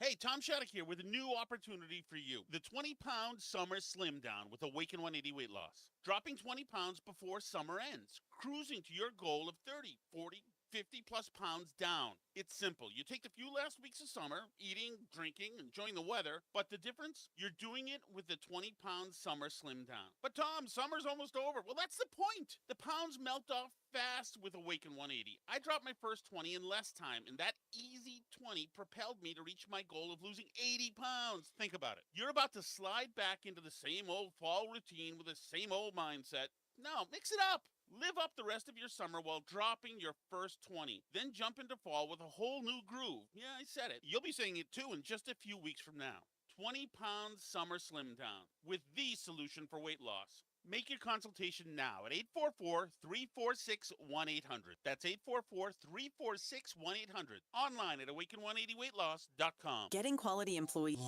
Hey, Tom Shattuck here with a new opportunity for you. The 20-pound summer slim down with Awaken 180 weight loss. Dropping 20 pounds before summer ends. Cruising to your goal of 30, 40, 50 plus pounds down. It's simple. You take the few last weeks of summer, eating, drinking, enjoying the weather, but the difference? You're doing it with the 20-pound summer slim down. But Tom, summer's almost over. Well, that's the point. The pounds melt off fast with Awaken 180. I dropped my first 20 in less time, and that easy 20 propelled me to reach my goal of losing 80 pounds. Think about it. You're about to slide back into the same old fall routine with the same old mindset. No, mix it up. Live up the rest of your summer while dropping your first 20. Then jump into fall with a whole new groove. Yeah, I said it. You'll be saying it too in just a few weeks from now. 20-pound summer slim down with the solution for weight loss. Make your consultation now at 844-346-1800. That's 844-346-1800. Online at awaken180weightloss.com. Getting quality employees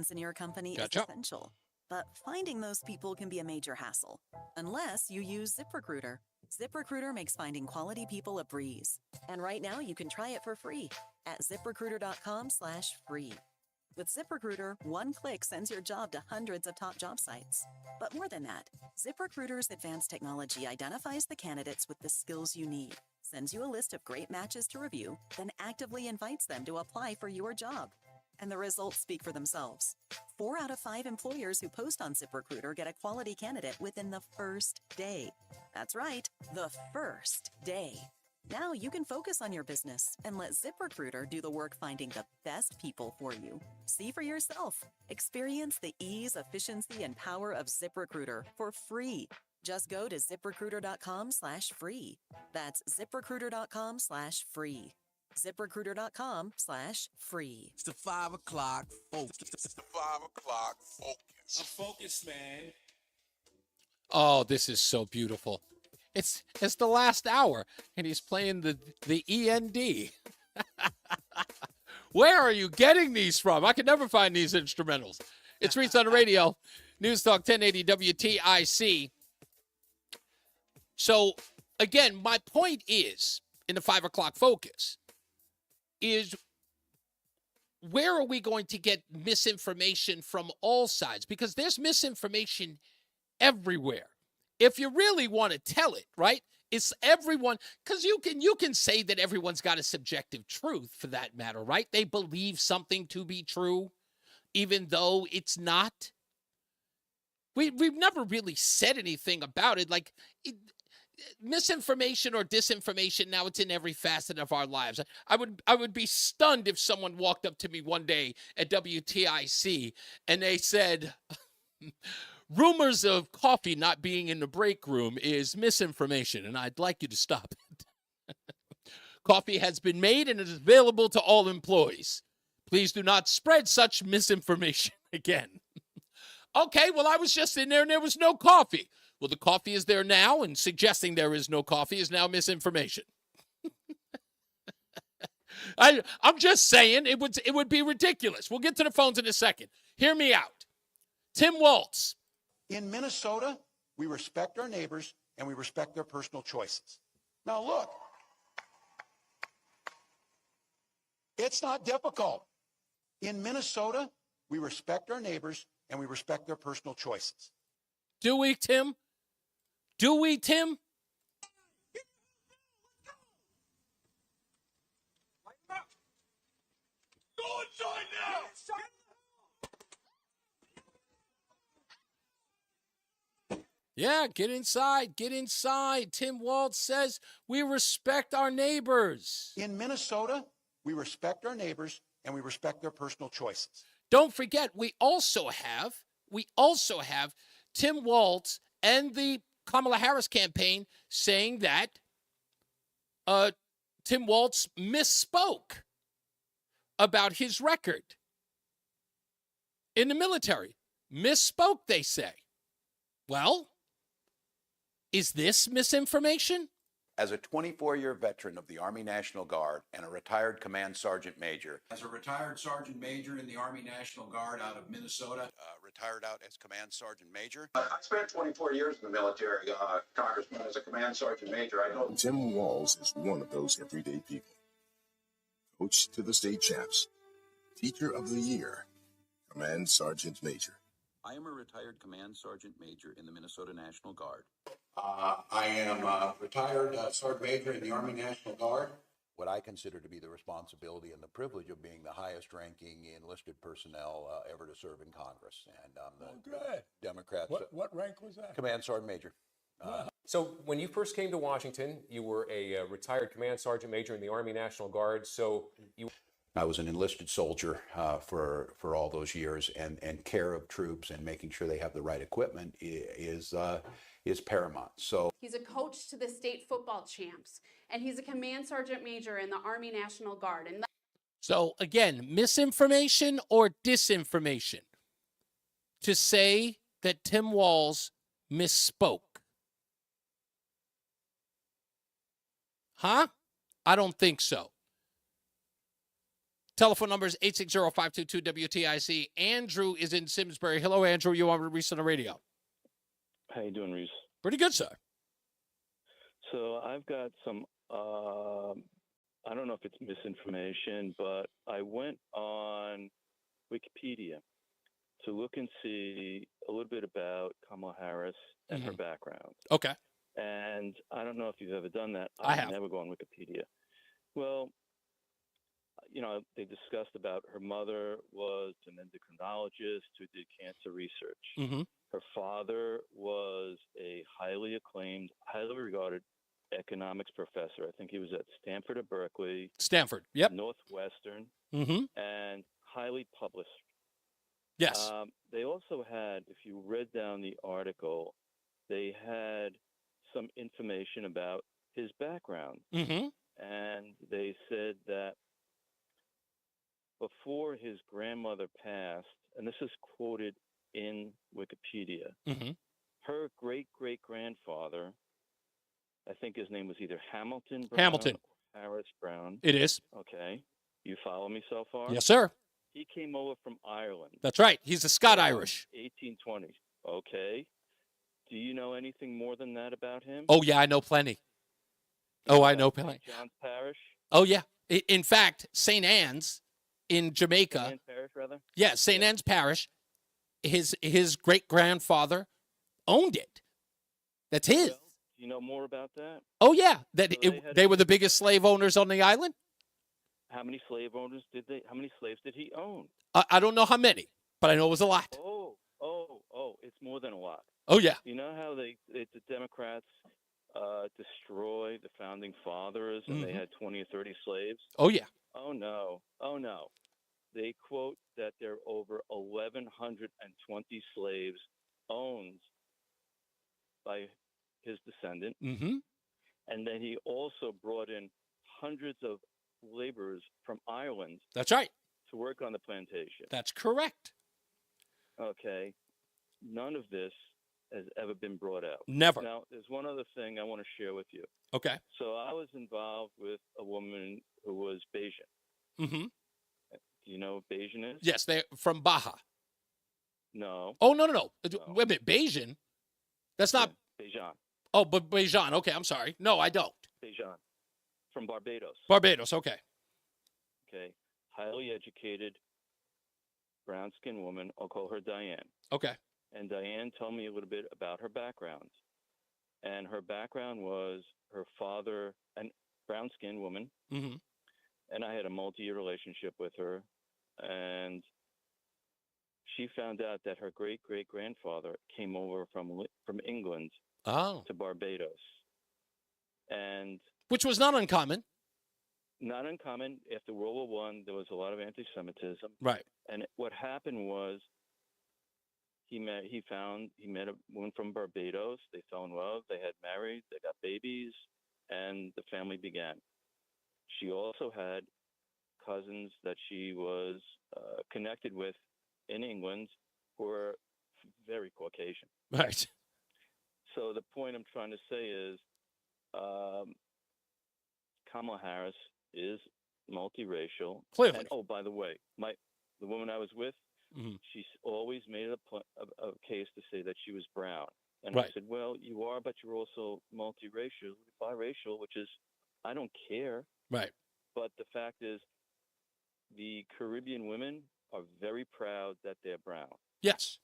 in your company is essential. But finding those people can be a major hassle, unless you use ZipRecruiter. ZipRecruiter makes finding quality people a breeze. And right now you can try it for free at ZipRecruiter.com/free. With ZipRecruiter, one click sends your job to hundreds of top job sites. But more than that, ZipRecruiter's advanced technology identifies the candidates with the skills you need, sends you a list of great matches to review, then actively invites them to apply for your job. And the results speak for themselves. 4 out of 5 employers who post on ZipRecruiter get a quality candidate within the first day. That's right, the first day. Now you can focus on your business and let ZipRecruiter do the work finding the best people for you. See for yourself. Experience the ease, efficiency, and power of ZipRecruiter for free. Just go to ZipRecruiter.com/free. That's ZipRecruiter.com/free. ZipRecruiter.com/free. It's the 5 o'clock focus. It's the 5 o'clock focus. I'm focused, man. Oh, this is so beautiful. It's the last hour, and he's playing the END. Where are you getting these from? I can never find these instrumentals. It's Reese on the Radio, News Talk 1080 WTIC. So, again, my point is, in the 5 o'clock focus, is where are we going to get misinformation from all sides? Because there's misinformation everywhere. If you really want to tell it, right? It's everyone, because you can say that everyone's got a subjective truth for that matter, right? They believe something to be true, even though it's not. We've never really said anything about it. Like, misinformation or disinformation, now it's in every facet of our lives. I would be stunned if someone walked up to me one day at WTIC and they said, rumors of coffee not being in the break room is misinformation, and I'd like you to stop it. Coffee has been made and it is available to all employees. Please do not spread such misinformation again. Okay, well, I was just in there and there was no coffee. Well, the coffee is there now, and suggesting there is no coffee is now misinformation. I'm just saying it would be ridiculous. We'll get to the phones in a second. Hear me out. Tim Waltz. In Minnesota, we respect our neighbors and we respect their personal choices. Now, look, it's not difficult. In Minnesota, we respect our neighbors and we respect their personal choices. Do we, Tim? Do we, Tim? Go inside now! Yeah, get inside. Get inside. Tim Waltz says we respect our neighbors. In Minnesota, we respect our neighbors and we respect their personal choices. Don't forget, we also have Tim Waltz and the Kamala Harris campaign saying that Tim Waltz misspoke about his record. in the military. Misspoke, they say. Well, is this misinformation? As a 24-year veteran of the Army National Guard and a retired command sergeant major. As a retired sergeant major in the Army National Guard out of Minnesota. Retired out as command sergeant major. I spent 24 years in the military, Congressman, as a command sergeant major. I know. Tim Walz is one of those everyday people. Coach to the state champs. Teacher of the year. Command sergeant major. I am a retired command sergeant major in the Minnesota National Guard. I am a retired sergeant major in the Army National Guard. What I consider to be the responsibility and the privilege of being the highest ranking enlisted personnel ever to serve in Congress. And the Democrats. What rank was that? Command sergeant major. So when you first came to Washington, you were a retired command sergeant major in the Army National Guard. So you... I was an enlisted soldier for all those years, and care of troops and making sure they have the right equipment is paramount. So he's a coach to the state football champs, and he's a command sergeant major in the Army National Guard. And so again, misinformation or disinformation to say that Tim Walz misspoke. Huh? I don't think so. Telephone number is 860-522-WTIC. Andrew is in Simsbury. Hello, Andrew. You on Reese on the Radio? How you doing, Reese? Pretty good, sir. So I've got some, I don't know if it's misinformation, but I went on Wikipedia to look and see a little bit about Kamala Harris and her background. Okay. And I don't know if you've ever done that. I have. Never go on Wikipedia. Well, you know, they discussed about her mother was an endocrinologist who did cancer research. Her father was a highly acclaimed, highly regarded economics professor. I think he was at Stanford or Berkeley. Stanford, yep. Northwestern, and highly published. Yes. They also had, if you read down the article, they had some information about his background. And they said that before his grandmother passed, and this is quoted in Wikipedia, her great-great-grandfather, I think his name was either Hamilton Brown or Harris Brown. It is. Okay. You follow me so far? Yes, sir. He came over from Ireland. That's right. He's a Scot-Irish. 1820s. Okay. Do you know anything more than that about him? Oh, yeah, I know plenty. Oh, I know plenty. St. John's Parish? Oh, yeah. In fact, St. Anne's in Jamaica. St. Anne's Parish, rather? Yeah, St. Anne's Parish. His great-grandfather owned it. That's his. Well, do you know more about that? Oh, yeah. That So they were the biggest slave owners on the island? How many slave owners how many slaves did he own? I don't know how many, but I know it was a lot. Oh, it's more than a lot. Oh, yeah. You know how the Democrats destroy the founding fathers and they had 20 or 30 slaves? Oh, yeah. Oh, no. They quote that there are over 1,120 slaves owned by his descendant. And then he also brought in hundreds of laborers from Ireland. That's right. To work on the plantation. That's correct. Okay. None of this has ever been brought out. Never. Now, there's one other thing I want to share with you. Okay. So I was involved with a woman who was Bayesian. Do you know what Bayesian is? Yes, they're from Baja. No. Oh, no. Wait a minute. Bayesian? That's not... Bayesian. Oh, but Bayesian. Okay, I'm sorry. No, I don't. Bayesian. From Barbados. Barbados, okay. Okay. Highly educated, brown-skinned woman. I'll call her Diane. Okay. And Diane told me a little bit about her background. And her background was her father, a brown-skinned woman. And I had a multi-year relationship with her. And she found out that her great-great-grandfather came over from England to Barbados. And which was not uncommon. Not uncommon. After World War I, there was a lot of anti-Semitism. Right. And what happened was he met a woman from Barbados. They fell in love. They had married. They got babies, and the family began. She also had cousins that she was connected with in England who are very Caucasian. Right. So the point I'm trying to say is Kamala Harris is multiracial. Clearly. And, oh, by the way, the woman I was with, she's always made it a case to say that she was brown. And I Right. said, well, you are, but you're also multiracial, biracial, which is, I don't care. Right. But the fact is, the Caribbean women are very proud that they're brown. Yes.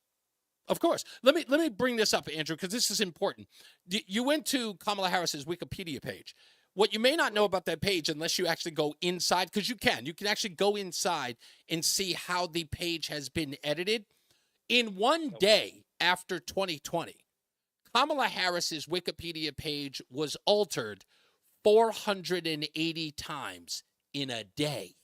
Of course. Let me bring this up, Andrew, because this is important. You went to Kamala Harris's Wikipedia page. What you may not know about that page, unless you actually go inside, because you can actually go inside and see how the page has been edited. In one day after 2020, Kamala Harris's Wikipedia page was altered 480 times in a day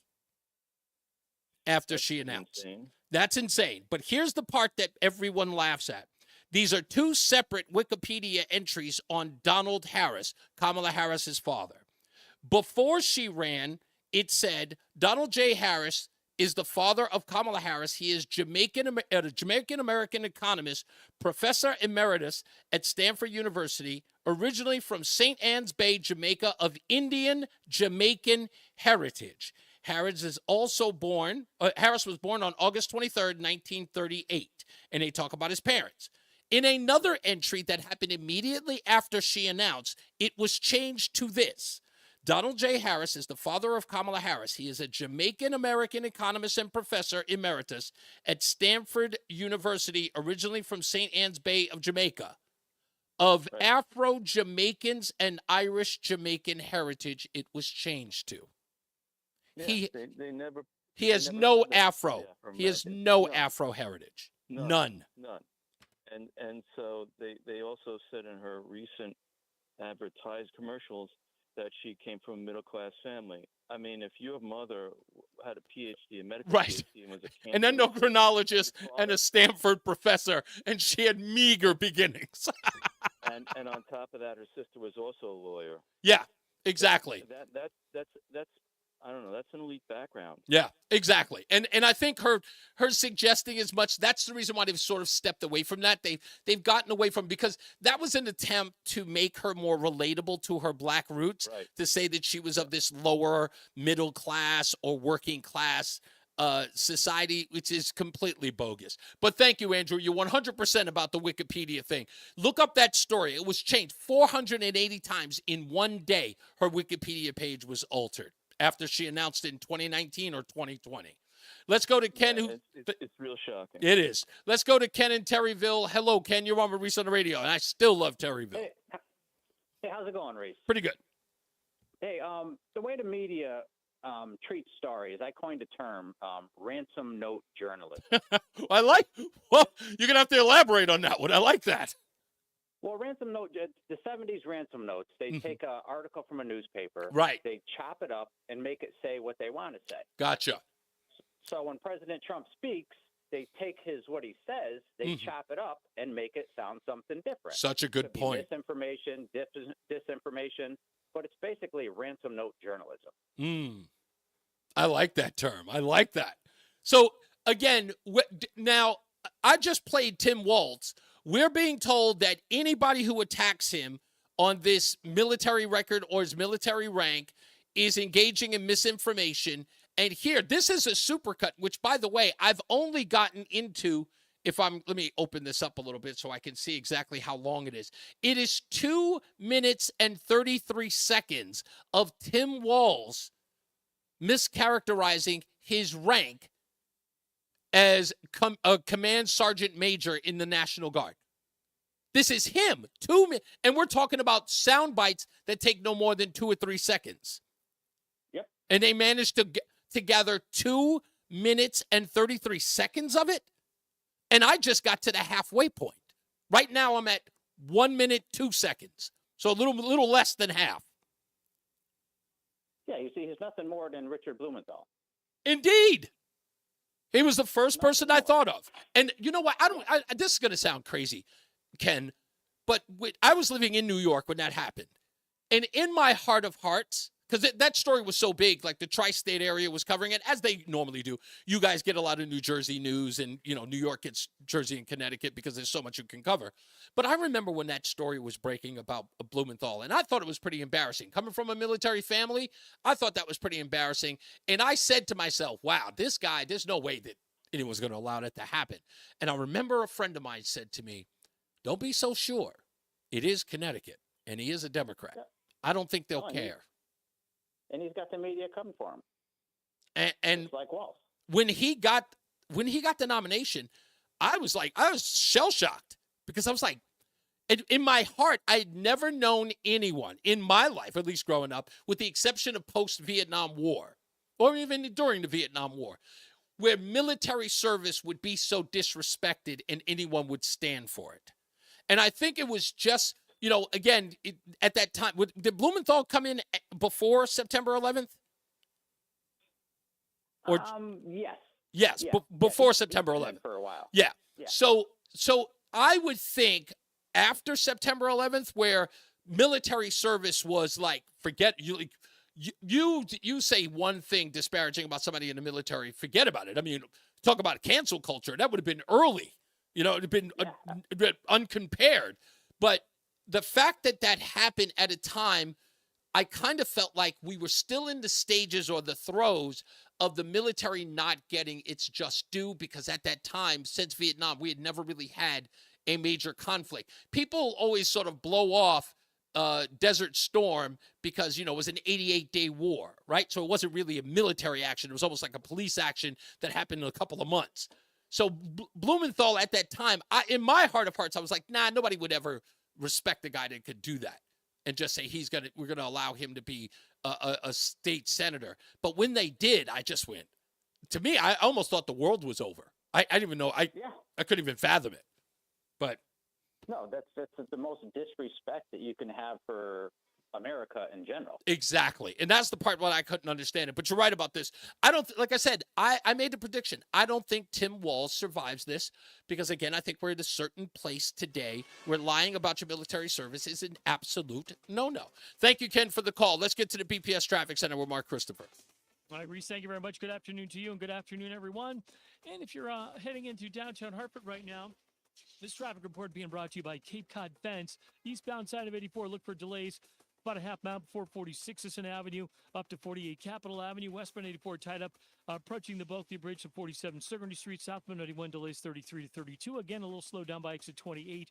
after she announced. That's insane. But here's the part that everyone laughs at. These are two separate Wikipedia entries on Donald Harris, Kamala Harris's father. Before she ran, it said Donald J. Harris is the father of Kamala Harris. He is a Jamaican-American economist, professor emeritus at Stanford University, originally from St. Ann's Bay, Jamaica, of Indian Jamaican heritage. Harris was born on August 23rd, 1938, and they talk about his parents. In another entry that happened immediately after she announced, it was changed to this. Donald J. Harris is the father of Kamala Harris. He is a Jamaican-American economist and professor emeritus at Stanford University, originally from St. Ann's Bay of Jamaica. Of Afro-Jamaicans and Irish-Jamaican heritage, it was changed to. Yeah, He has no Afro. He has no Afro heritage. None. And so they also said in her recent advertised commercials that she came from a middle-class family. I mean, if your mother had a PhD, a medical PhD, and was a an endocrinologist and a Stanford professor, and she had meager beginnings. and on top of that, her sister was also a lawyer. Yeah, exactly. That's I don't know. That's an elite background. Yeah, exactly. And I think her suggesting as much, that's the reason why they've sort of stepped away from that. They've gotten away from, because that was an attempt to make her more relatable to her black roots, to say that she was of this lower middle class or working class society, which is completely bogus. But thank you, Andrew. You're 100% about the Wikipedia thing. Look up that story. It was changed 480 times in one day. Her Wikipedia page was altered after she announced it in 2019 or 2020. Let's go to Ken. It's real shocking. It is. Let's go to Ken in Terryville. Hello, Ken. You're on Reese on the Radio, and I still love Terryville. Hey, how's it going, Reese? Pretty good. Hey, the way the media treats stories, I coined a term, ransom note journalism. Well, you're going to have to elaborate on that one. I like that. Well, ransom note, the 70s ransom notes, they take an article from a newspaper. Right. They chop it up and make it say what they want to say. Gotcha. So when President Trump speaks, they take what he says, they chop it up and make it sound something different. Such a good point. Misinformation, disinformation, but it's basically ransom note journalism. I like that term. I like that. So, again, now, I just played Tim Walz. We're being told that anybody who attacks him on this military record or his military rank is engaging in misinformation. And here, this is a supercut, which, by the way, I've only gotten into, let me open this up a little bit so I can see exactly how long it is. It is 2 minutes and 33 seconds of Tim Walz mischaracterizing his rank as a command sergeant major in the National Guard. This is him. And we're talking about sound bites that take no more than 2 or 3 seconds. Yep. And they managed to gather 2 minutes and 33 seconds of it. And I just got to the halfway point. Right now I'm at 1 minute, 2 seconds. So a little less than half. Yeah, you see, he's nothing more than Richard Blumenthal. Indeed. He was the first person I thought of. And you know what? This is going to sound crazy, Ken, but I was living in New York when that happened. And in my heart of hearts, because that story was so big, like the tri-state area was covering it, as they normally do. You guys get a lot of New Jersey news, and, New York gets Jersey and Connecticut because there's so much you can cover. But I remember when that story was breaking about Blumenthal, and I thought it was pretty embarrassing. Coming from a military family, I thought that was pretty embarrassing. And I said to myself, wow, this guy, there's no way that anyone's going to allow that to happen. And I remember a friend of mine said to me, don't be so sure. It is Connecticut, and he is a Democrat. Yeah. I don't think they'll care. And he's got the media coming for him. And like Walsh. When he got the nomination, I was shell shocked, because I was like, in my heart, I'd never known anyone in my life, at least growing up, with the exception of post-Vietnam War, or even during the Vietnam War, where military service would be so disrespected and anyone would stand for it. And I think it was just, again, at that time, did Blumenthal come in before September 11th? Or yes. Yes, before September 11th. For a while. Yeah. So I would think after September 11th, where military service was like, forget you. You say one thing disparaging about somebody in the military, forget about it. I mean, talk about cancel culture. That would have been early. It would have been uncompared. But the fact that happened at a time, I kind of felt like we were still in the stages or the throes of the military not getting its just due, because at that time, since Vietnam, we had never really had a major conflict. People always sort of blow off Desert Storm because, it was an 88-day war, right? So it wasn't really a military action. It was almost like a police action that happened in a couple of months. So Blumenthal at that time, in my heart of hearts, I was like, nah, nobody would ever respect a guy that could do that and just say we're gonna allow him to be a state senator. But when they did, I just went. To me, I almost thought the world was over. I didn't even know. I couldn't even fathom it. But no, that's the most disrespect that you can have for America in general. Exactly. And that's the part where I couldn't understand it. But you're right about this. Like I said, I made the prediction. I don't think Tim Walz survives this because, again, I think we're at a certain place today where lying about your military service is an absolute no-no. Thank you, Ken, for the call. Let's get to the BPS Traffic Center with Mark Christopher. All right, Reese, thank you very much. Good afternoon to you, and good afternoon, everyone. And if you're heading into downtown Hartford right now, this traffic report being brought to you by Cape Cod Fence. Eastbound side of 84, look for delays. About a half mile before 46th Avenue, up to 48 Capitol Avenue. Westbound 84 tied up, approaching the Bulkley Bridge to 47 Sigourney Street. Southbound 91 delays 33 to 32. Again, a little slow down by exit 28.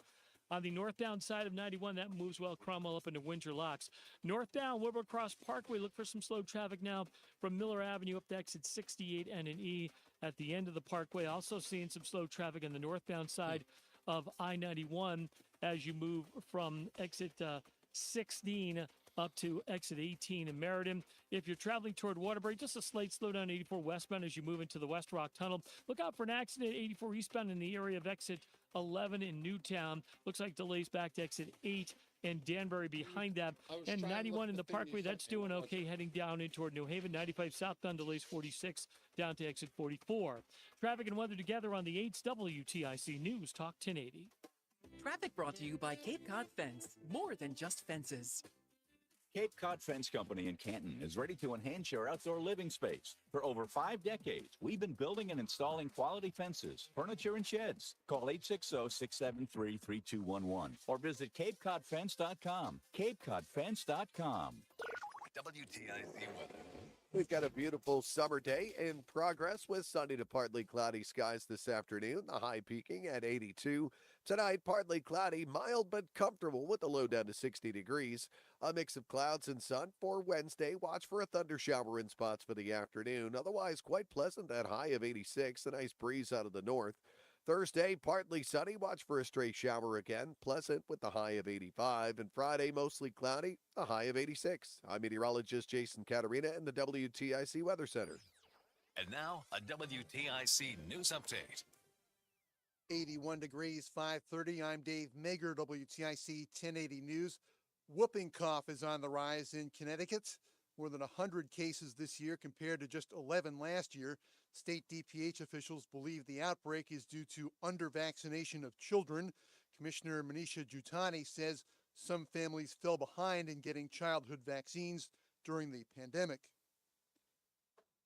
On the northbound side of 91, that moves well Cromwell up into Windsor Locks. Northbound Wilbur Cross Parkway, look for some slow traffic now from Miller Avenue up to exit 68 and an E at the end of the parkway. Also seeing some slow traffic on the northbound side of I-91 as you move from exit 16 up to exit 18 in Meriden. If you're traveling toward Waterbury, just a slight slowdown 84 westbound as you move into the West Rock Tunnel. Look out for an accident 84 eastbound in the area of exit 11 in Newtown. Looks like delays back to exit 8 and Danbury behind that. And 91 in the Parkway, that's doing okay heading down in toward New Haven. 95 southbound delays 46 down to exit 44. Traffic and weather together on the 8's WTIC News Talk 1080. Traffic brought to you by Cape Cod Fence. More than just fences. Cape Cod Fence Company in Canton is ready to enhance your outdoor living space. For over 5 decades, we've been building and installing quality fences, furniture, and sheds. Call 860-673-3211 or visit CapeCodFence.com. CapeCodFence.com. WTIC weather. We've got a beautiful summer day in progress with sunny to partly cloudy skies this afternoon. The high peaking at 82. Tonight, partly cloudy, mild but comfortable with a low down to 60 degrees. A mix of clouds and sun for Wednesday. Watch for a thunder shower in spots for the afternoon. Otherwise, quite pleasant at high of 86. A nice breeze out of the north. Thursday, partly sunny. Watch for a stray shower again. Pleasant with the high of 85. And Friday, mostly cloudy. A high of 86. I'm meteorologist Jason Caterina in the WTIC Weather Center. And now, a WTIC news update. 81 degrees, 5:30. I'm Dave Mager, WTIC 1080 News. Whooping cough is on the rise in Connecticut. More than 100 cases this year compared to just 11 last year. State DPH officials believe the outbreak is due to under-vaccination of children. Commissioner Manisha Jutani says some families fell behind in getting childhood vaccines. during the pandemic.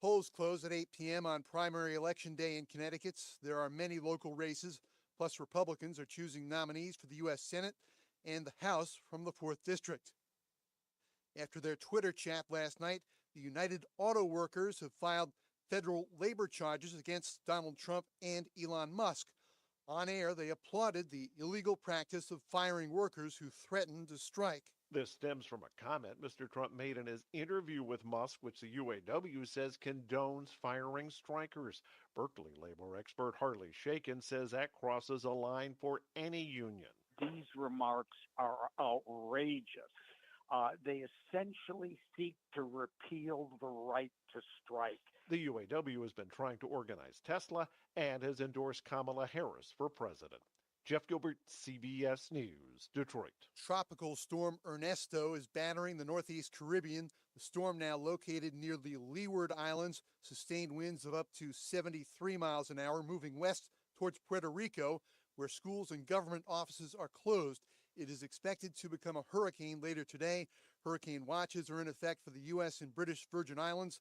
Polls close at 8 p.m. on primary election day in Connecticut. There are many local races, plus Republicans are choosing nominees for the U.S. Senate and the House from the 4th District. After their Twitter chat last night, the United Auto Workers have filed federal labor charges against Donald Trump and Elon Musk. On air, they applauded the illegal practice of firing workers who threatened to strike. This stems from a comment Mr. Trump made in his interview with Musk, which the UAW says condones firing strikers. Berkeley labor expert Harley Shakin says that crosses a line for any union. These remarks are outrageous. They essentially seek to repeal the right to strike. The UAW has been trying to organize Tesla and has endorsed Kamala Harris for president. Jeff Gilbert, CBS News, Detroit. Tropical storm Ernesto is battering the Northeast Caribbean. The storm, now located near the Leeward Islands, sustained winds of up to 73 miles an hour, moving west towards Puerto Rico, where schools and government offices are closed. It is expected to become a hurricane later today. Hurricane watches are in effect for the U.S. and British Virgin Islands.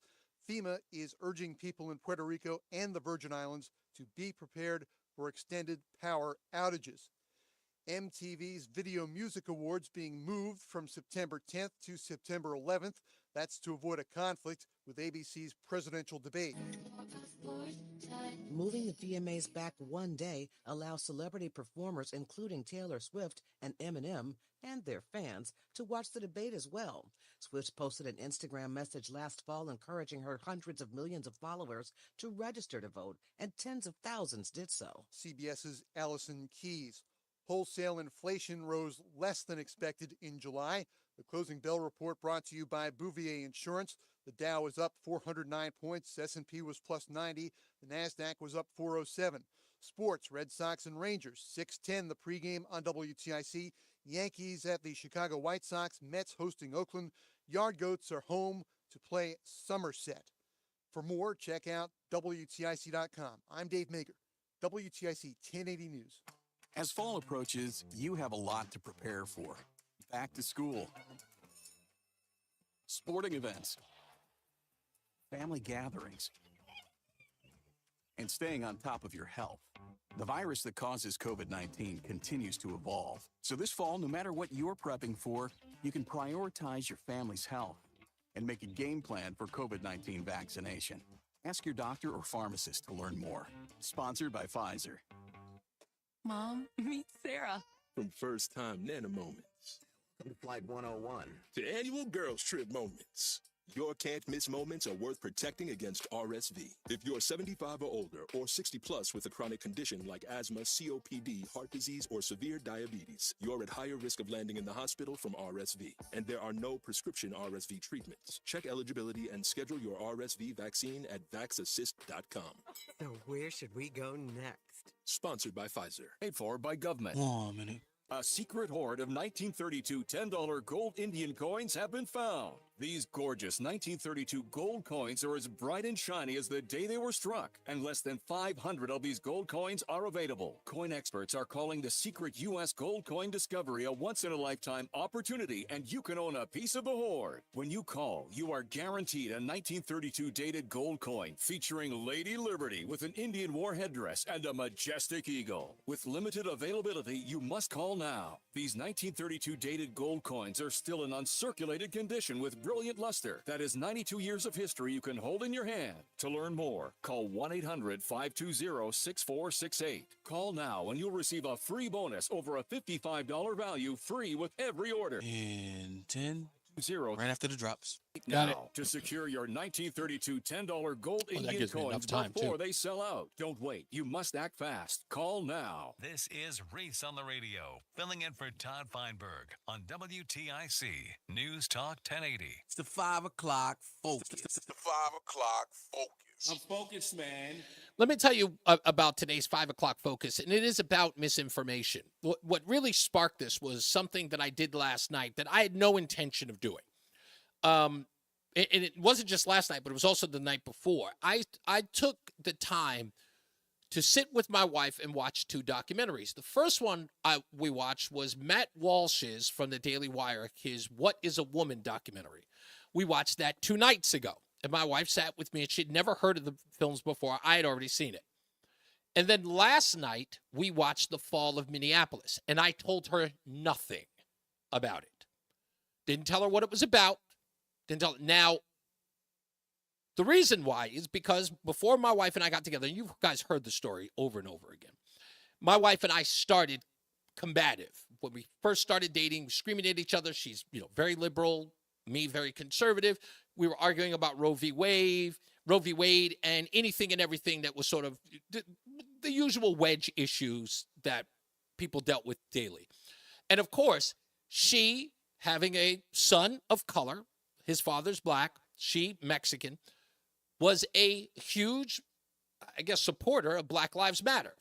FEMA is urging people in Puerto Rico and the Virgin Islands to be prepared for extended power outages. MTV's Video Music Awards being moved from September 10th to September 11th. That's to avoid a conflict with ABC's presidential debate. Moving the VMAs back one day allows celebrity performers, including Taylor Swift and Eminem, and their fans to watch the debate as well. Swift posted an Instagram message last fall encouraging her hundreds of millions of followers to register to vote, and tens of thousands did so. CBS's Allison Keyes. Wholesale inflation rose less than expected in July. The closing bell report brought to you by Bouvier Insurance. The Dow was up 409 points. S&P was plus 90. The NASDAQ was up 407. Sports, Red Sox and Rangers, 6:10 the pregame on WTIC. Yankees at the Chicago White Sox. Mets hosting Oakland. Yard Goats are home to play Somerset. For more, check out WTIC.com. I'm Dave Mager, WTIC 1080 News. As fall approaches, you have a lot to prepare for. Back to school, sporting events, family gatherings, and staying on top of your health. The virus that causes COVID-19 continues to evolve. So this fall, no matter what you're prepping for, you can prioritize your family's health and make a game plan for COVID-19 vaccination. Ask your doctor or pharmacist to learn more. Sponsored by Pfizer. Mom, meet Sarah. From first-time Nana moments to Flight 101 to annual girls trip moments. Your can't-miss moments are worth protecting against RSV. If you're 75 or older or 60 plus with a chronic condition like asthma, COPD, heart disease, or severe diabetes, you're at higher risk of landing in the hospital from RSV. And there are no prescription RSV treatments. Check eligibility and schedule your RSV vaccine at vaxassist.com. So where should we go next? Sponsored by Pfizer. Paid for by government. 1 minute. A secret hoard of 1932 $10 gold Indian coins have been found. These gorgeous 1932 gold coins are as bright and shiny as the day they were struck, and less than 500 of these gold coins are available. Coin experts are calling the secret U.S. gold coin discovery a once-in-a-lifetime opportunity, and you can own a piece of the hoard. When you call, you are guaranteed a 1932 dated gold coin featuring Lady Liberty with an Indian war headdress and a majestic eagle. With limited availability, you must call now. These 1932 dated gold coins are still in uncirculated condition with brilliant luster. That is 92 years of history you can hold in your hand. To learn more, call 1-800-520-6468. Call now and you'll receive a free bonus over a $55 value, free with every order. In 10, right after the drops. Got it. To secure your 1932 $10 gold Indian coins before they sell out. Don't wait. You must act fast. Call now. This is Reese on the Radio, filling in for Todd Feinberg on WTIC News Talk 1080. It's the 5 o'clock focus. It's the 5 o'clock focus. I'm focused, man. Let me tell you about today's 5 o'clock focus, and it is about misinformation. What really sparked this was something that I did last night that I had no intention of doing. And it wasn't just last night, but it was also the night before. I took the time to sit with my wife and watch two documentaries. The first one we watched was Matt Walsh's from the Daily Wire, his What is a Woman documentary. We watched that 2 nights ago. And my wife sat with me, and she'd never heard of the films before. I had already seen it. And then last night, we watched The Fall of Minneapolis, and I told her nothing about it. Didn't tell her what it was about. Didn't tell her. Now, the reason why is because before my wife and I got together, and you guys heard the story over and over again, my wife and I started combative. When we first started dating, screaming at each other. She's, very liberal, me very conservative. We were arguing about Roe v. Wade, and anything and everything that was sort of the usual wedge issues that people dealt with daily. And of course, she, having a son of color, his father's black, she Mexican, was a huge, supporter of Black Lives Matter.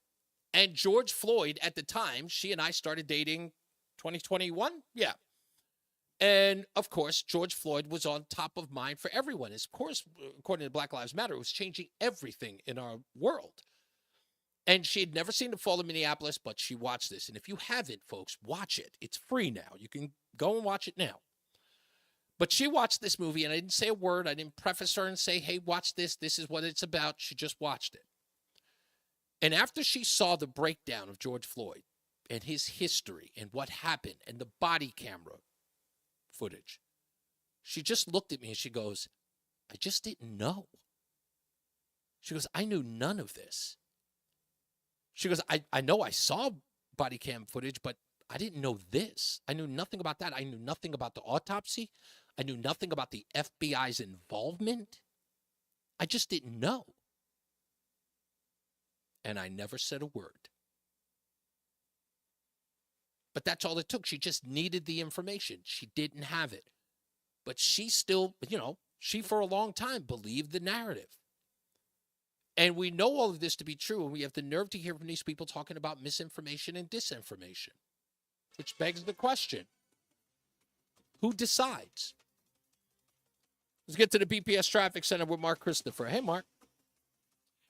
And George Floyd, at the time, she and I started dating 2021. Yeah. And, of course, George Floyd was on top of mind for everyone. Of course, according to Black Lives Matter, it was changing everything in our world. And she had never seen The Fall of Minneapolis, but she watched this. And if you haven't, folks, watch it. It's free now. You can go and watch it now. But she watched this movie, and I didn't say a word. I didn't preface her and say, hey, watch this. This is what it's about. She just watched it. And after she saw the breakdown of George Floyd and his history and what happened and the body camera footage, she just looked at me and she goes, I just didn't know. She goes, I knew none of this. She goes, I know I saw body cam footage, but I didn't know this. I knew nothing about that. I knew nothing about the autopsy. I knew nothing about the FBI's involvement. I just didn't know. And I never said a word. But that's all it took. She just needed the information. She didn't have it. But she still, she for a long time believed the narrative. And we know all of this to be true, and we have the nerve to hear from these people talking about misinformation and disinformation, which begs the question, who decides? Let's get to the BPS Traffic Center with Mark Christopher. Hey, Mark.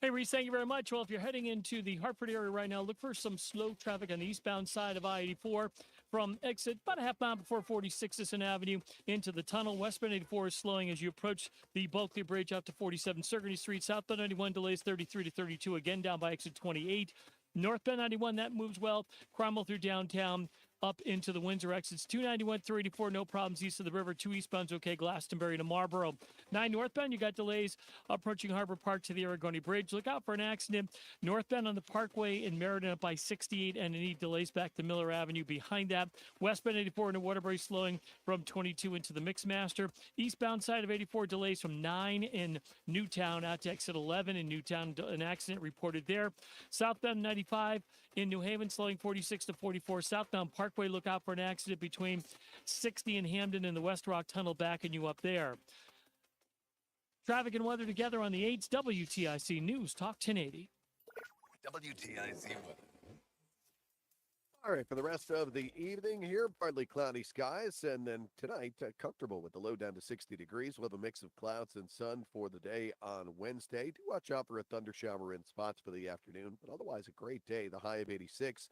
Hey, Reese, thank you very much. Well, if you're heading into the Hartford area right now, look for some slow traffic on the eastbound side of I-84 from exit about a half mile before 46th Avenue into the tunnel. Westbound 84 is slowing as you approach the Bulkley Bridge out to 47 Security Street. Southbound 91 delays 33 to 32, again down by exit 28. Northbound 91, that moves well. Cromwell through downtown up into the Windsor exits. 291, 384, no problems east of the river. 2 eastbound's okay, Glastonbury to Marlboro. 9 northbound, you got delays approaching Harbor Park to the Aragoni Bridge. Look out for an accident northbound on the Parkway in Meriden up by 68, and any delays back to Miller Avenue behind that. Westbound 84 into Waterbury slowing from 22 into the Mixmaster. Eastbound side of 84 delays from 9 in Newtown out to exit 11 in Newtown. An accident reported there. Southbound 95 in New Haven slowing 46 to 44. Southbound Parkway, look out for an accident between 60 and Hamden and the West Rock Tunnel backing you up there. Traffic and weather together on the 8s. WTIC News Talk 1080. WTIC weather. All right, for the rest of the evening here, partly cloudy skies, and then tonight, comfortable with the low down to 60 degrees with a mix of clouds and sun for the day on Wednesday. Do watch out for a thunder shower in spots for the afternoon, but otherwise a great day, the high of 86.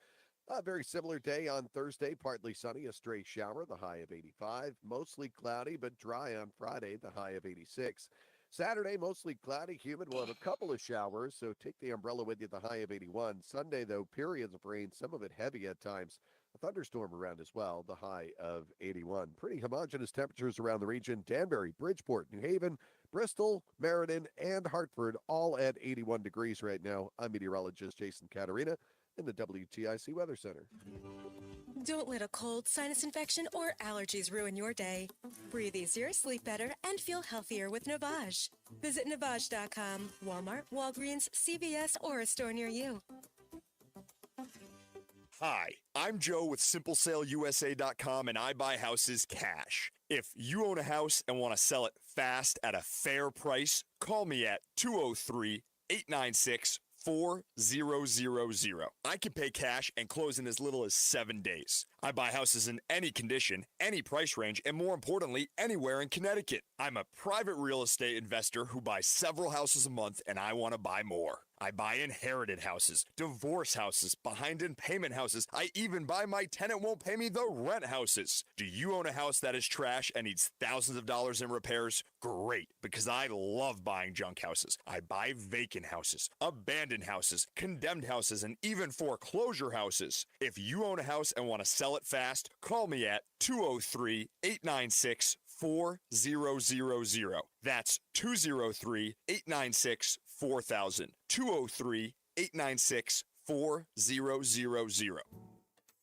A very similar day on Thursday, partly sunny, a stray shower, the high of 85. Mostly cloudy, but dry on Friday, the high of 86. Saturday, mostly cloudy, humid. We'll have a couple of showers, so take the umbrella with you, the high of 81. Sunday, though, periods of rain, some of it heavy at times. A thunderstorm around as well, the high of 81. Pretty homogeneous temperatures around the region. Danbury, Bridgeport, New Haven, Bristol, Meriden, and Hartford, all at 81 degrees right now. I'm meteorologist Jason Caterina in the WTIC Weather Center. Don't let a cold, sinus infection, or allergies ruin your day. Breathe easier, sleep better, and feel healthier with Navage. Visit Navage.com, Walmart, Walgreens, CVS, or a store near you. Hi, I'm Joe with SimpleSaleUSA.com, and I buy houses cash. If you own a house and want to sell it fast at a fair price, call me at 203-896-4000. I can pay cash and close in as little as 7 days. I buy houses in any condition, any price range, and more importantly, anywhere in Connecticut. I'm a private real estate investor who buys several houses a month, and I want to buy more. I buy inherited houses, divorce houses, behind in payment houses. I even buy my tenant won't pay me the rent houses. Do you own a house that is trash and needs thousands of dollars in repairs? Great, because I love buying junk houses. I buy vacant houses, abandoned houses, condemned houses, and even foreclosure houses. If you own a house and want to sell it fast, call me at 203-896-4000. That's 203-896-4000. 203-896-4000.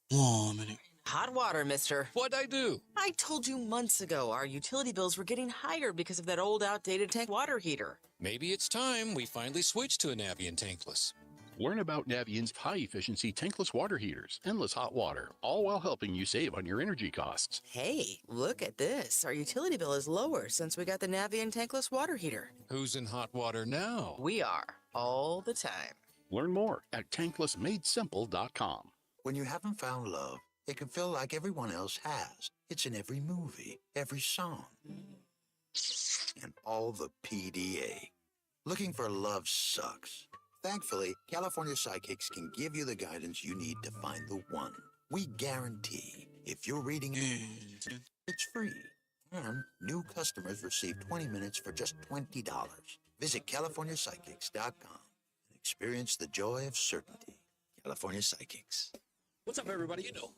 One minute. Hot water, mister. What'd I do? I told you months ago our utility bills were getting higher because of that old outdated tank water heater. Maybe it's time we finally switch to a Navien tankless. Learn about Navient's high-efficiency tankless water heaters, endless hot water, all while helping you save on your energy costs. Hey, look at this. Our utility bill is lower since we got the Navien tankless water heater. Who's in hot water now? We are, all the time. Learn more at tanklessmadesimple.com. When you haven't found love, it can feel like everyone else has. It's in every movie, every song, and all the PDA. Looking for love sucks. Thankfully, California Psychics can give you the guidance you need to find the one. We guarantee if you're reading it's free. And new customers receive 20 minutes for just $20. Visit CaliforniaPsychics.com and experience the joy of certainty. California Psychics. What's up, everybody? You know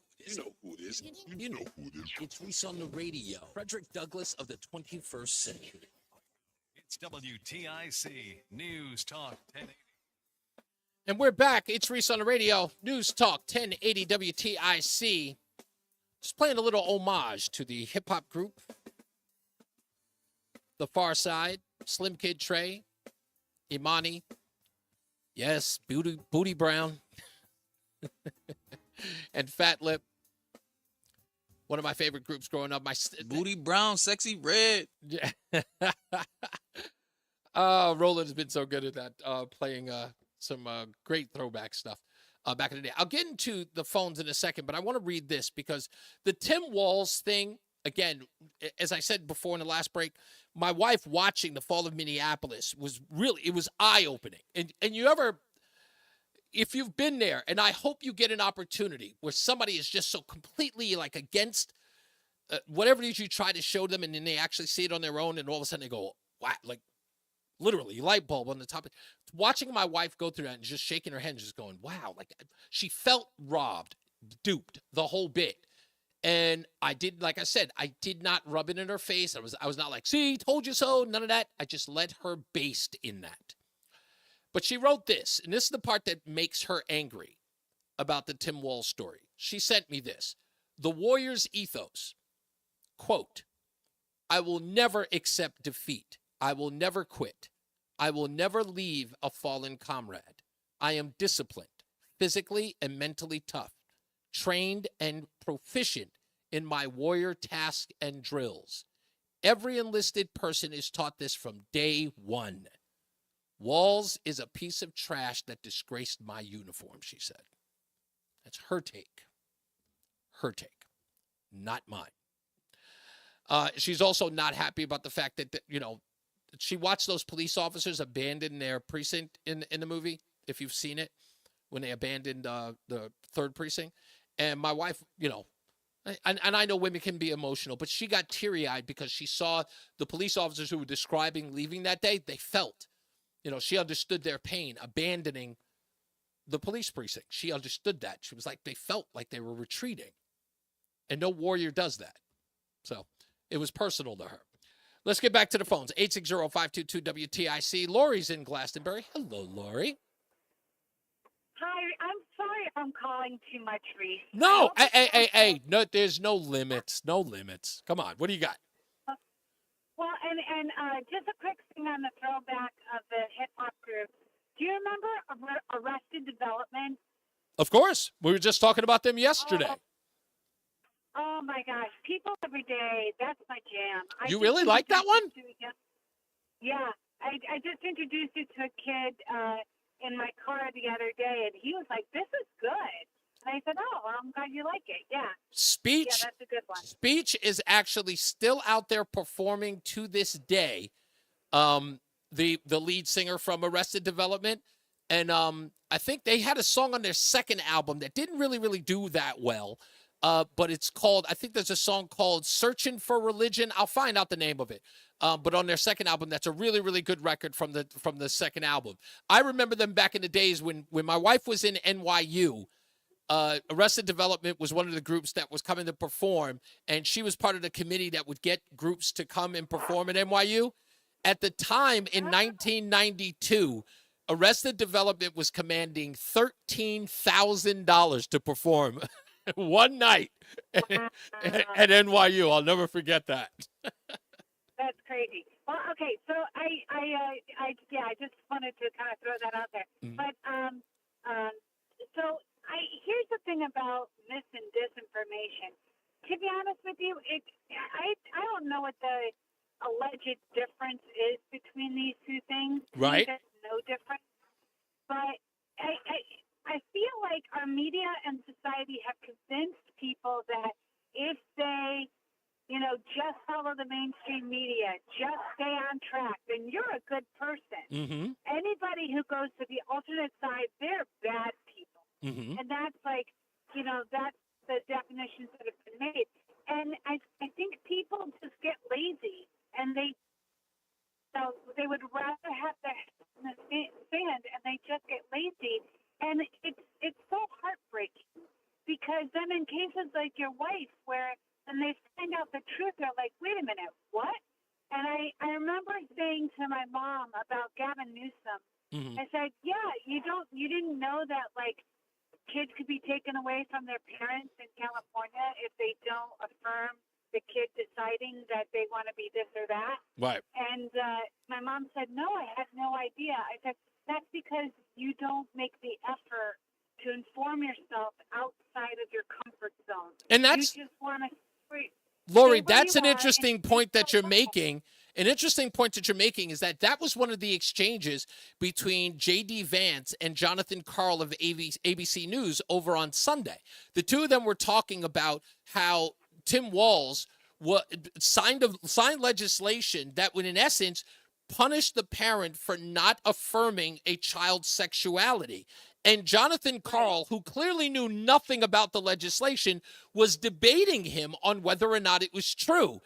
who it is. You know who it is. It's Reese on the Radio. Frederick Douglass of the 21st century. It's WTIC News Talk 1080. And we're back. It's Reese on the Radio. News Talk 1080 WTIC. Just playing a little homage to the hip-hop group. The Far Side, Slim Kid Trey, Imani. Yes, Booty Brown. And Fat Lip. One of my favorite groups growing up. Booty Brown, Sexy Red. Yeah. Roland has been so good at that, playing some great throwback stuff back in the day. I'll get into the phones in a second, but I want to read this because the Tim Walz thing, again, as I said before in the last break, my wife watching the fall of Minneapolis was eye-opening. And you ever, if you've been there, and I hope you get an opportunity where somebody is just so completely like against whatever it is you try to show them, and then they actually see it on their own, and all of a sudden they go, wow, like literally light bulb on the top. Watching my wife go through that and just shaking her head and just going, wow, like she felt robbed, duped the whole bit. And I did, like I said, I did not rub it in her face. I was not like, see, told you so, none of that. I just let her baste in that. But she wrote this, and this is the part that makes her angry about the Tim Walz story. She sent me this. The Warriors' ethos, quote, I will never accept defeat. I will never quit. I will never leave a fallen comrade. I am disciplined, physically and mentally tough, trained and proficient in my warrior tasks and drills. Every enlisted person is taught this from day one. Walz is a piece of trash that disgraced my uniform, she said. That's her take. Her take, not mine. She's also not happy about the fact that, she watched those police officers abandon their precinct in the movie, if you've seen it, when they abandoned the 3rd precinct. And my wife, and I know women can be emotional, but she got teary-eyed because she saw the police officers who were describing leaving that day. They felt, she understood their pain abandoning the police precinct. She understood that. She was like, they felt like they were retreating. And no warrior does that. So it was personal to her. Let's get back to the phones. 860-522-WTIC. Lori's in Glastonbury. Hello, Lori. Hi, I'm sorry if I'm calling too much, Reese. No, hey. No, there's no limits. No limits. Come on. What do you got? Well, and just a quick thing on the throwback of the hip-hop group. Do you remember Arrested Development? Of course. We were just talking about them yesterday. Oh my gosh. People Every Day. That's my jam. You really like that one? Yeah. I just introduced it to a kid in my car the other day, and he was like, this is good. And I said, oh, well, I'm glad you like it. Yeah. Speech. Yeah, that's a good one. Speech is actually still out there performing to this day. The lead singer from Arrested Development, and I think they had a song on their second album that didn't really do that well. But it's called, I think there's a song called Searching for Religion. I'll find out the name of it. But on their second album, that's a really good record from the second album. I remember them back in the days when my wife was in NYU. Arrested Development was one of the groups that was coming to perform, and she was part of the committee that would get groups to come and perform at NYU. At the time, in 1992, Arrested Development was commanding $13,000 to perform one night at NYU. I'll never forget that. That's crazy. Well, okay, so I just wanted to kind of throw that out there. Mm-hmm. But here's the thing about mis and disinformation. To be honest with you, I don't know what the alleged difference is between these two things. Right. There's no difference. But I feel like our media and society have convinced people that if they, just follow the mainstream media, just stay on track, then you're a good person. Mm-hmm. Anybody who goes to the alternate side, they're bad people. Mm-hmm. And that's that's the definitions that have been made. And I think people just get lazy, and they would rather have their head in the sand, and they just get lazy. And it's so heartbreaking, because then in cases like your wife, when they find out the truth, they're like, wait a minute, what? And I remember saying to my mom about Gavin Newsom, Mm-hmm. I said, yeah, you didn't know that, like, kids could be taken away from their parents in California if they don't affirm the kid deciding that they want to be this or that. Right. And my mom said, no, I had no idea. I said, that's because you don't make the effort to inform yourself outside of your comfort zone. And that's, you just want to Lori, that's an interesting point that you're making. An interesting point that you're making is that was one of the exchanges between J.D. Vance and Jonathan Karl of ABC News over on Sunday. The two of them were talking about how Tim Walz signed legislation that would, in essence, punish the parent for not affirming a child's sexuality. And Jonathan Karl, who clearly knew nothing about the legislation, was debating him on whether or not it was true.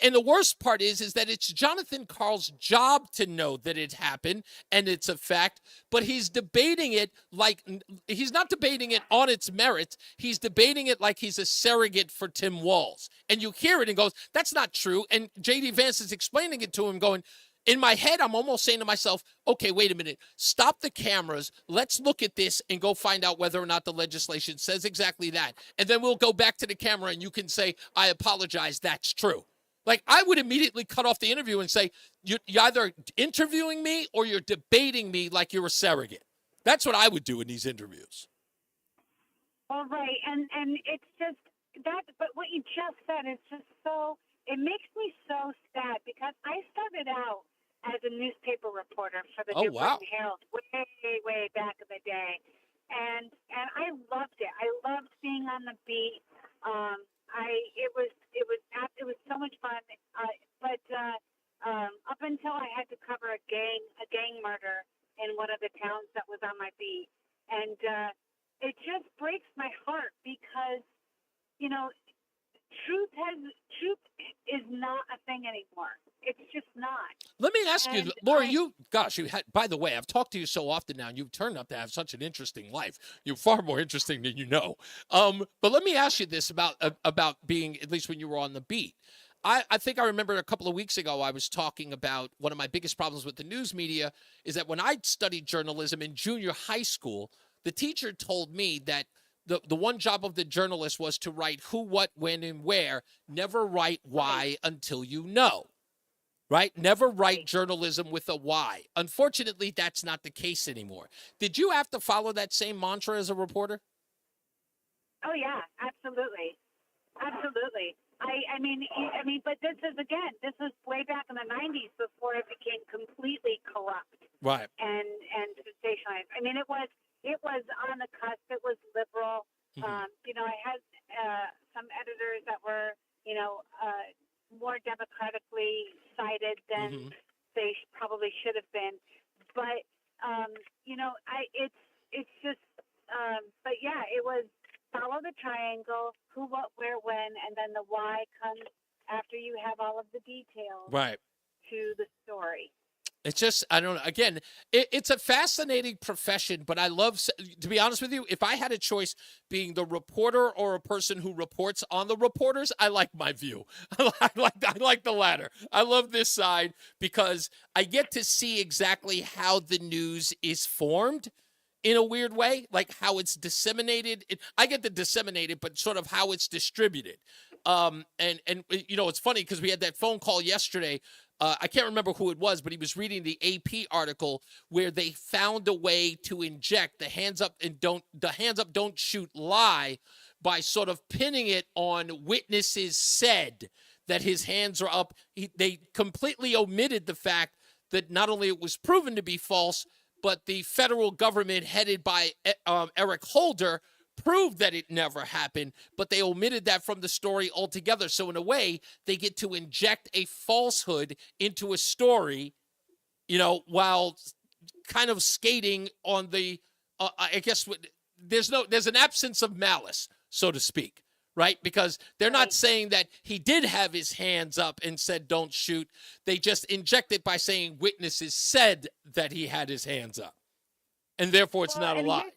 And the worst part is that it's Jonathan Karl's job to know that it happened and it's a fact, but he's debating it like he's not debating it on its merits. He's debating it like he's a surrogate for Tim Walz. And you hear it and goes, that's not true. And J.D. Vance is explaining it to him going, in my head, I'm almost saying to myself, okay, wait a minute, stop the cameras. Let's look at this and go find out whether or not the legislation says exactly that. And then we'll go back to the camera and you can say, I apologize, that's true. Like, I would immediately cut off the interview and say, you're either interviewing me or you're debating me like you're a surrogate. That's what I would do in these interviews. All right. And it's just that, but what you just said is just so, it makes me so sad, because I started out as a newspaper reporter for the New Britain Herald way back in the day. And I loved it. I loved being on the beat. It was so much fun. But up until I had to cover a gang murder in one of the towns that was on my beat, and it just breaks my heart, because truth is not a thing anymore. It's just not. Let me ask you, Laura, by the way, I've talked to you so often now, and you've turned out to have such an interesting life. You're far more interesting than you know. But let me ask you this about being, at least when you were on the beat. I think I remember a couple of weeks ago, I was talking about one of my biggest problems with the news media is that when I studied journalism in junior high school, the teacher told me that the one job of the journalist was to write who, what, when, and where. Never write why until you know. Right? Never write journalism with a why. Unfortunately, that's not the case anymore. Did you have to follow that same mantra as a reporter? Oh, yeah, absolutely. Absolutely. I mean, but this is way back in the 90s before it became completely corrupt. Right. And sensationalized. I mean, it was on the cusp. It was liberal. I had some editors that were, more democratically cited than they probably should have been. But, it's just, but yeah, it was follow the triangle, who, what, where, when, and then the why comes after you have all of the details to the story. It's just, I don't know. Again, it's a fascinating profession, but I love, to be honest with you, if I had a choice being the reporter or a person who reports on the reporters, I like my view. I like the latter. I love this side because I get to see exactly how the news is formed in a weird way, like how it's disseminated. I get to disseminate it, but sort of how it's distributed. And it's funny because we had that phone call yesterday. I can't remember who it was, but he was reading the AP article where they found a way to inject the hands up, don't shoot lie by sort of pinning it on witnesses said that his hands are up. They completely omitted the fact that not only it was proven to be false, but the federal government headed by Eric Holder proved that it never happened, but they omitted that from the story altogether. So in a way, they get to inject a falsehood into a story, while kind of skating on the, I guess there's an absence of malice, so to speak, right? Because they're not saying that he did have his hands up and said, don't shoot. They just inject it by saying witnesses said that he had his hands up. And therefore it's not a lie.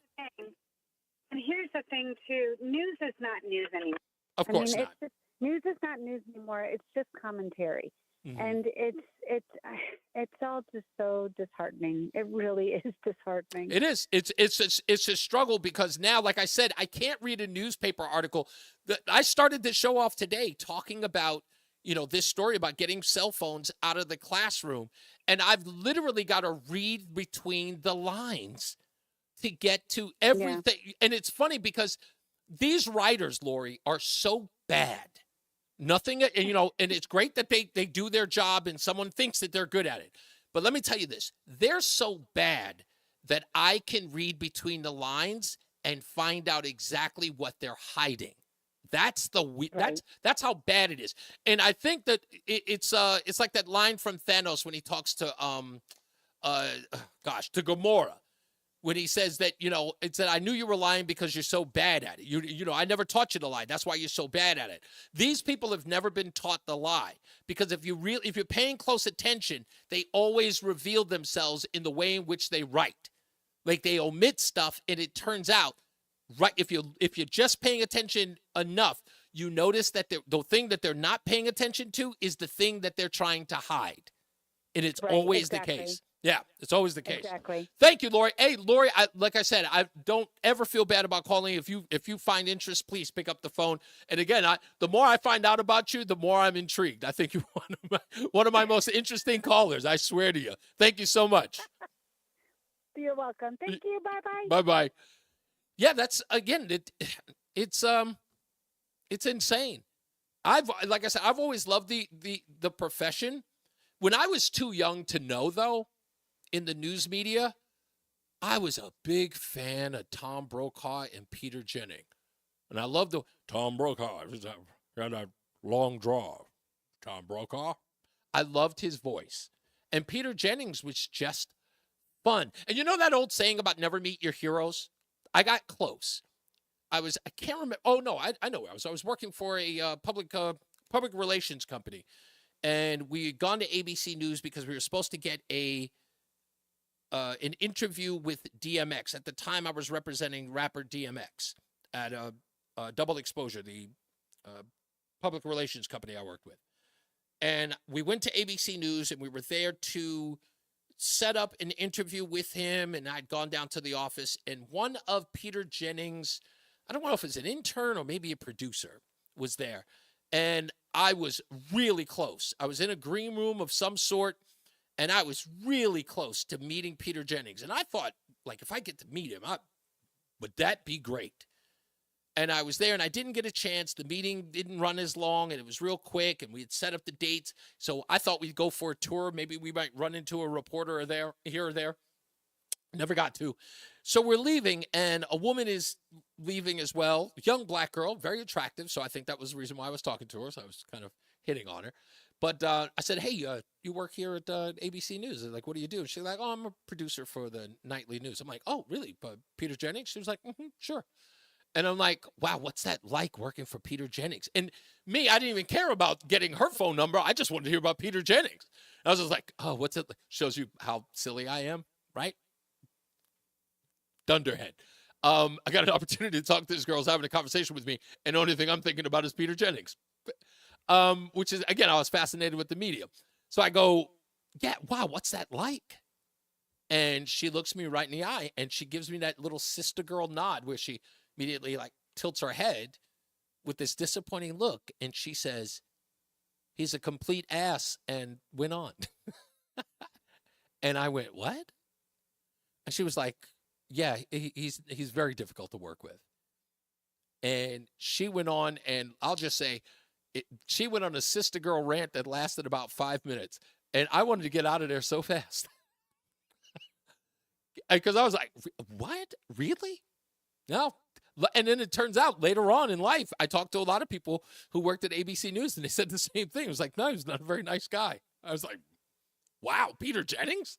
And here's the thing, too. News is not news anymore. Of course not. News is not news anymore. It's just commentary. And it's all just so disheartening. It really is disheartening. It is. It's a struggle because now, like I said, I can't read a newspaper article. I started this show off today talking about, this story about getting cell phones out of the classroom. And I've literally got to read between the lines to get to everything. Yeah. And it's funny because these writers, Lori, are so bad. Nothing, and it's great that they do their job and someone thinks that they're good at it. But let me tell you this, they're so bad that I can read between the lines and find out exactly what they're hiding. That's that's how bad it is. And I think that it's like that line from Thanos when he talks to to Gamora. When he says that, it said, I knew you were lying because you're so bad at it. I never taught you to lie. That's why you're so bad at it. These people have never been taught the lie because if you're paying close attention, they always reveal themselves in the way in which they write. Like they omit stuff and it turns out, right, if you're just paying attention enough, you notice that the thing that they're not paying attention to is the thing that they're trying to hide. And it's always the case. Yeah, it's always the case. Exactly. Thank you, Lori. Hey, Lori, like I said, I don't ever feel bad about calling. If you find interest, please pick up the phone. And again, the more I find out about you, the more I'm intrigued. I think you're one of my most interesting callers. I swear to you. Thank you so much. You're welcome. Thank you. Bye-bye. Bye-bye. Yeah, that's, again, it's insane. Like I said, I've always loved the profession. When I was too young to know, though, in the news media, I was a big fan of Tom Brokaw and Peter Jennings. And I loved Tom Brokaw. Got a long draw. Tom Brokaw. I loved his voice. And Peter Jennings was just fun. And you know that old saying about never meet your heroes? I got close. I can't remember. Oh, no, I know where I was. I was working for a public relations company. And we had gone to ABC News because we were supposed to get an interview with DMX. At the time, I was representing rapper DMX at Double Exposure, the public relations company I worked with. And we went to ABC News, and we were there to set up an interview with him, and I'd gone down to the office, and one of Peter Jennings, I don't know if it's an intern or maybe a producer, was there. And I was really close. I was in a green room of some sort, and I was really close to meeting Peter Jennings. And I thought, like, if I get to meet him, would that be great? And I was there, and I didn't get a chance. The meeting didn't run as long, and it was real quick, and we had set up the dates. So I thought we'd go for a tour. Maybe we might run into a reporter here or there. Never got to. So we're leaving, and a woman leaving as well. Young black girl, very attractive. So I think that was the reason why I was talking to her. So I was kind of hitting on her. But I said, hey, you work here at ABC News. Like, what do you do? And she's like, oh, I'm a producer for the nightly news. I'm like, oh, really? But Peter Jennings? She was like, sure. And I'm like, wow, what's that like working for Peter Jennings? And me, I didn't even care about getting her phone number. I just wanted to hear about Peter Jennings. I was just like, oh, what's it? Shows you how silly I am, right? Dunderhead. I got an opportunity to talk to this girl who's having a conversation with me, and the only thing I'm thinking about is Peter Jennings. Which is, again, I was fascinated with the media. So I go, yeah, wow, what's that like? And she looks me right in the eye, and she gives me that little sister girl nod where she immediately like tilts her head with this disappointing look. And she says, he's a complete ass, and went on. And I went, what? And she was like, yeah, he's very difficult to work with. And she went on, and I'll just say, she went on a sister girl rant that lasted about 5 minutes. And I wanted to get out of there so fast. Because I was like, what? Really? No. And then it turns out later on in life, I talked to a lot of people who worked at ABC News, and they said the same thing. It was like, no, he's not a very nice guy. I was like, wow, Peter Jennings?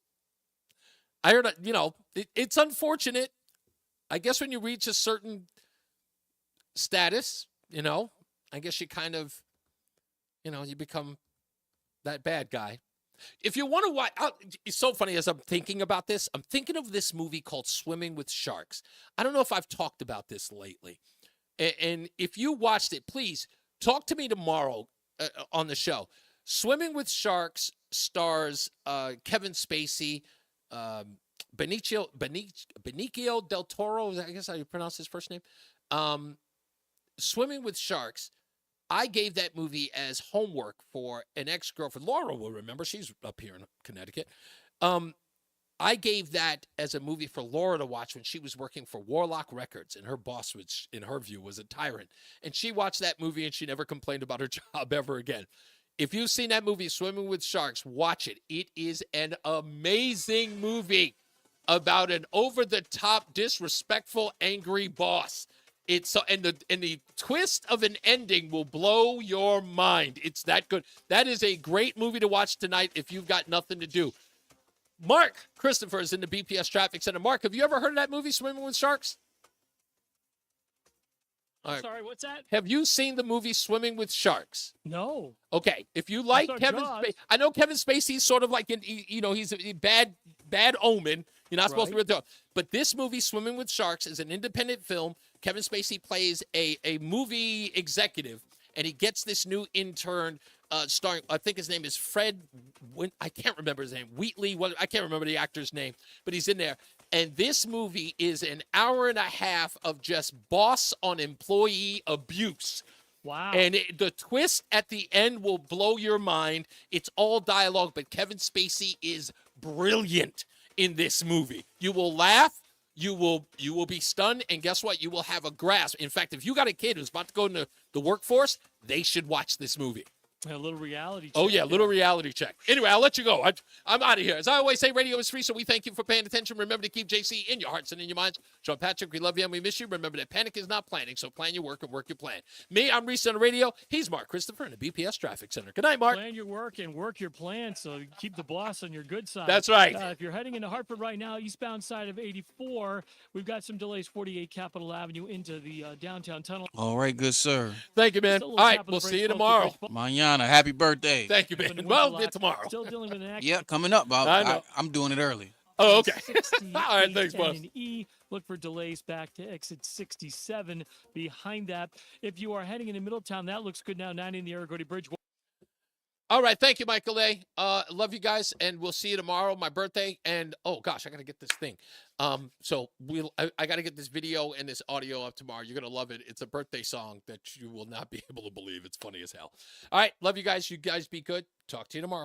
I heard, it's unfortunate. I guess when you reach a certain status, I guess you kind of, you become that bad guy. If you want to watch, it's so funny as I'm thinking about this, I'm thinking of this movie called Swimming with Sharks. I don't know if I've talked about this lately. And if you watched it, please talk to me tomorrow on the show. Swimming with Sharks stars Kevin Spacey, Benicio del Toro, I guess how you pronounce his first name. Swimming with Sharks. I gave that movie as homework for an ex-girlfriend. Laura will remember. She's up here in Connecticut. I gave that as a movie for Laura to watch when she was working for Warlock Records, and her boss, which in her view was a tyrant. And she watched that movie, and she never complained about her job ever again. If you've seen that movie, Swimming with Sharks, watch it. It is an amazing movie about an over-the-top, disrespectful, angry boss. It's so, and the twist of an ending will blow your mind. It's that good. That is a great movie to watch tonight if you've got nothing to do. Mark Christopher is in the BPS Traffic Center. Mark, have you ever heard of that movie, Swimming with Sharks? All right. Sorry, what's that? Have you seen the movie Swimming with Sharks? No. Okay, if you like Kevin Spacey, I know Kevin Spacey's sort of like, he's a bad omen. You're not supposed to really do it. But this movie, Swimming with Sharks, is an independent film. Kevin Spacey plays a movie executive, and he gets this new intern starring, I think his name is Fred, I can't remember his name, Wheatley, I can't remember the actor's name, but he's in there. And this movie is an hour and a half of just boss on employee abuse. Wow. And the twist at the end will blow your mind. It's all dialogue, but Kevin Spacey is brilliant in this movie. You will laugh. You will be stunned, and guess what? You will have a grasp. In fact, if you got a kid who's about to go into the workforce, they should watch this movie. A little reality check. Oh, yeah, a little reality check. Anyway, I'll let you go. I'm out of here. As I always say, radio is free, so we thank you for paying attention. Remember to keep JC in your hearts and in your minds. Sean Patrick, we love you and we miss you. Remember that panic is not planning, so plan your work and work your plan. Me, I'm Reese on the Radio. He's Mark Christopher in the BPS Traffic Center. Good night, Mark. Plan your work and work your plan, so you keep the boss on your good side. That's right. If you're heading into Hartford right now, eastbound side of 84, we've got some delays, 48 Capitol Avenue into the downtown tunnel. All right, good sir. Thank you, man. All right, we'll see you tomorrow. Mañana, happy birthday. Thank you, man. Well, tomorrow. Still dealing with an accident. Yeah, coming up. I'm doing it early. Oh, okay. All right, thanks, boss. Look for delays back to exit 67 behind that. If you are heading into Middletown, that looks good now, 90 in the Aragodi Bridge. All right, thank you, Michael A. Love you guys, and we'll see you tomorrow, my birthday. And, oh, gosh, I got to get this thing. So I got to get this video and this audio up tomorrow. You're going to love it. It's a birthday song that you will not be able to believe. It's funny as hell. All right, love you guys. You guys be good. Talk to you tomorrow.